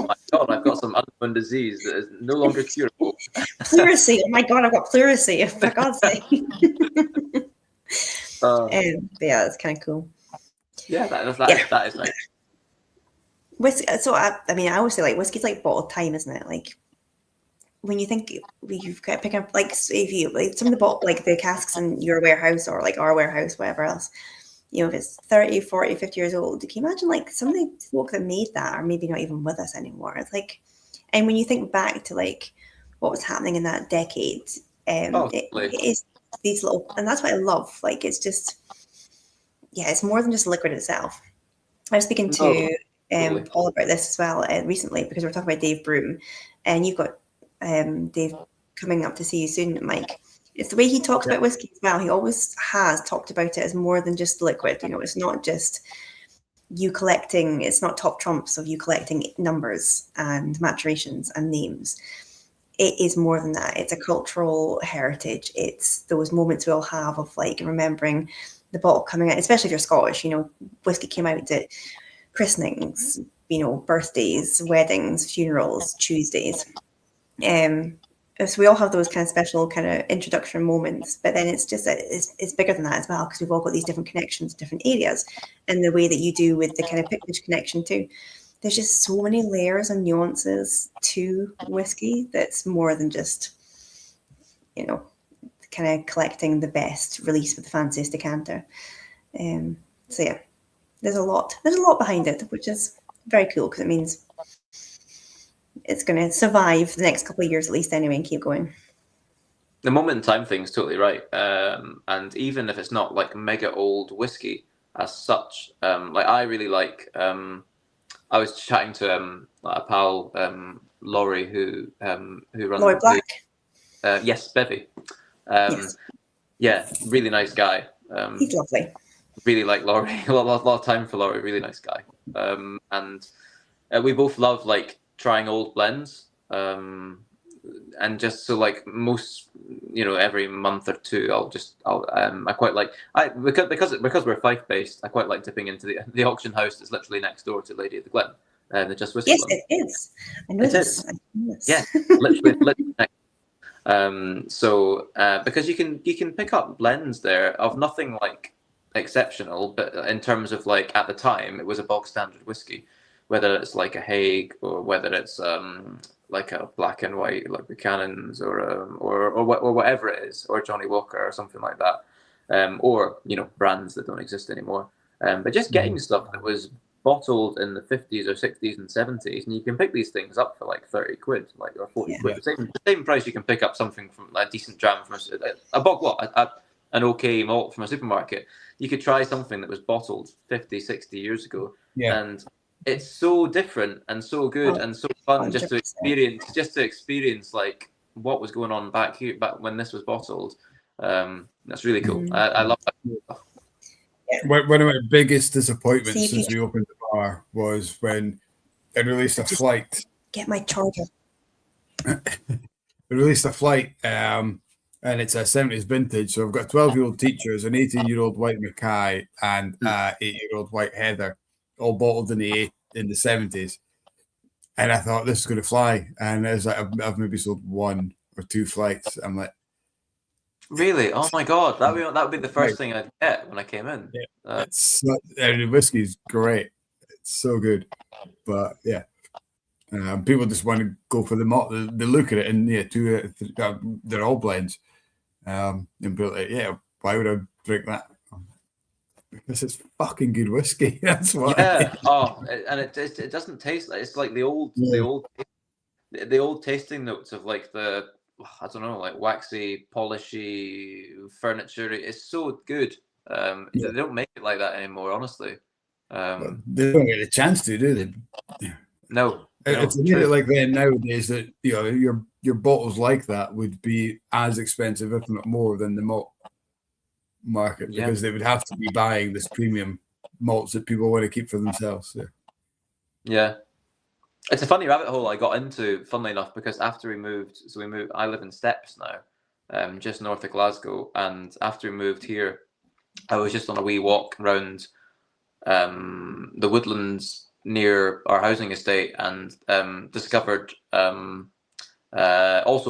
my God, I've got some unknown disease that is no longer curable. Pleurisy. Oh my God, I've got pleurisy, for God's sake. Yeah, that's kind of cool. Yeah, that is like whiskey. So I always say like whiskey's like bottled time, isn't it? Like when you think you've got to pick up, like if you like some of the bottle, like the casks in your warehouse or like our warehouse, whatever else, if it's 30, 40, 50 years old, can you imagine like some of the folk that made that are maybe not even with us anymore? It's like, and when you think back to like what was happening in that decade, it is these little, and that's what I love. Like it's just, it's more than just liquid itself. I was speaking to Paul about this as well recently, because we're talking about Dave Broom, and you've got Dave coming up to see you soon, Mike. It's the way he talks about whiskey as well. He always has talked about it as more than just liquid. It's not just you collecting, it's not top trumps of you collecting numbers and maturations and names. It is more than that. It's a cultural heritage. It's those moments we all have of like remembering the bottle coming out, especially if you're Scottish. Whiskey came out at christenings, birthdays, weddings, funerals, Tuesdays. So we all have those kind of special kind of introduction moments, but then it's just it's bigger than that as well, because we've all got these different connections, different areas, and the way that you do with the kind of Pictish connection too. There's just so many layers and nuances to whiskey that's more than just, kind of collecting the best release with the fanciest decanter. So yeah, there's a lot behind it, which is very cool, because it means it's going to survive the next couple of years at least anyway and keep going. The moment in time thing is totally right. And even if it's not like mega old whiskey as such, like I really like, I was chatting to a pal, Laurie, who runs Laurie Black. Yes, Bevy. Yes. Yeah, really nice guy. He's lovely. Really like Laurie. a lot of time for Laurie. Really nice guy. And we both love like trying old blends. And just so like most, every month or two, I quite like because we're Fife based. I quite like dipping into the auction house that's literally next door to Lady of the Glen, the Just Whisky. Yes, one. it is. I know this. Yeah, literally next. So because you can pick up blends there of nothing like exceptional, but in terms of like at the time it was a bog standard whiskey, whether it's like a Hague or whether it's like a black and white like Buchanan's or whatever it is, or Johnny Walker or something like that, or brands that don't exist anymore. But just getting stuff that was bottled in the 50s or 60s and 70s, and you can pick these things up for like 30 quid, like, or 40 quid. The same price you can pick up something from like, a decent dram from a bottle, an okay malt from a supermarket. You could try something that was bottled 50, 60 years ago, and it's so different and so good and so fun 100%. just to experience like what was going on back when this was bottled. That's really cool. I love that. One of my biggest disappointments since we opened the bar was when it released a flight. Get my charger. It released a flight, and it's a 70s vintage. So I've got 12-year-old teachers, an 18-year-old white Mackay, and 8-year-old white Heather, all bottled in the 70s. And I thought this is going to fly. And it was like I've maybe sold 1 or 2 flights. I'm like, really? Oh my god, that would be the first thing I'd get when I came in. Yeah, the whiskey's great. It's so good, but people just want to go for the malt. They look at it and they're all blends. And be like, why would I drink that? Because it's fucking good whiskey. That's why. Yeah. Oh, and it doesn't taste like it's like the old tasting notes of like the. I don't know, like waxy, polishy furniture. It's so good. They don't make it like that anymore, honestly. They don't get a chance to, do they? No. It's a bit like that nowadays that your bottles like that would be as expensive, if not more, than the malt market because they would have to be buying this premium malts that people want to keep for themselves. Yeah. It's a funny rabbit hole I got into, funnily enough, because after we moved, I live in Steps now, just north of Glasgow, and after we moved here, I was just on a wee walk around the woodlands near our housing estate and discovered, also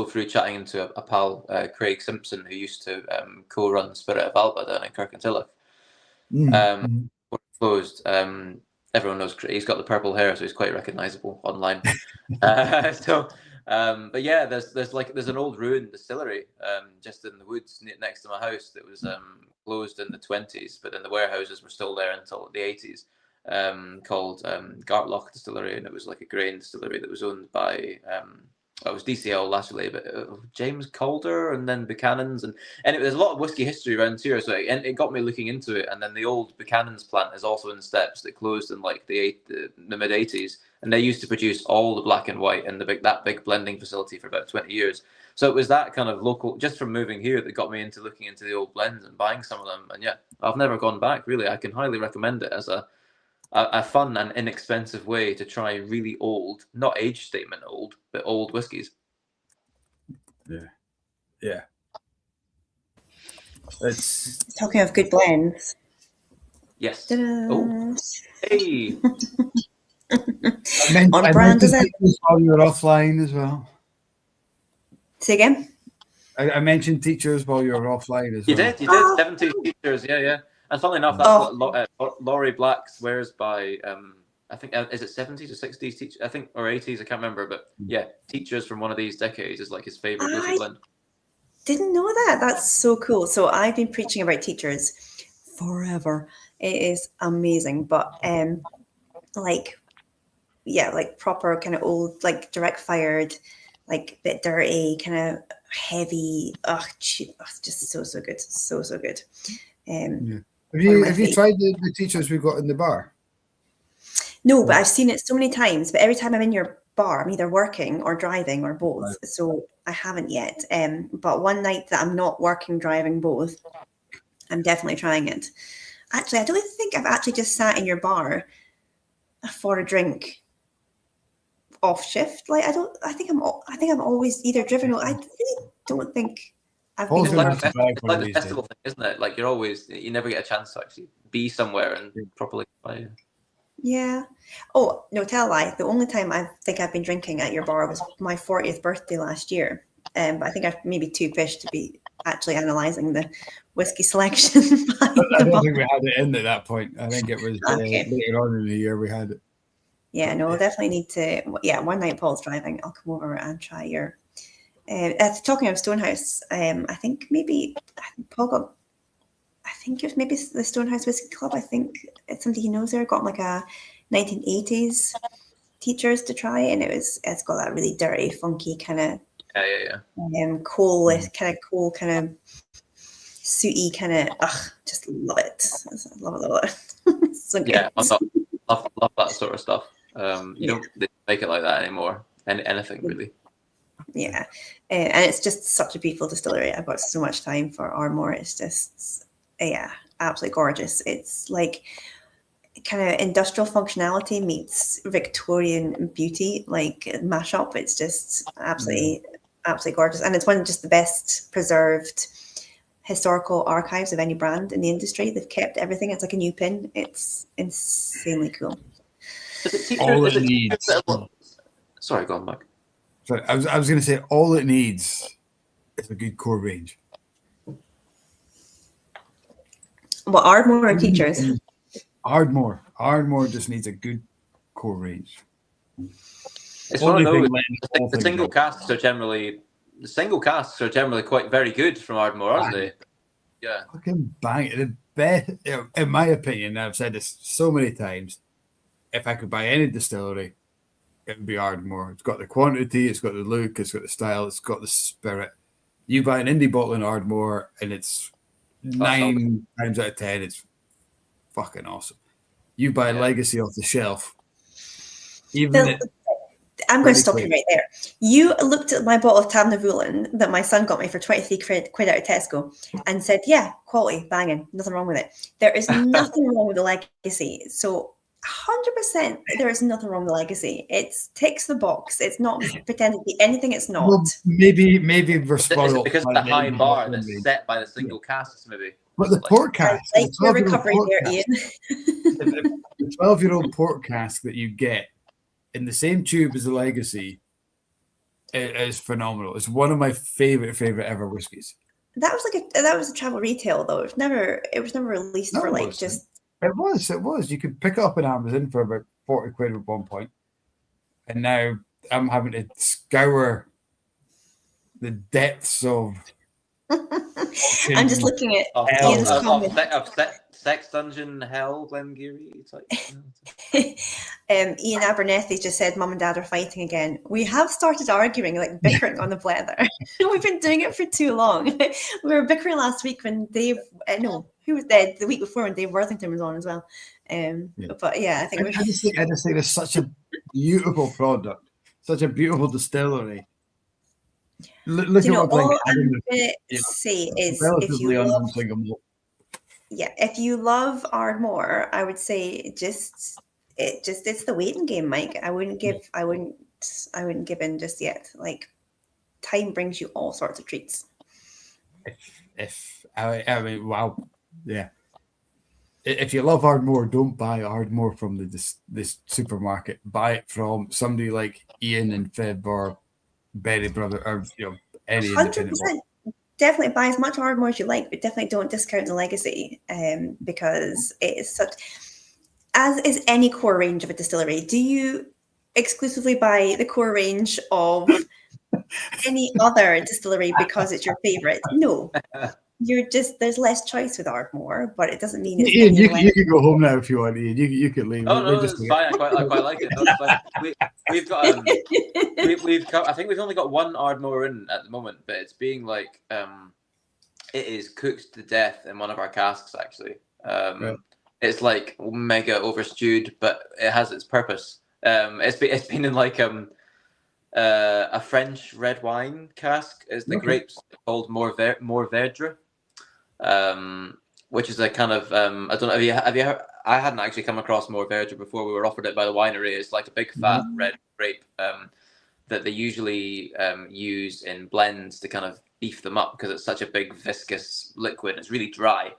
through chatting to a pal, Craig Simpson, who used to co-run Spirit of Alba down in Kirkintilloch, closed. Everyone knows he's got the purple hair, so he's quite recognisable online. But yeah, there's an old ruined distillery just in the woods next to my house that was closed in the 20s, but then the warehouses were still there until the 80s. Called Gartloch Distillery, and it was like a grain distillery that was owned by it was DCL latterly, but James Calder and then Buchanan's, and there's a lot of whiskey history around here, so it got me looking into it. And then the old Buchanan's plant is also in Steps that closed in like the mid 80s, and they used to produce all the black and white in that big blending facility for about 20 years. So it was that kind of local, just from moving here, that got me into looking into the old blends and buying some of them. And yeah, I've never gone back really. I can highly recommend it as a fun and inexpensive way to try really old, not age statement old, but old whiskies. Yeah. It's talking of good blends. Yes. Ta-da. Oh, hey. On brand, is it? While you were offline as well. Say again. I mentioned teachers while you were offline as well. You did. 70 teachers. Yeah. And funnily enough, that's what Laurie Black swears by. I think is it 70s or 60s teach? I think or 80s. I can't remember, but yeah, teachers from one of these decades is like his favorite whiskey blend. Didn't know that. That's so cool. So I've been preaching about teachers forever. It is amazing, but like proper kind of old, like direct fired, like bit dirty, kind of heavy. Just so good, so good. Have you tried the teachers we've got in the bar? No, but I've seen it so many times. But every time I'm in your bar, I'm either working or driving or both. Right. So I haven't yet. But one night that I'm not working, driving both, I'm definitely trying it. Actually, I don't think I've actually just sat in your bar for a drink off shift. Like I think I'm always either driven or I really don't think I've been like the festival thing, isn't it? Like you never get a chance to actually be somewhere and properly play. Yeah. Oh, no, tell a lie. The only time I think I've been drinking at your bar was my 40th birthday last year. But I think I've maybe too fished to be actually analysing the whiskey selection. I don't think we had it in at that point. I think it was later on in the year we had it. Yeah, no, we'll definitely need to. Yeah, one night Paul's driving, I'll come over and try your. Talking of Stonehouse, I think maybe Paul got. I think it was maybe the Stonehouse Whiskey Club. I think it's somebody he knows there got like a 1980s teachers to try, and it's got that really dirty, funky kind of coal, kind of sooty kind of. Just love it. Love it. So good. Yeah, love that sort of stuff. You don't make it like that anymore. Anything really. Yeah, and it's just such a beautiful distillery. I've got so much time for Ardmore. It's just absolutely gorgeous. It's like kind of industrial functionality meets Victorian beauty, like mashup. It's just absolutely gorgeous, and it's one of just the best preserved historical archives of any brand in the industry. They've kept everything. It's like a new pin. It's insanely cool. Sorry, go on, Mike. Sorry, I was going to say all it needs is a good core range. Well, Ardmore or teachers? Ardmore just needs a good core range. It's one of those. The single casks are generally quite very good from Ardmore, aren't they? Yeah. Fucking bang it. The best, in my opinion, I've said this so many times. If I could buy any distillery, it would be Ardmore. It's got the quantity, it's got the look, it's got the style, it's got the spirit. You buy an indie bottle in Ardmore, and it's 9 times out of 10, it's fucking awesome. You buy a Legacy off the shelf, I'm going to stop you right there. You looked at my bottle of Tamnavulin that my son got me for 23 quid out of Tesco and said, yeah, quality, banging, nothing wrong with it. There is nothing wrong with the Legacy. So 100% there is nothing wrong with the Legacy. It ticks the box. It's not pretending to be anything it's not. Well, maybe we're spoiled. Because of the high bar that's set by the single casks, maybe. But the port cask, like your recovery there, Ian. The 12-year-old port cask that you get in the same tube as the Legacy is phenomenal. It's one of my favorite ever whiskies. That was a travel retail though. It was never released for like just. It was. You could pick it up on Amazon for about 40 quid at one point, and now I'm having to scour the depths of. I'm just looking at Ian's comment. Sex Dungeon Hell, Glengarry. Ian Abernethy just said, "Mum and Dad are fighting again. We have started arguing, like bickering on the Blether. We've been doing it for too long. We were bickering last week when Dave. Who was dead the week before when Dave Worthington was on as well. But yeah, I think I just think it's such a beautiful product, such a beautiful distillery. Look at what all I'm going to say is if you love Ardmore, I would say it's the waiting game, Mike. I wouldn't give in just yet. Like, time brings you all sorts of treats. If you love Ardmore, don't buy Ardmore from this supermarket. Buy it from somebody like Ian and FIB or Berry Brother, or any 100%. Definitely buy as much Ardmore as you like, but definitely don't discount the Legacy, because it is such. As is any core range of a distillery, do you exclusively buy the core range of any other distillery because it's your favorite? No. There's less choice with Ardmore, but it doesn't mean it's Ian, you can go home now if you want, Ian. You can leave. Oh no, it's fine. I quite like it. We've got I think we've only got one Ardmore in at the moment, but it's being like it is cooked to death in one of our casks actually. It's like mega over stewed, but it has its purpose. It's been in like a French red wine cask. Is the grapes called Mourvèdre. Which is a kind of I don't know. Have you heard, I hadn't actually come across Mourvèdre before. We were offered it by the winery. It's like a big fat red grape that they usually use in blends to kind of beef them up because it's such a big viscous liquid. It's really dry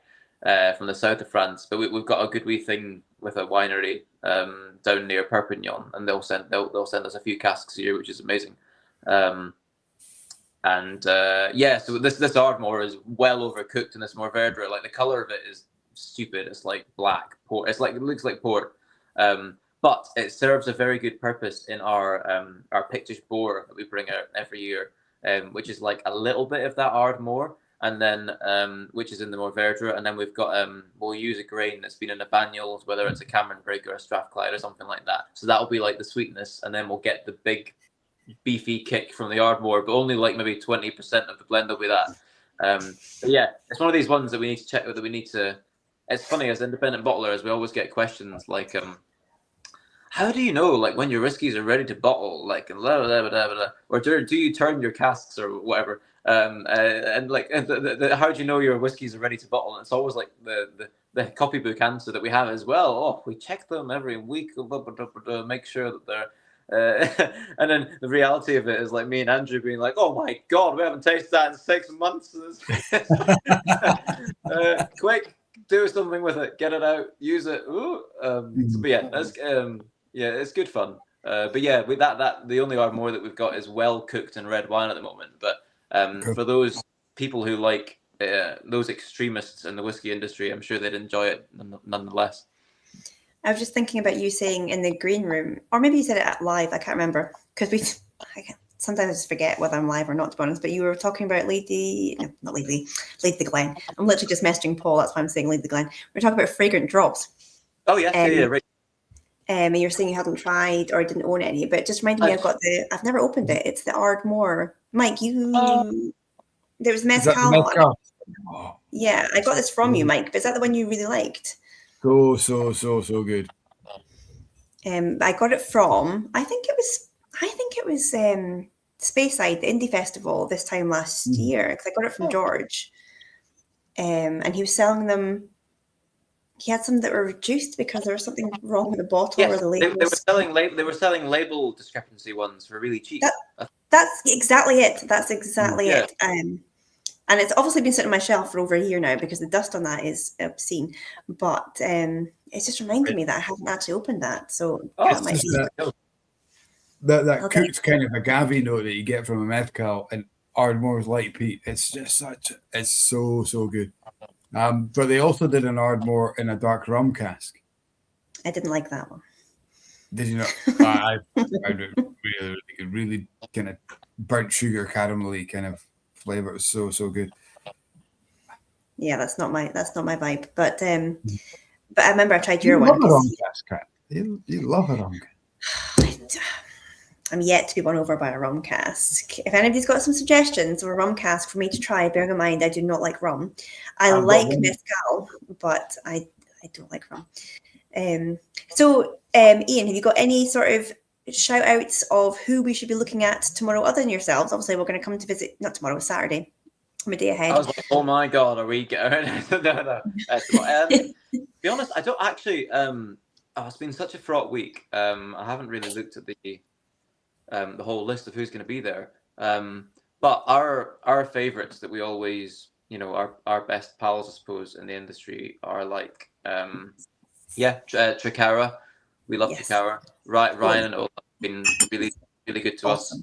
from the south of France. But we've got a good wee thing with a winery down near Perpignan, and they'll send us a few casks here, which is amazing. So this Ardmore is well overcooked in this Mourvèdre. Like the color of it is stupid. It's like black port. It looks like port, but it serves a very good purpose in our Pictish boar that we bring out every year, which is like a little bit of that Ardmore and then which is in the more verdure, and then we've got we'll use a grain that's been in a banyule, whether it's a Cameron Brigg or a Strathclyde or something like that. So that'll be like the sweetness, and then we'll get the big beefy kick from the Ardmore, but only like maybe 20% of the blend will be that. But yeah, it's one of these ones that we need to check, that we need to. It's funny, as independent bottlers, we always get questions like, how do you know like when your whiskies are ready to bottle, like blah, blah, blah, blah, blah, or do you turn your casks or whatever, and like how do you know your whiskies are ready to bottle? And it's always like the copybook answer that we have as well. Oh, we check them every week, blah, blah, blah, blah, blah, make sure that they're and then the reality of it is like me and Andrew being like, oh my god, we haven't tasted that in 6 months. Quick, do something with it, get it out, use it. Ooh. But yeah, that's yeah, it's good fun. But yeah, with that the only Ardmore that we've got is well cooked in red wine at the moment. But for those people who like those extremists in the whiskey industry, I'm sure they'd enjoy it nonetheless. I was just thinking about you saying in the green room, or maybe you said it at live, I can't remember, because sometimes I just forget whether I'm live or not, to be honest, but you were talking about Leith the Glen. I'm literally just messaging Paul, that's why I'm saying Leith the Glen. We're talking about fragrant drops. Oh, yeah, yeah, right. And you're saying you hadn't tried or didn't own any, but it just reminded me, I've never opened it. It's the Ardmore. Mike, there was mezcal on it. Oh. Yeah, I got this from you, Mike, but is that the one you really liked? So good. I got it from, I think it was Speyside, the indie festival this time last year, because I got it from George, and he was selling them. He had some that were reduced because there was something wrong with the bottle or the label. They were selling label discrepancy ones for really cheap. That's exactly it. That's exactly it. And it's obviously been sitting on my shelf for over a year now because the dust on that is obscene. But it's just reminded me that I haven't actually opened that. So that might be that cooked kind of agave note that you get from a mezcal and Ardmore's light peat. It's just it's so good. But they also did an Ardmore in a dark rum cask. I didn't like that one. Did you not? I found it really kind of burnt sugar, caramelly kind of flavor. It was so good. Yeah, that's not my vibe. But I remember I tried your one. You love a rum cask. I'm yet to be won over by a rum cask. If anybody's got some suggestions of a rum cask for me to try, bearing in mind I do not like rum. I like mezcal, but I don't like rum. So, Iain, have you got any sort of shout outs of who we should be looking at tomorrow other than yourselves? Obviously, we're going to come to visit, not tomorrow, Saturday. I'm a day ahead. I was like, oh my God, are we going? No. To be honest, I don't actually, it's been such a fraught week. I haven't really looked at the whole list of who's going to be there. But our favourites that we always, our best pals, I suppose, in the industry are like, Tricara. We love Tricara. Ryan and Ola have been really, really good to us.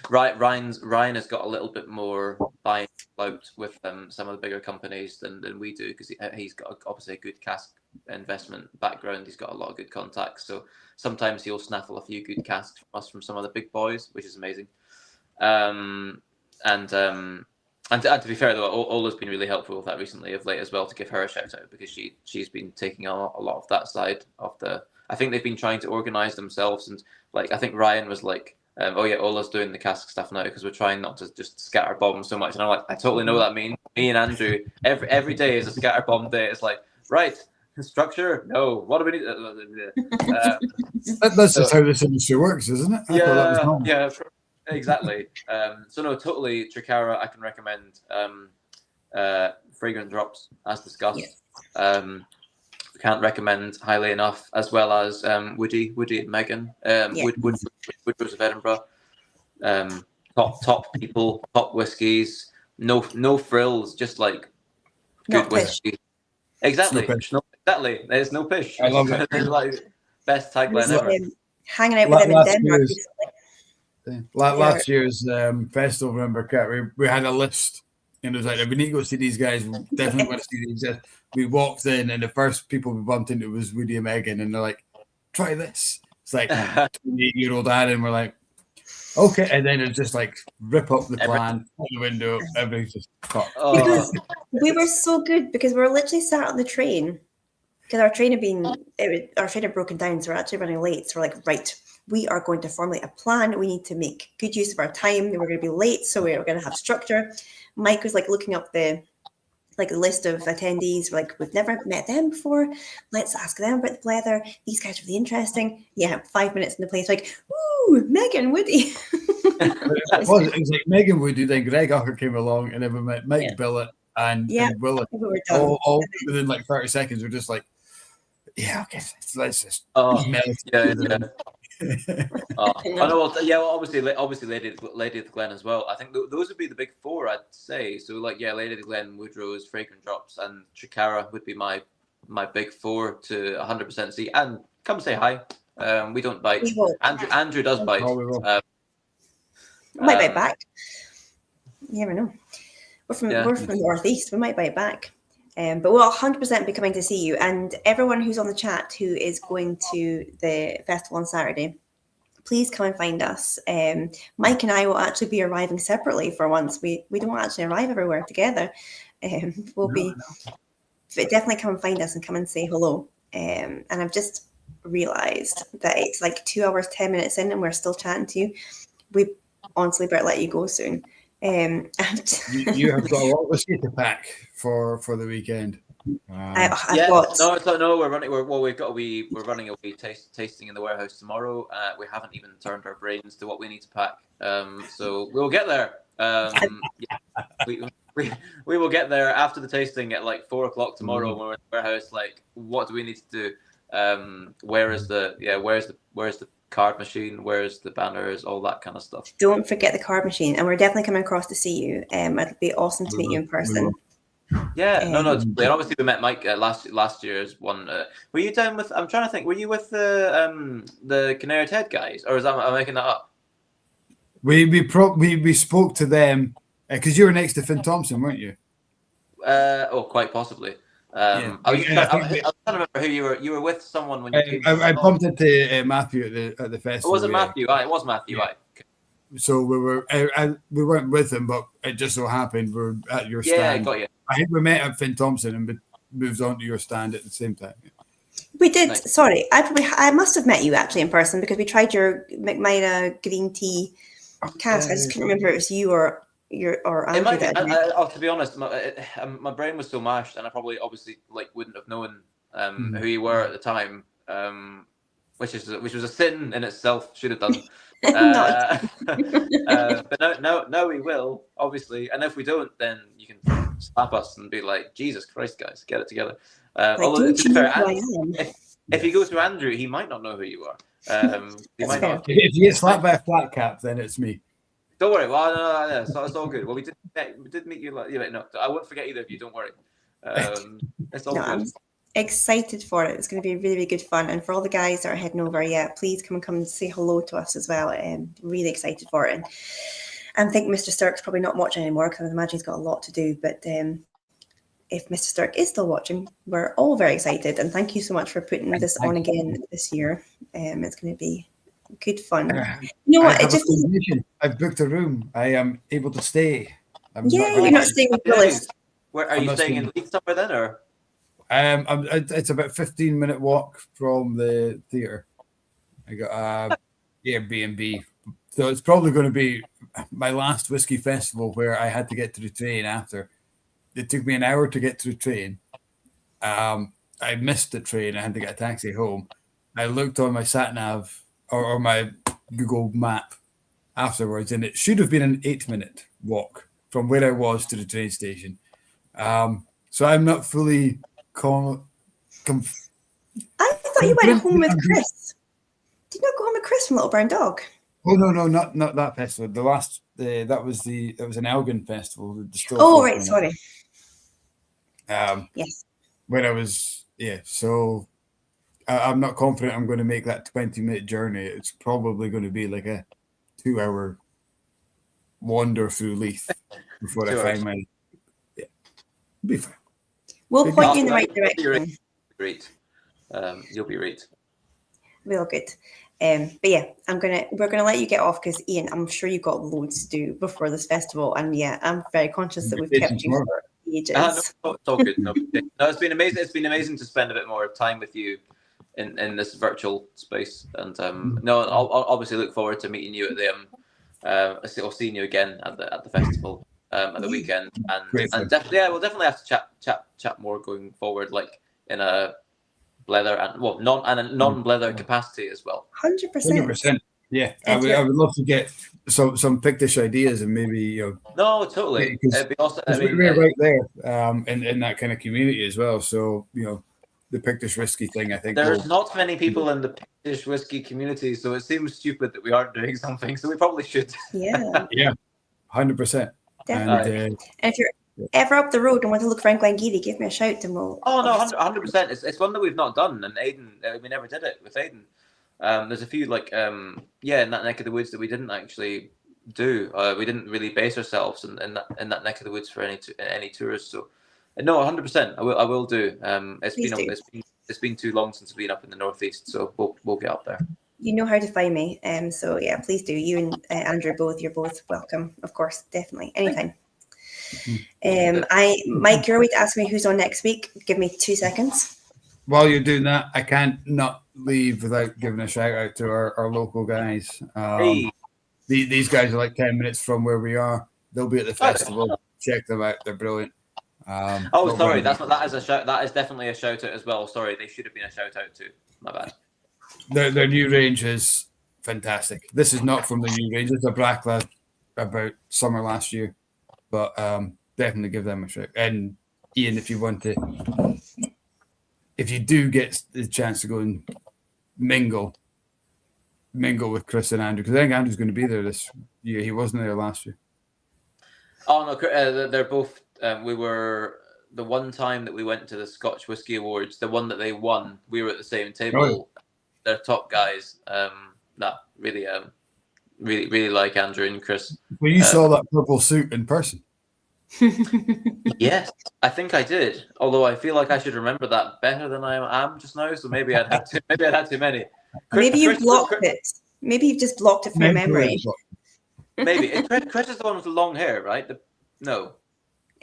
Ryan has got a little bit more buying clout with some of the bigger companies than we do, because he's got obviously a good cask investment background. He's got a lot of good contacts, so sometimes he'll snaffle a few good casks from us from some of the big boys, which is amazing. And to be fair though, Ola's been really helpful with that recently of late as well, to give her a shout out, because she's been taking a lot of that side of the. I think they've been trying to organise themselves, and like I think Ryan was like, Ola's doing the cask stuff now because we're trying not to just scatter bombs so much. And I'm like, I totally know what that means. Me and Andrew, every day is a scatter bomb day. It's like, right, structure, no. What do we need? That's just how this industry works, isn't it? Yeah, exactly. So no, totally Tricara. I can recommend fragrant drops as discussed. Yeah. Can't recommend highly enough, as well as Woody and Megan. Woodrose of Edinburgh. Top people, top whiskies. No frills, just like good whiskey. Exactly. Exactly. There's no pish. I love it. Like best tagline ever. Hanging out with them in Denmark. Last year's festival, remember, Kat, we had a list, and it was like, if we need to go see these guys, we definitely want to see these guys. We walked in, and the first people we bumped into was Woody and Megan, and they're like, try this. It's like 28-year-old Aaron, we're like, Okay, and then it's just like rip up the plan, out the window, everything's just cut. Because we were so good because we were literally sat on the train because our train had broken down, so we're actually running late. So we're like, right, we are going to formulate a plan. We need to make good use of our time. We're going to be late, so we're going to have structure. Mike was like looking up the list of attendees. We're like, we've never met them before. Let's ask them about the Blether. These guys are really interesting. Yeah, 5 minutes in the place, like, ooh, Megan Woody. It was like Megan Woody, then Greg Ucker came along, and then we met Mike Billett and Willett. We were done. All within like 30 seconds. We're just like, yeah, okay, let's just yeah. Obviously, Lady of the Glen as well. I think those would be the big four, I'd say. So, like, yeah, Lady of the Glen, Woodrose, Fragrant Drops, and Chikara would be my big four to 100% see. And come say hi. We don't bite. Andrew does bite. Might bite back. You never know. We're from the northeast. We might bite back. But we'll 100% be coming to see you. And everyone who's on the chat who is going to the festival on Saturday, please come and find us. Mike and I will actually be arriving separately for once. We don't actually arrive everywhere together. Definitely come and find us and come and say hello. And I've just realised that it's like 2 hours, 10 minutes in and we're still chatting to you. We honestly better let you go soon. You have got a lot of whiskey to pack for the weekend. We're running a wee tasting in the warehouse tomorrow. We haven't even turned our brains to what we need to pack. So we'll get there. We will get there after the tasting at like 4 o'clock tomorrow. When we're in the warehouse, like, what do we need to do? Where's the card machine? Where's the banners? All that kind of stuff. Don't forget the card machine, and we're definitely coming across to see you. It'd be awesome to meet you in person. Yeah, no. Obviously, we met Mike last year's one. Were you down with? I'm trying to think. Were you with the Canary Head guys, or am I making that up? We spoke to them because you were next to Finn Thompson, weren't you? Quite possibly. I was trying to remember who you were. You were with someone when you came. I bumped into Matthew at the festival. It wasn't Matthew. It was Matthew. Yeah. Right. So we weren't with him, but it just so happened we're at your stand. Yeah, got you. I think we met at Finn Thompson and moved on to your stand at the same time. We did. Nice. Sorry, I must have met you actually in person because we tried your McMyra green tea cask. I just couldn't remember if it was you or Andrew. To be honest, my brain was so mashed, and I probably obviously wouldn't have known who you were at the time, which was a sin in itself. Should have done. But now we will, obviously, and if we don't, then you can slap us and be like, Jesus Christ, guys, get it together. Although, to be fair, if you go to Andrew, he might not know who you are. He might not. If you get slapped by a flat cap, then it's me. Don't worry. Well, no, it's all good. Well, we did meet you. No, I won't forget either of you. Don't worry. It's all good. I'm excited for it. It's going to be really, really good fun. And for all the guys that are heading over, please come and say hello to us as well. Really excited for it. And I think Mr. Stirk's probably not watching anymore because I would imagine he's got a lot to do. But if Mr. Stirk is still watching, we're all very excited. And thank you so much for putting this on again this year. It's going to be good fun. You know what? I've booked a room. I am able to stay. You're not staying with Willis. Where are you staying in Leith somewhere then, or? It's about 15-minute walk from the theatre. I got a Airbnb, so it's probably going to be my last whiskey festival where I had to get to the train after. It took me an hour to get to the train. I missed the train. I had to get a taxi home. I looked on my sat nav or my Google map afterwards, and it should have been an 8-minute walk from where I was to the train station. So I'm not fully. I thought you went home with Chris. Did you not go home with Chris from Little Brown Dog? Oh no, not that festival. The last that was an Elgin festival. Right, sorry. Yes. When I was so I'm not confident I'm going to make that 20-minute journey. It's probably going to be like a 2-hour wander through Leith before I find my. Yeah, it'll be fine. We'll point you in the right direction. Great. You'll be great. Real good. But yeah, we're gonna let you get off because Iain, I'm sure you've got loads to do before this festival, and yeah, I'm very conscious that we've kept you for ages. No, it's all good. No, it's been amazing. It's been amazing to spend a bit more time with you in this virtual space, and I'll obviously look forward to meeting you at the or seeing you again at the festival at the weekend, and definitely, we'll definitely have to chat more going forward, like in a Blether and non-Blether capacity as well. 100%. Yeah, I would love to get some Pictish ideas and maybe No, totally. It'd be also, we're right there in that kind of community as well. So the Pictish Whisky thing, I think there's not many people in the Pictish Whisky community, so it seems stupid that we aren't doing something. So we probably should. Yeah. Yeah, 100%. Definitely. And if you're ever up the road and want to look for Glengeary, give me a shout and we'll. Oh no, 100%. It's one that we've not done, and Aidan, we never did it with Aidan. There's a few in that neck of the woods that we didn't actually do. We didn't really base ourselves in that neck of the woods for any tours. So no, 100%. I will do. It's been too long since we've been up in the northeast, so we'll get up there. You know how to find me. So yeah, please do. You and Andrew you're both welcome, of course, definitely, anytime. Mike, you're to ask me who's on next week. Give me 2 seconds. While you're doing that, I can't not leave without giving a shout out to our local guys. These guys are like 10 minutes from where we are. They'll be at the festival. Check them out. They're brilliant. Sorry, that is a shout. That is definitely a shout out as well. Sorry, they should have been a shout out too. My bad. Their new range is fantastic. This is not from the new range. It's a Bracklad about summer last year, but definitely give them a shout. And Iain, if you do get the chance to go and mingle with Chris and Andrew, because I think Andrew's going to be there this year. He wasn't there last year. Oh no, they're both. We were the one time that we went to the Scotch Whisky Awards, the one that they won. We were at the same table. Oh. They're top guys. Really like Andrew and Chris. Well, you saw that purple suit in person. Yes, I think I did. Although I feel like I should remember that better than I am just now. So maybe I'd had too many. Maybe you blocked it. Maybe you've just blocked it from your memory. Maybe Chris is the one with the long hair, right? No.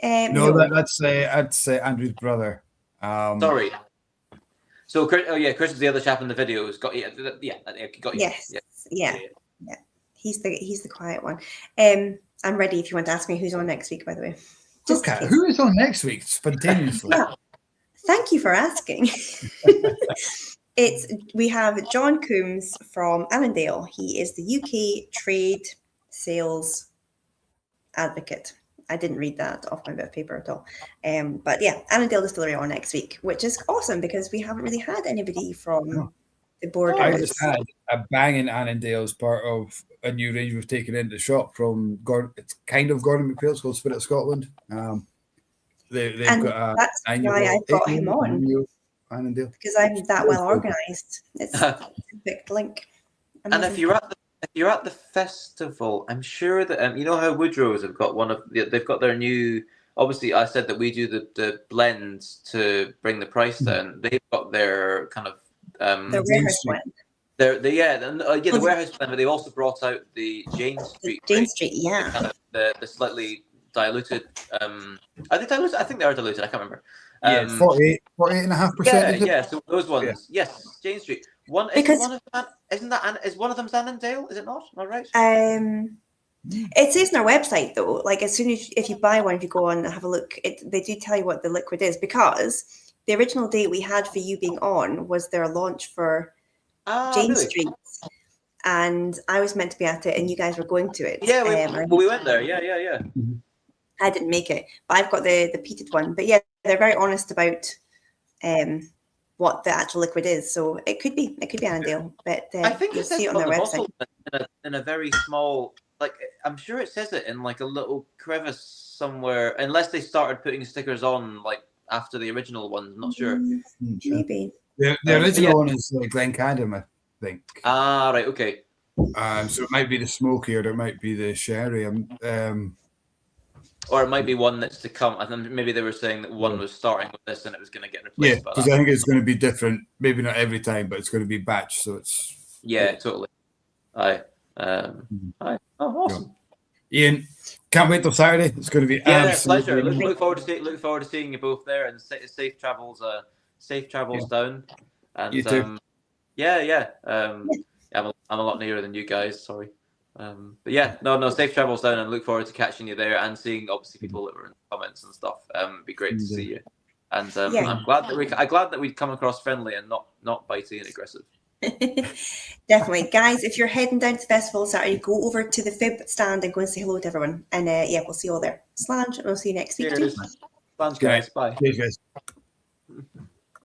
No, that's I'd say Andrew's brother. Sorry. So Chris is the other chap in the video who's got got you. Yes. Yeah. He's the quiet one. I'm ready if you want to ask me who's on next week, by the way. Okay, who is on next week? Spontaneously. Well, thank you for asking. We have John Coombs from Annandale. He is the UK trade sales advocate. I didn't read that off my bit of paper at all. But yeah, Annandale Distillery on next week, which is awesome because we haven't really had anybody from the board. I just had a banging Annandale as part of a new range we've taken into the shop from it's kind of Gordon McPhail's called Spirit of Scotland. They've got that's why I brought him on. Annandale. Because I'm that well organised. It's a big link. Amazing. And if you're at the festival, I'm sure that you know how Woodrow's have got they've got their new. Obviously, I said that we do the blends to bring the price down. They've got their kind of the warehouse blend. The warehouse blend, but they've also brought out the Jane Street. Jane Street, yeah. Kind of the slightly diluted. Are they diluted? I think they are diluted. I can't remember. 48.5%. Yeah. So those ones, yes, Jane Street. Is one of them Annandale? Is it not? Am I right? It says on our website though. Like as soon as if you buy one, if you go on and have a look, they do tell you what the liquid is because the original date we had for you being on was their launch for Jane Street, and I was meant to be at it, and you guys were going to it. Yeah, we went there. Yeah. Mm-hmm. I didn't make it, but I've got the peated one. But yeah, they're very honest about what the actual liquid is. So it could be Annandale, but I think you'll see it on their website. In a very small, like I'm sure it says it in like a little crevice somewhere, unless they started putting stickers on like after the original ones. I'm not sure. Maybe. The original one is Glencadam, I think. Ah, right, okay. So it might be the smoky, or it might be the sherry. Or it might be one that's to come. I think maybe they were saying that one was starting with this and it was going to get replaced. Yeah, because I think it's going to be different. Maybe not every time, but it's going to be batch. So it's Yeah, totally. Aye. Aye. Oh, awesome. Iain, can't wait till Saturday. It's going to be absolutely pleasure. amazing. Look forward to seeing you both there, and safe travels. Safe travels down. And You too. I'm a lot nearer than you guys. Sorry. But yeah, no, safe travels down, and look forward to catching you there and seeing obviously people that were in the comments and stuff. It'd be great to see you. And I'm glad that we'd come across friendly and not bitey and aggressive. Definitely, guys. If you're heading down to the festival Saturday, go over to the FIB stand and go and say hello to everyone. And we'll see you all there. Slange, and we'll see you next week. Cheers. Slange, guys. Bye. Cheers, guys.